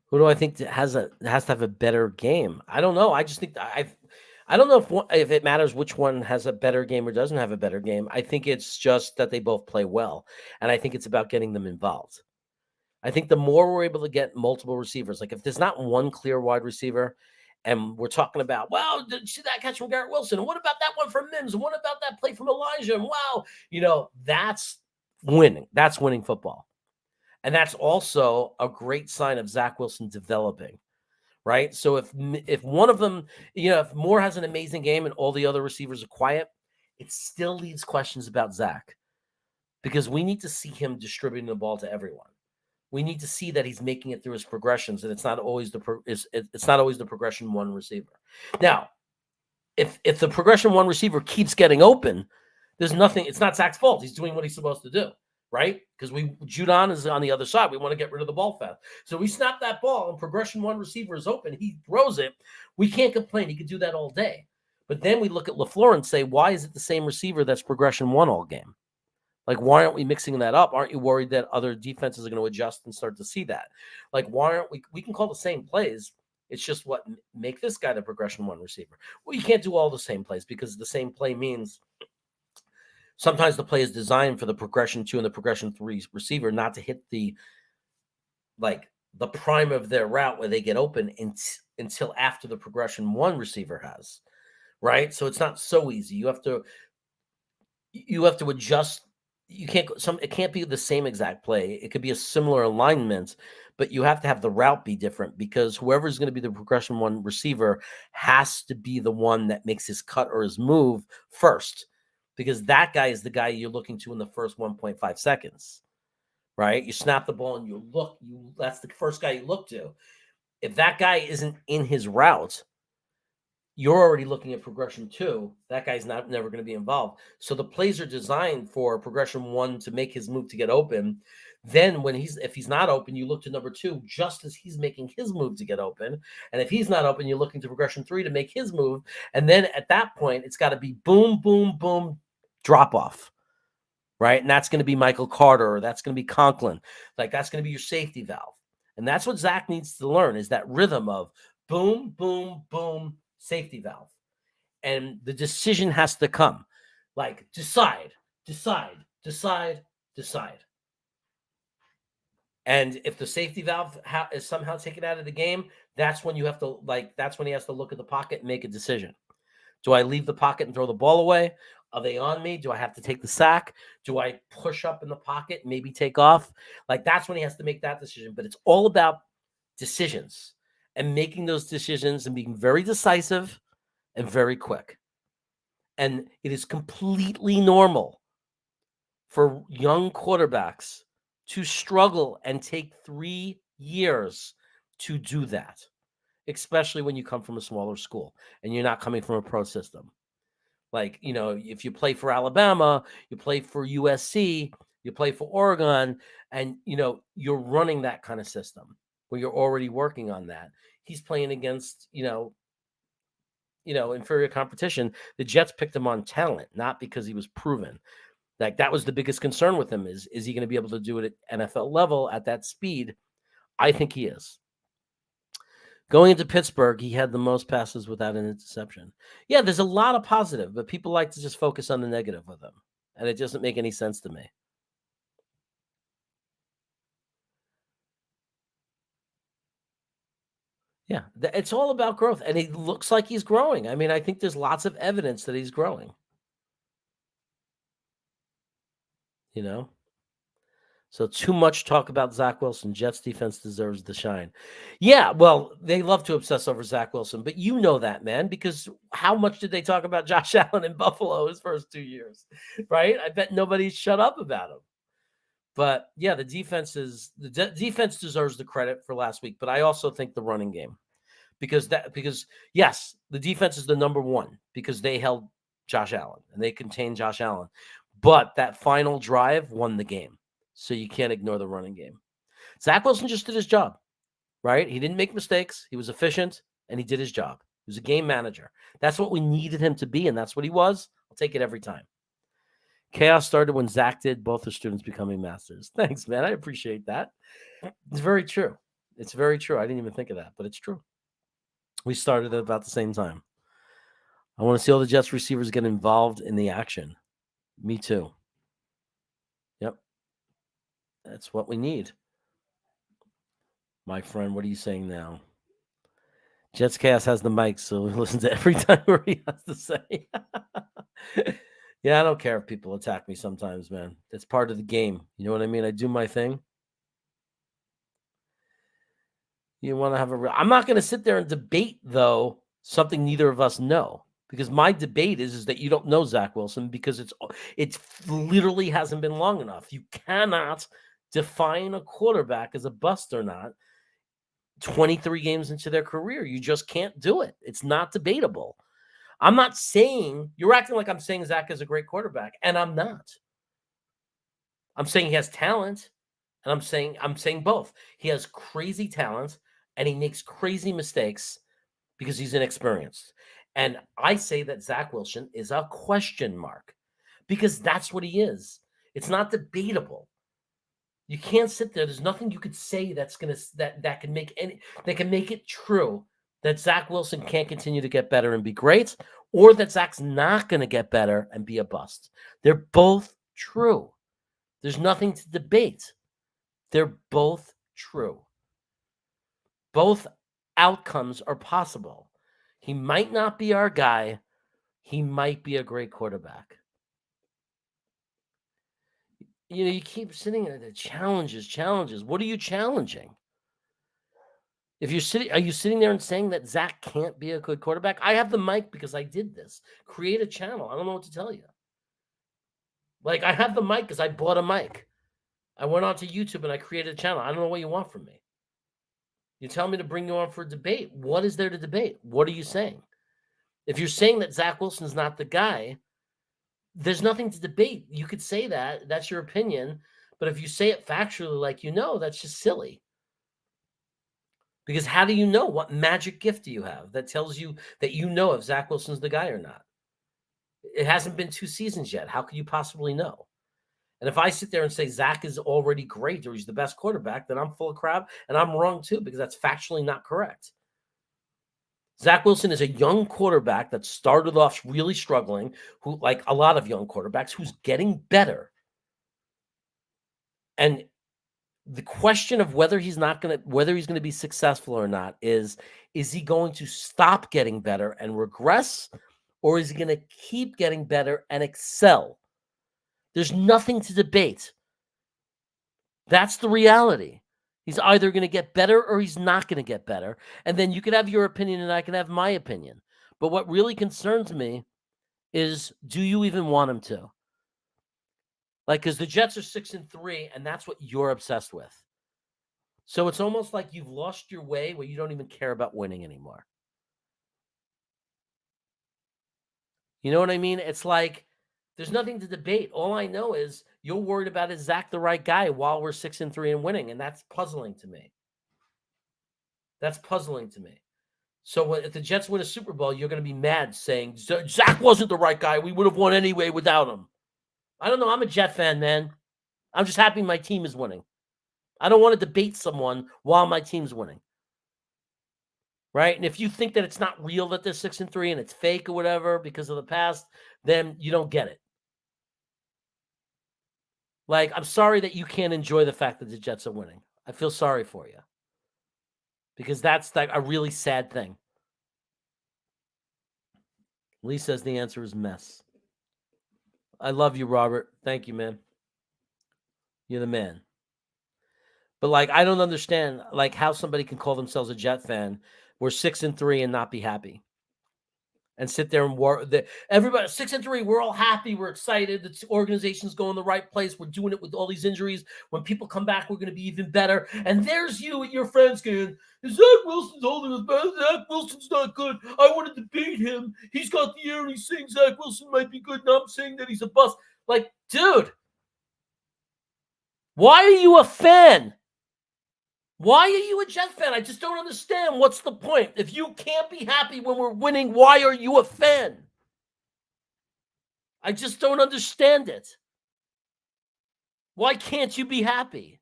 Who do I think has to have a better game? I don't know. I just think I don't know if it matters which one has a better game or doesn't have a better game. I think it's just that they both play well, and I think it's about getting them involved. I think the more we're able to get multiple receivers, like if there's not one clear wide receiver, and we're talking about, well, did you see that catch from Garrett Wilson? And what about that one from Mims? And what about that play from Elijah? And wow, that's winning. That's winning football. And that's also a great sign of Zach Wilson developing, right? So if one of them, if Moore has an amazing game and all the other receivers are quiet, it still leaves questions about Zach because we need to see him distributing the ball to everyone. We need to see that he's making it through his progressions, and it's not always it's not always the progression one receiver. Now, if the progression one receiver keeps getting open, there's nothing. It's not Zach's fault. He's doing what he's supposed to do, right? Because Judon is on the other side. We want to get rid of the ball fast. So we snap that ball, and progression one receiver is open. He throws it. We can't complain. He could do that all day. But then we look at LaFleur and say, why is it the same receiver that's progression one all game? Like, why aren't we mixing that up? Aren't you worried that other defenses are going to adjust and start to see that? Like, why aren't we can call the same plays. It's just what make this guy the progression one receiver. Well, you can't do all the same plays because the same play means sometimes the play is designed for the progression two and the progression three receiver not to hit the prime of their route where they get open until after the progression one receiver has, right? So it's not so easy. You have to adjust. It can't be the same exact play. It could be a similar alignment, but you have to have the route be different because whoever's going to be the progression one receiver has to be the one that makes his cut or his move first, because that guy is the guy you're looking to in the first 1.5 seconds, right? You snap the ball and that's the first guy you look to. If that guy isn't in his route, you're already looking at progression two. That guy's never going to be involved. So the plays are designed for progression one to make his move to get open. Then if he's not open, you look to number two just as he's making his move to get open. And if he's not open, you're looking to progression three to make his move. And then at that point, it's got to be boom, boom, boom, drop off, right? And that's going to be Michael Carter, or that's going to be Conklin. Like, that's going to be your safety valve. And that's what Zach needs to learn, is that rhythm of boom, boom, boom, safety valve. And the decision has to come. Like, decide. And if the safety valve is somehow taken out of the game, that's when that's when he has to look at the pocket and make a decision. Do I leave the pocket and throw the ball away? Are they on me? Do I have to take the sack? Do I push up in the pocket, maybe take off? Like, that's when he has to make that decision. But it's all about decisions and making those decisions and being very decisive and very quick. And it is completely normal for young quarterbacks to struggle and take 3 years to do that, especially when you come from a smaller school and you're not coming from a pro system. Like, if you play for Alabama, you play for USC, you play for Oregon, and, you're running that kind of system where you're already working on that. He's playing against, inferior competition. The Jets picked him on talent, not because he was proven. Like, that was the biggest concern with him is he going to be able to do it at NFL level at that speed? I think he is. Going into Pittsburgh, he had the most passes without an interception. Yeah, there's a lot of positive, but people like to just focus on the negative with him, and it doesn't make any sense to me. Yeah, it's all about growth, and he looks like he's growing. I mean, I think there's lots of evidence that he's growing. So too much talk about Zach Wilson. Jets defense deserves the shine. Yeah, well, they love to obsess over Zach Wilson, but you know that, man, because how much did they talk about Josh Allen in Buffalo his first 2 years, right? I bet nobody shut up about him. But yeah, the defense deserves the credit for last week, but I also think the running game, because yes, the defense is the number one because they held Josh Allen and they contained Josh Allen, but that final drive won the game. So you can't ignore the running game. Zach Wilson just did his job, right? He didn't make mistakes. He was efficient, and he did his job. He was a game manager. That's what we needed him to be, and that's what he was. I'll take it every time. Chaos started when Zach did both the students becoming masters. Thanks, man. I appreciate that. It's very true. It's very true. I didn't even think of that, but it's true. We started at about the same time. I want to see all the Jets receivers get involved in the action. Me too. Yep. That's what we need. My friend, what are you saying now? Jetscast has the mic, so we listen to every time where he has to say. Yeah, I don't care if people attack me sometimes, man. It's part of the game. You know what I mean? I do my thing. You want to have I'm not going to sit there and debate, though, something neither of us know. Because my debate is that you don't know Zach Wilson because it's literally hasn't been long enough. You cannot define a quarterback as a bust or not 23 games into their career. You just can't do it. It's not debatable. I'm not saying you're acting like I'm saying Zach is a great quarterback, and I'm not. I'm saying he has talent, and I'm saying both. He has crazy talent, and he makes crazy mistakes because he's inexperienced. And I say that Zach Wilson is a question mark because that's what he is. It's not debatable. You can't sit there. There's nothing you could say that's gonna that can make it true that Zach Wilson can't continue to get better and be great, or that Zach's not gonna get better and be a bust. They're both true. There's nothing to debate. They're both true. Both outcomes are possible. He might not be our guy. He might be a great quarterback. You know, you keep sitting there, challenges. What are you challenging? If you're sitting, are you sitting there and saying that Zach can't be a good quarterback? I have the mic because I did this. Create a channel. I don't know what to tell you. Like, I have the mic because I bought a mic. I went onto YouTube and I created a channel. I don't know what you want from me. You tell me to bring you on for a debate. What is there to debate? What are you saying? If you're saying that Zach Wilson's not the guy, there's nothing to debate. You could say that. That's your opinion. But if you say it factually like you know, that's just silly. Because how do you know? What magic gift do you have that tells you that you know if Zach Wilson's the guy or not? It hasn't been 2 seasons yet. How could you possibly know? And if I sit there and say Zach is already great or he's the best quarterback, then I'm full of crap and I'm wrong too because that's factually not correct. Zach Wilson is a young quarterback that started off really struggling, who, like a lot of young quarterbacks, who's getting better. And the question of whether he's going to be successful or not is he going to stop getting better and regress, or is he going to keep getting better and excel? There's nothing to debate. That's the reality. He's either going to get better or he's not going to get better. And then you can have your opinion and I can have my opinion. But what really concerns me is, do you even want him to? Like, because the Jets are 6-3, and that's what you're obsessed with. So it's almost like you've lost your way where you don't even care about winning anymore. You know what I mean? It's like there's nothing to debate. All I know is you're worried about is Zach the right guy while we're 6-3 and winning, and that's puzzling to me. That's puzzling to me. So if the Jets win a Super Bowl, you're going to be mad saying Zach wasn't the right guy. We would have won anyway without him. I don't know. I'm a Jet fan, man. I'm just happy my team is winning. I don't want to debate someone while my team's winning. Right? And if you think that it's not real that they're 6-3 and it's fake or whatever because of the past, then you don't get it. Like, I'm sorry that you can't enjoy the fact that the Jets are winning. I feel sorry for you. Because that's like a really sad thing. Lee says the answer is mess. I love you, Robert. Thank you, man. You're the man. But like, I don't understand like how somebody can call themselves a Jet fan. We're 6-3 and not be happy. And sit there and everybody 6-3. We're all happy. We're excited. The organization's going the right place. We're doing it with all these injuries. When people come back, we're going to be even better. And there's you and your friends going, Zach Wilson's holding us back. Zach Wilson's not good. I want to debate him. He's got the air and he's saying Zach Wilson might be good. And I'm saying that he's a bust. Like, dude, why are you a fan? Why are you a Jet fan? I just don't understand. What's the point? If you can't be happy when we're winning, why are you a fan? I just don't understand it. Why can't you be happy?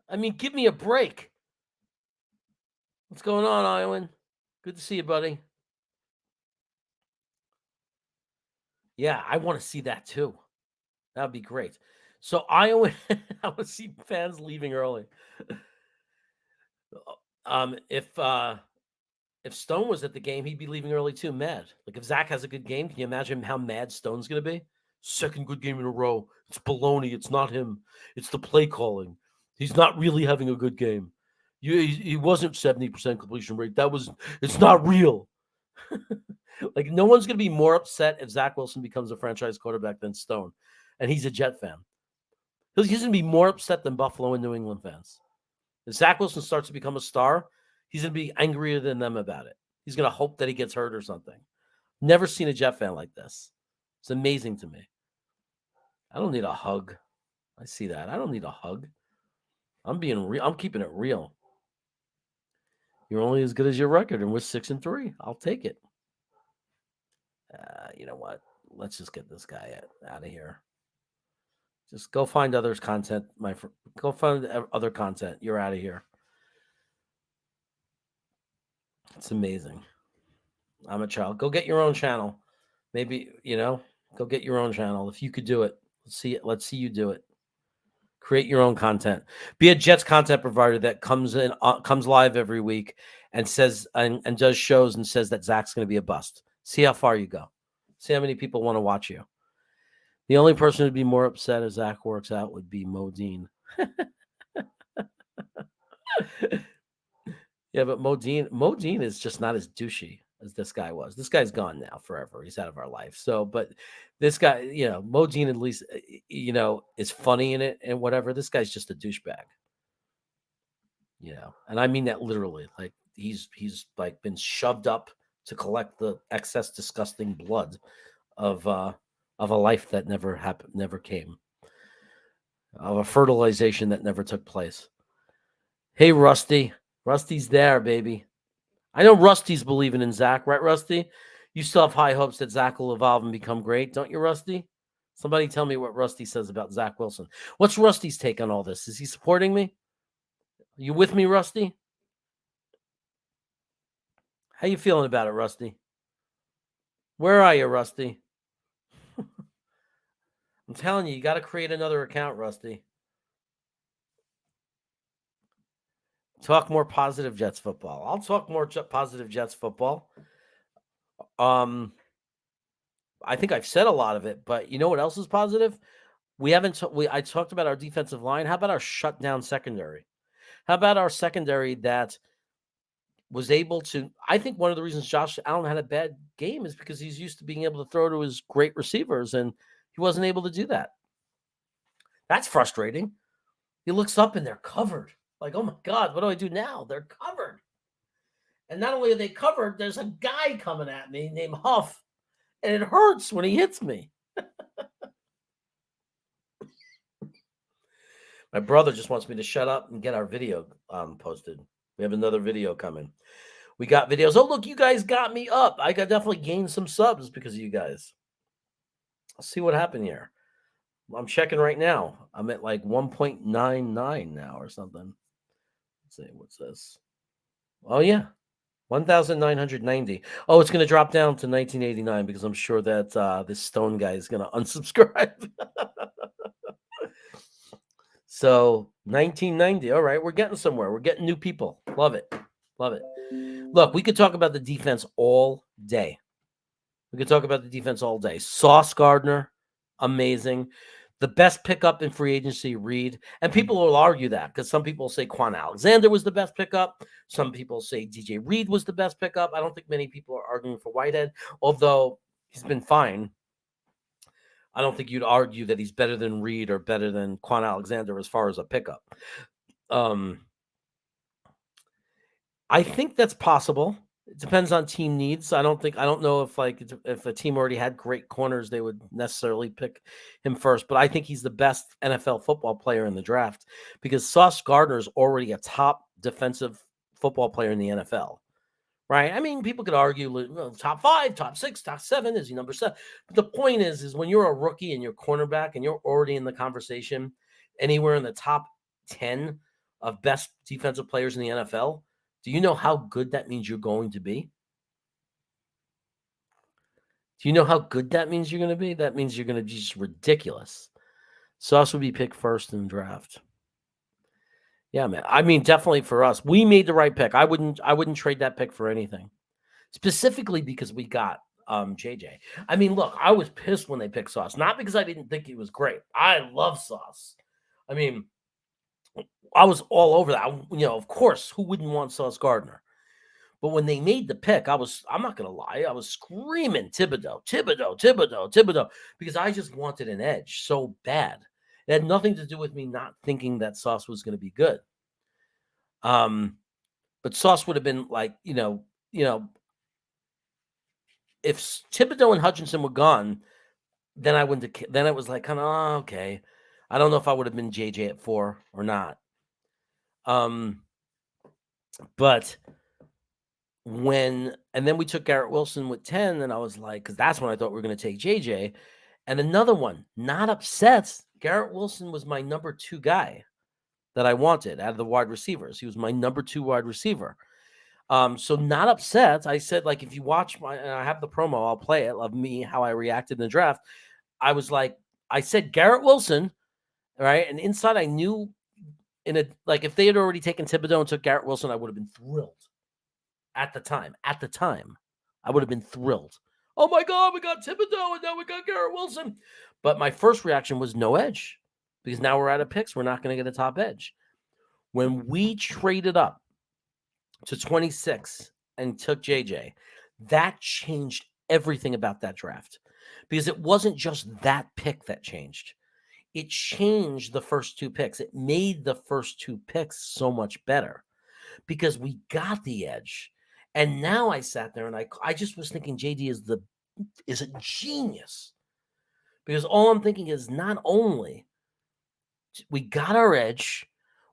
I mean, give me a break. What's going on, Iwan? Good to see you, buddy. Yeah, I want to see that too. That would be great. So I always I want to see fans leaving early. If Stone was at the game, he'd be leaving early too, mad. Like if Zach has a good game, can you imagine how mad Stone's gonna be? Second good game in a row. It's baloney. It's not him. It's the play calling. He's not really having a good game. He wasn't 70% completion rate. It's not real. Like no one's gonna be more upset if Zach Wilson becomes a franchise quarterback than Stone. And he's a Jet fan. He's gonna be more upset than Buffalo and New England fans. If Zach Wilson starts to become a star, he's going to be angrier than them about it. He's going to hope that he gets hurt or something. Never seen a Jet fan like this. It's amazing to me. I don't need a hug. I see that. I don't need a hug. I'm being real. I'm keeping it real. You're only as good as your record, and we're 6-3. I'll take it. You know what? Let's just get this guy out of here. Just go find others content, my friend. Go find other content. You're out of here. It's amazing. I'm a child. Go get your own channel. Maybe, go get your own channel. If you could do it, let's see it. Let's see you do it. Create your own content. Be a Jets content provider that comes live every week and says and does shows and says that Zach's going to be a bust. See how far you go. See how many people want to watch you. The only person who'd be more upset if Zach works out would be Modine. Yeah, but Modine is just not as douchey as this guy was. This guy's gone now forever. He's out of our life. So, but this guy, Modine at least, is funny in it and whatever. This guy's just a douchebag. And I mean that literally. Like he's like been shoved up to collect the excess disgusting blood of a life that never happened, never came, of a fertilization that never took place. Hey, Rusty. Rusty's there, baby. I know Rusty's believing in Zach, right, Rusty? You still have high hopes that Zach will evolve and become great, don't you, Rusty? Somebody tell me what Rusty says about Zach Wilson. What's Rusty's take on all this? Is he supporting me? Are you with me, Rusty? How you feeling about it, Rusty? Where are you, Rusty? I'm telling you, you got to create another account, Rusty. Talk more positive Jets football. I'll talk more positive Jets football. I think I've said a lot of it, but you know what else is positive? I talked about our defensive line. How about our shutdown secondary? How about our secondary that was able to? I think one of the reasons Josh Allen had a bad game is because he's used to being able to throw to his great receivers, and he wasn't able to do that. That's frustrating. He looks up and they're covered. Like, oh my God, what do I do now? They're covered. And not only are they covered, there's a guy coming at me named Huff, and it hurts when he hits me. My brother just wants me to shut up and get our video posted. We have another video coming. We got videos. Oh, look, you guys got me up. I got definitely gained some subs because of you guys. Let's see what happened here. I'm checking right now. I'm at like 1.99 now or something. Let's see. What's this? Oh, yeah. 1,990. Oh, it's going to drop down to 1989 because I'm sure that this Stone guy is going to unsubscribe. So 1990. All right, we're getting somewhere. We're getting new people. Love it. Love it. Look, we could talk about the defense all day. Sauce Gardner, amazing. The best pickup in free agency, Reed. And people will argue that because some people say Quan Alexander was the best pickup. Some people say DJ Reed was the best pickup. I don't think many people are arguing for Whitehead, although he's been fine. I don't think you'd argue that he's better than Reed or better than Quan Alexander as far as a pickup. I think that's possible. It depends on team needs. I don't know if a team already had great corners, they would necessarily pick him first. But I think he's the best NFL football player in the draft because Sauce Gardner is already a top defensive football player in the NFL. Right? I mean, people could argue top 5, top 6, top 7, is he number 7? But the point is when you're a rookie and you're cornerback and you're already in the conversation anywhere in the top 10 of best defensive players in the NFL, Do you know how good that means you're going to be? Do you know how good that means you're going to be? That means you're going to be just ridiculous. Sauce would be picked first in the draft. Yeah, man. I mean, definitely for us, we made the right pick. I wouldn't trade that pick for anything. Specifically because we got JJ. I mean, look, I was pissed when they picked Sauce, not because I didn't think he was great. I love Sauce. I mean, I was all over that. Of course, who wouldn't want Sauce Gardner? But when they made the pick, I'm not going to lie, I was screaming Thibodeau, Thibodeau, Thibodeau, Thibodeau, because I just wanted an edge so bad. It had nothing to do with me not thinking that Sauce was going to be good. But Sauce would have been like, if Thibodeau and Hutchinson were gone, then I wouldn't have, then it was like kind of, okay. I don't know if I would have been JJ at 4 or not. But and then we took Garrett Wilson with 10, and I was like, because that's when I thought we were going to take JJ. And another one, not upset. Garrett Wilson was my number 2 guy that I wanted out of the wide receivers. He was my number 2 wide receiver. So not upset. I said, like, if you watch and I have the promo, I'll play it of me, how I reacted in the draft. I was like, I said Garrett Wilson, right? And inside I knew if they had already taken Thibodeau and took Garrett Wilson, I would have been thrilled. At the time, I would have been thrilled. Oh my God, we got Thibodeau and now we got Garrett Wilson. But my first reaction was no edge because now we're out of picks. We're not going to get a top edge. When we traded up to 26 and took JJ, that changed everything about that draft because it wasn't just that pick that changed. It changed the first 2 picks. It made the first 2 picks so much better because we got the edge. And now I sat there and I just was thinking JD is a genius because all I'm thinking is not only we got our edge,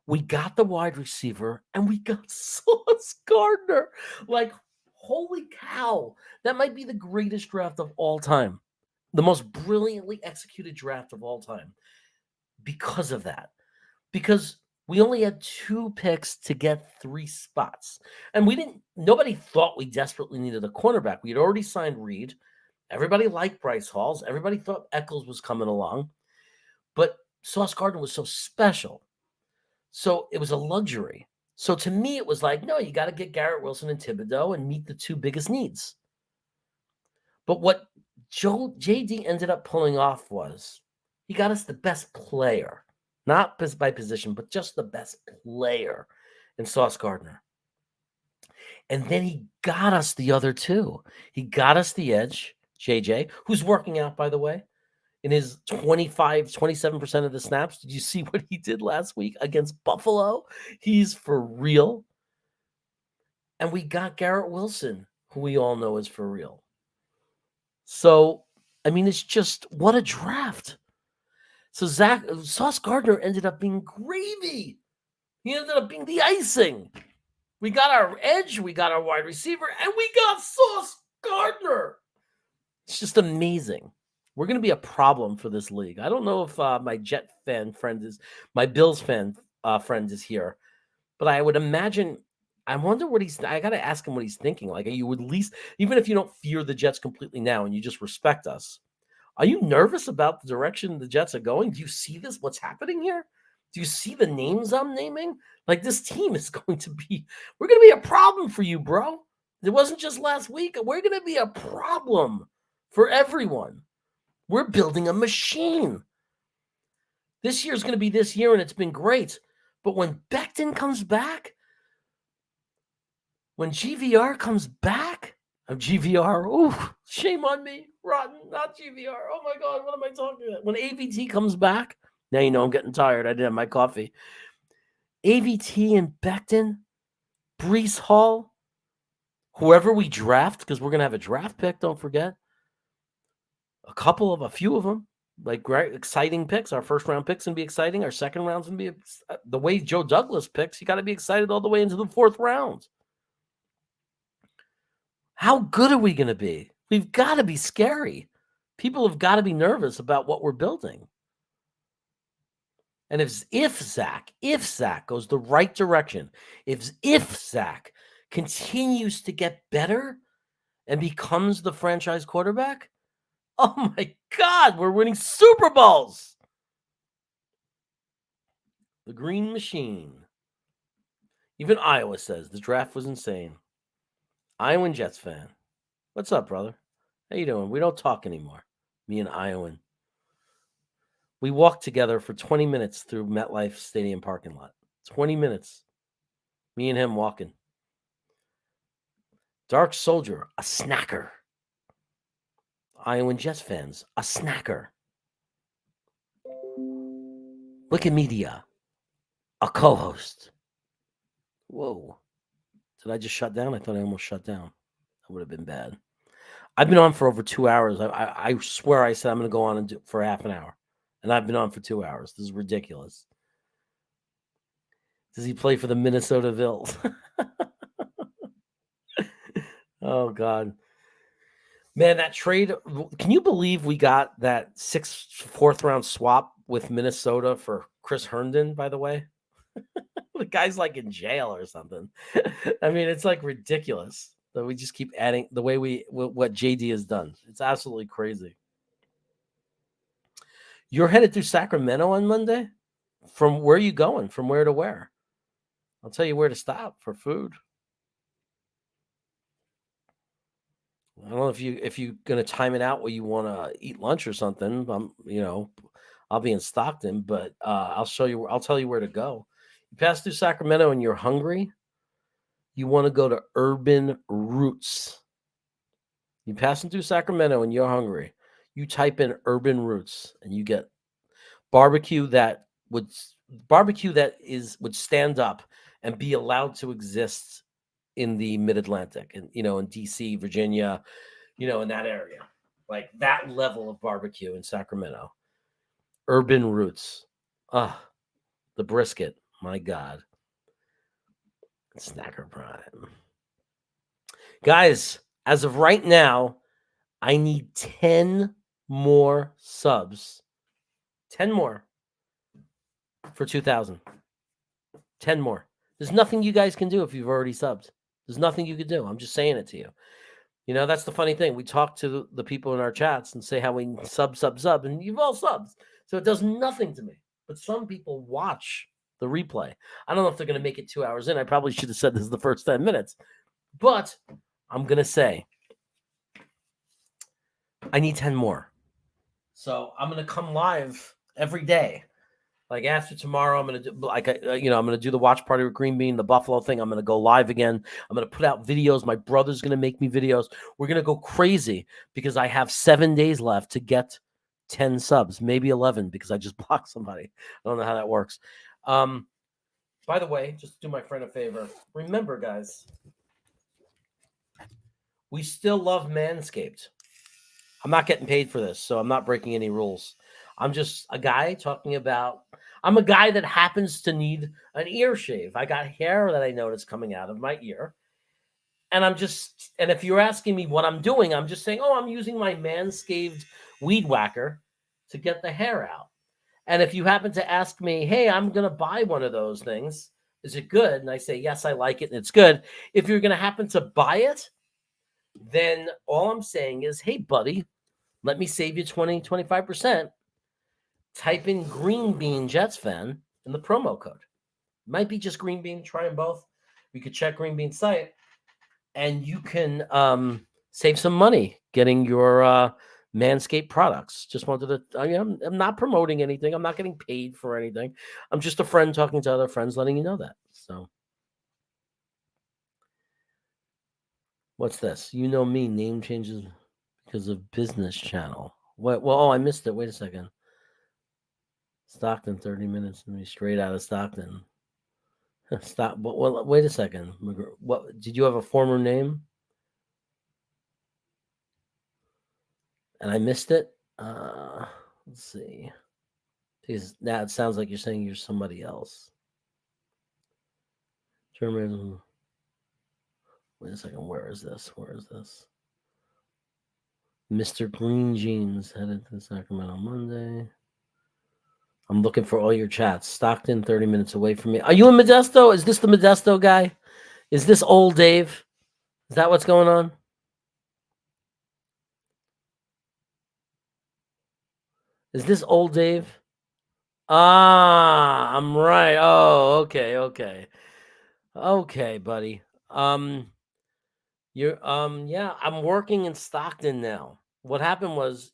we got the wide receiver, and we got Sauce Gardner. Like, holy cow, that might be the greatest draft of all time, the most brilliantly executed draft of all time because of that. Because we only had 2 picks to get 3 spots. And nobody thought we desperately needed a cornerback. We had already signed Reed. Everybody liked Bryce Halls. Everybody thought Eccles was coming along. But Sauce Gardner was so special. So it was a luxury. So to me, it was like, no, you got to get Garrett Wilson and Thibodeau and meet the 2 biggest needs. But what JD ended up pulling off was he got us the best player. Not by position, but just the best player in Sauce Gardner. And then he got us the other 2. He got us the edge, JJ, who's working out, by the way, in his 27% of the snaps. Did you see what he did last week against Buffalo? He's for real. And we got Garrett Wilson, who we all know is for real. So, I mean, it's just what a draft. So Sauce Gardner ended up being gravy. He ended up being the icing. We got our edge, we got our wide receiver, and we got Sauce Gardner. It's just amazing. We're going to be a problem for this league. I don't know if my Jet fan friend my Bills fan friend is here, but I would imagine. I wonder what I got to ask him what he's thinking. Like, are you at least, even if you don't fear the Jets completely now and you just respect us, are you nervous about the direction the Jets are going? Do you see this? What's happening here? Do you see the names I'm naming? Like, this team is we're going to be a problem for you, bro. It wasn't just last week. We're going to be a problem for everyone. We're building a machine. This year's going to be this year, and it's been great. But when Becton comes back, when GVR comes back, GVR, oh, shame on me. Rotten, not GVR. Oh my God, what am I talking about? When AVT comes back, now you know I'm getting tired. I didn't have my coffee. AVT and Becton, Brees Hall, whoever we draft, because we're going to have a draft pick, don't forget. A few of them, like great, exciting picks. Our first round picks going to be exciting. Our second round's going to be the way Joe Douglas picks. You got to be excited all the way into the 4th round. How good are we going to be? We've got to be scary. People have got to be nervous about what we're building. And if Zach goes the right direction, if Zach continues to get better and becomes the franchise quarterback, oh my God, we're winning Super Bowls. The Green Machine. Even Iowa says the draft was insane. Iowan Jets fan. What's up, brother? How you doing? We don't talk anymore. Me and Iowan. We walked together for 20 minutes through MetLife Stadium parking lot. 20 minutes. Me and him walking. Dark Soldier, a snacker. Iowan Jets fans, a snacker. Wikimedia, a co-host. Whoa. Did I just shut down? I thought I almost shut down. That would have been bad. I've been on for over 2 hours. I swear I said I'm going to go on and do for half an hour. And I've been on for 2 hours. This is ridiculous. Does he play for the Minnesota Bills? Oh, God. Man, that trade. Can you believe we got that fourth round swap with Minnesota for Chris Herndon, by the way? The guy's like in jail or something. I mean, it's like ridiculous that we just keep adding the way what JD has done. It's absolutely crazy. You're headed through Sacramento on Monday? From where are you going? From where to where? I'll tell you where to stop for food. I don't know if you're gonna time it out where you want to eat lunch or something. I'll be in Stockton, but I'll tell you where to go. You pass through Sacramento and you're hungry. You want to go to Urban Roots. You passing through Sacramento and you're hungry. You type in Urban Roots and you get barbecue that would stand up and be allowed to exist in the Mid-Atlantic and in DC, Virginia, in that area. Like that level of barbecue in Sacramento. Urban Roots. The brisket. My God. Snacker Prime. Guys, as of right now, I need 10 more subs. 10 more for 2,000. 10 more. There's nothing you guys can do if you've already subbed. There's nothing you could do. I'm just saying it to you. That's the funny thing. We talk to the people in our chats and say how we sub, and you've all subs. So it does nothing to me. But some people watch the replay. I don't know if they're going to make it 2 hours in. I probably should have said this the first 10 minutes. But I'm going to say I need 10 more. So I'm going to come live every day. Like after tomorrow, I'm going to do I'm going to do the watch party with Green Bean, the Buffalo thing. I'm going to go live again. I'm going to put out videos. My brother's going to make me videos. We're going to go crazy because I have 7 days left to get 10 subs, maybe 11 because I just blocked somebody. I don't know how that works. By the way, just do my friend a favor. Remember, guys, we still love Manscaped. I'm not getting paid for this, so I'm not breaking any rules. I'm just a guy talking about, I'm a guy that happens to need an ear shave. I got hair that I noticed coming out of my ear. And and if you're asking me what I'm doing, I'm just saying, I'm using my Manscaped weed whacker to get the hair out. And if you happen to ask me, hey, I'm going to buy one of those things, is it good? And I say, yes, I like it and it's good. If you're going to happen to buy it, then all I'm saying is, hey, buddy, let me save you 20, 25%. Type in Green Bean Jets fan in the promo code. Might be just Green Bean. Try them both. You could check Green Bean's site, and you can save some money getting your Manscaped products. Just wanted to. I'm not promoting anything. I'm not getting paid for anything. I'm just a friend talking to other friends, letting you know that. So, what's this? You know me. Name changes because of business channel. What? Well, I missed it. Wait a second. Stockton, 30 minutes to me straight out of Stockton. Stop. Well, wait a second. What did you have a former name? And I missed it. Let's see. Because now it sounds like you're saying you're somebody else. German. Wait a second. Where is this? Mr. Green Jeans headed to Sacramento Monday. I'm looking for all your chats. Stockton, 30 minutes away from me. Are you in Modesto? Is this the Modesto guy? Is this old Dave? Is that what's going on? Is this old Dave? Ah, I'm right. Oh, okay. Okay, buddy. Yeah, I'm working in Stockton now. What happened was,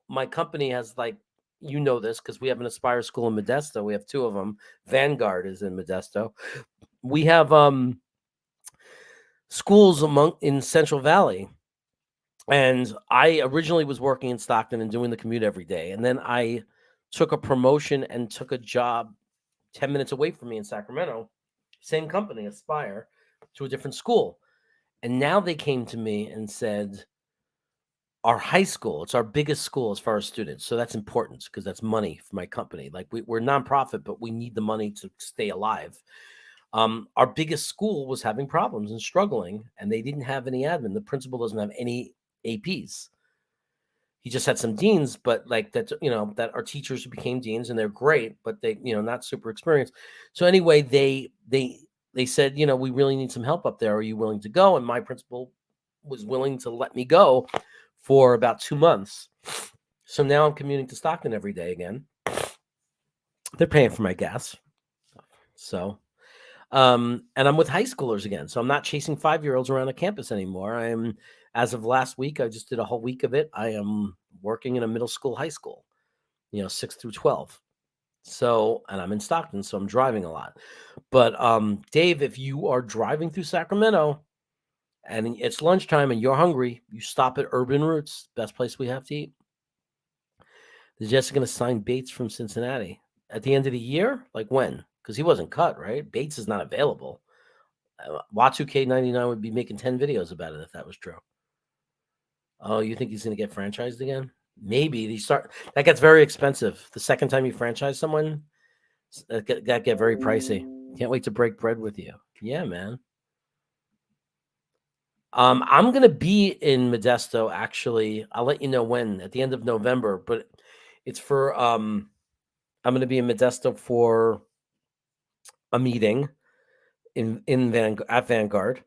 my company has this because we have an Aspire school in Modesto. We have two of them. Vanguard is in Modesto. We have schools in Central Valley. And I originally was working in Stockton and doing the commute every day. And then I took a promotion and took a job 10 minutes away from me in Sacramento, same company, Aspire, to a different school. And now they came to me and said, our high school, it's our biggest school as far as students. So that's important because that's money for my company. Like we're nonprofit, but we need the money to stay alive. Our biggest school was having problems and struggling, and they didn't have any admin. The principal doesn't have any APs. He just had some deans, but that are teachers who became deans, and they're great, but they, not super experienced. So anyway, they said, we really need some help up there. Are you willing to go? And my principal was willing to let me go for about 2 months. So now I'm commuting to Stockton every day again. They're paying for my gas. So, and I'm with high schoolers again. So I'm not chasing 5-year-olds around a campus anymore. As of last week, I just did a whole week of it. I am working in a middle school, high school, 6 through 12. So, and I'm in Stockton, so I'm driving a lot. But Dave, if you are driving through Sacramento and it's lunchtime and you're hungry, you stop at Urban Roots, best place we have to eat. The Jets are going to sign Bates from Cincinnati at the end of the year. Like when? Because he wasn't cut, right? Bates is not available. Watu K99 would be making 10 videos about it if that was true. Oh, you think he's going to get franchised again? Maybe that gets very expensive. The second time you franchise someone, that get very pricey. Can't wait to break bread with you. Yeah, man. I'm gonna be in Modesto. Actually, I'll let you know when at the end of November. But it's for I'm gonna be in Modesto for a meeting at Vanguard,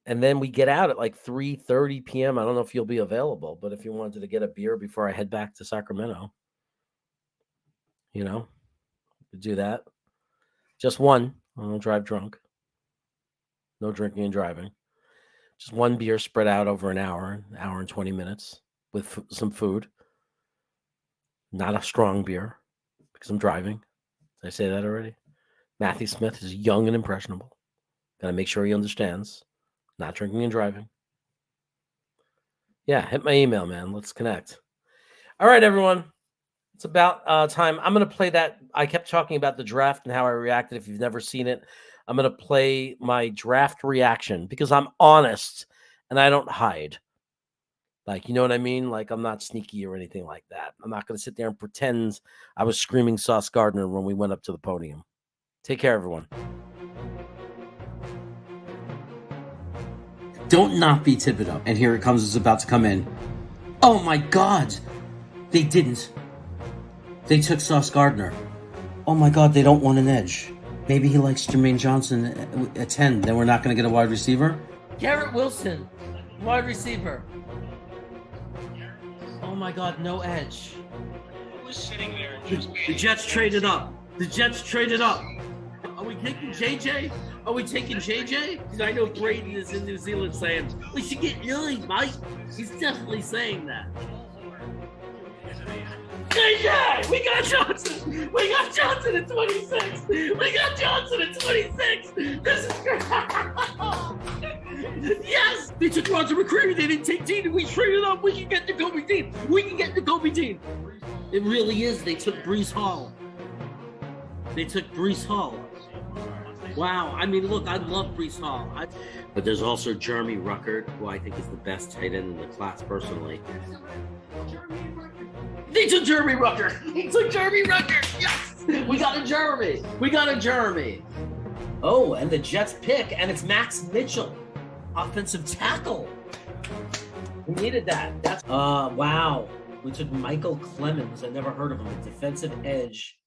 and then we get out at like 3:30 p.m. I don't know if you'll be available, but if you wanted to get a beer before I head back to Sacramento, do that. Just one. I don't drive drunk. No drinking and driving. Just one beer spread out over an hour and 20 minutes with some food. Not a strong beer because I'm driving. Did I say that already? Matthew Smith is young and impressionable. Got to make sure he understands. Not drinking and driving. Yeah, hit my email, man. Let's connect. All right, everyone. It's about time. I'm going to play that. I kept talking about the draft and how I reacted. If you've never seen it, I'm going to play my draft reaction because I'm honest and I don't hide. Like, you know what I mean? Like, I'm not sneaky or anything like that. I'm not going to sit there and pretend I was screaming Sauce Gardner when we went up to the podium. Take care, everyone. Don't not be Thibodeau. And here it comes. It's about to come in. Oh, my God. They didn't. They took Sauce Gardner. Oh, my God. They don't want an edge. Maybe he likes Jermaine Johnson at 10. Then we're not going to get a wide receiver? Garrett Wilson, wide receiver. Oh, my God. No edge. Was sitting there The Jets traded up. Are we taking JJ? Are we taking JJ? Because I know Brady is in New Zealand saying, we should get Lily, Mike. He's definitely saying that. JJ! We got Johnson! We got Johnson at 26! This is great! Yes! They took Roger McCreary. They didn't take Dean. We traded up. We can get the Kobe Dean. It really is. They took Breece Hall. Wow. I mean, look, I love Breece Hall. But there's also Jeremy Ruckert, who I think is the best tight end in the class personally. They took Jeremy Ruckert. Yes! We got a Jeremy. Oh, and the Jets pick, and it's Max Mitchell, offensive tackle. We needed that. Wow. We took Michael Clemens. I never heard of him. A defensive edge.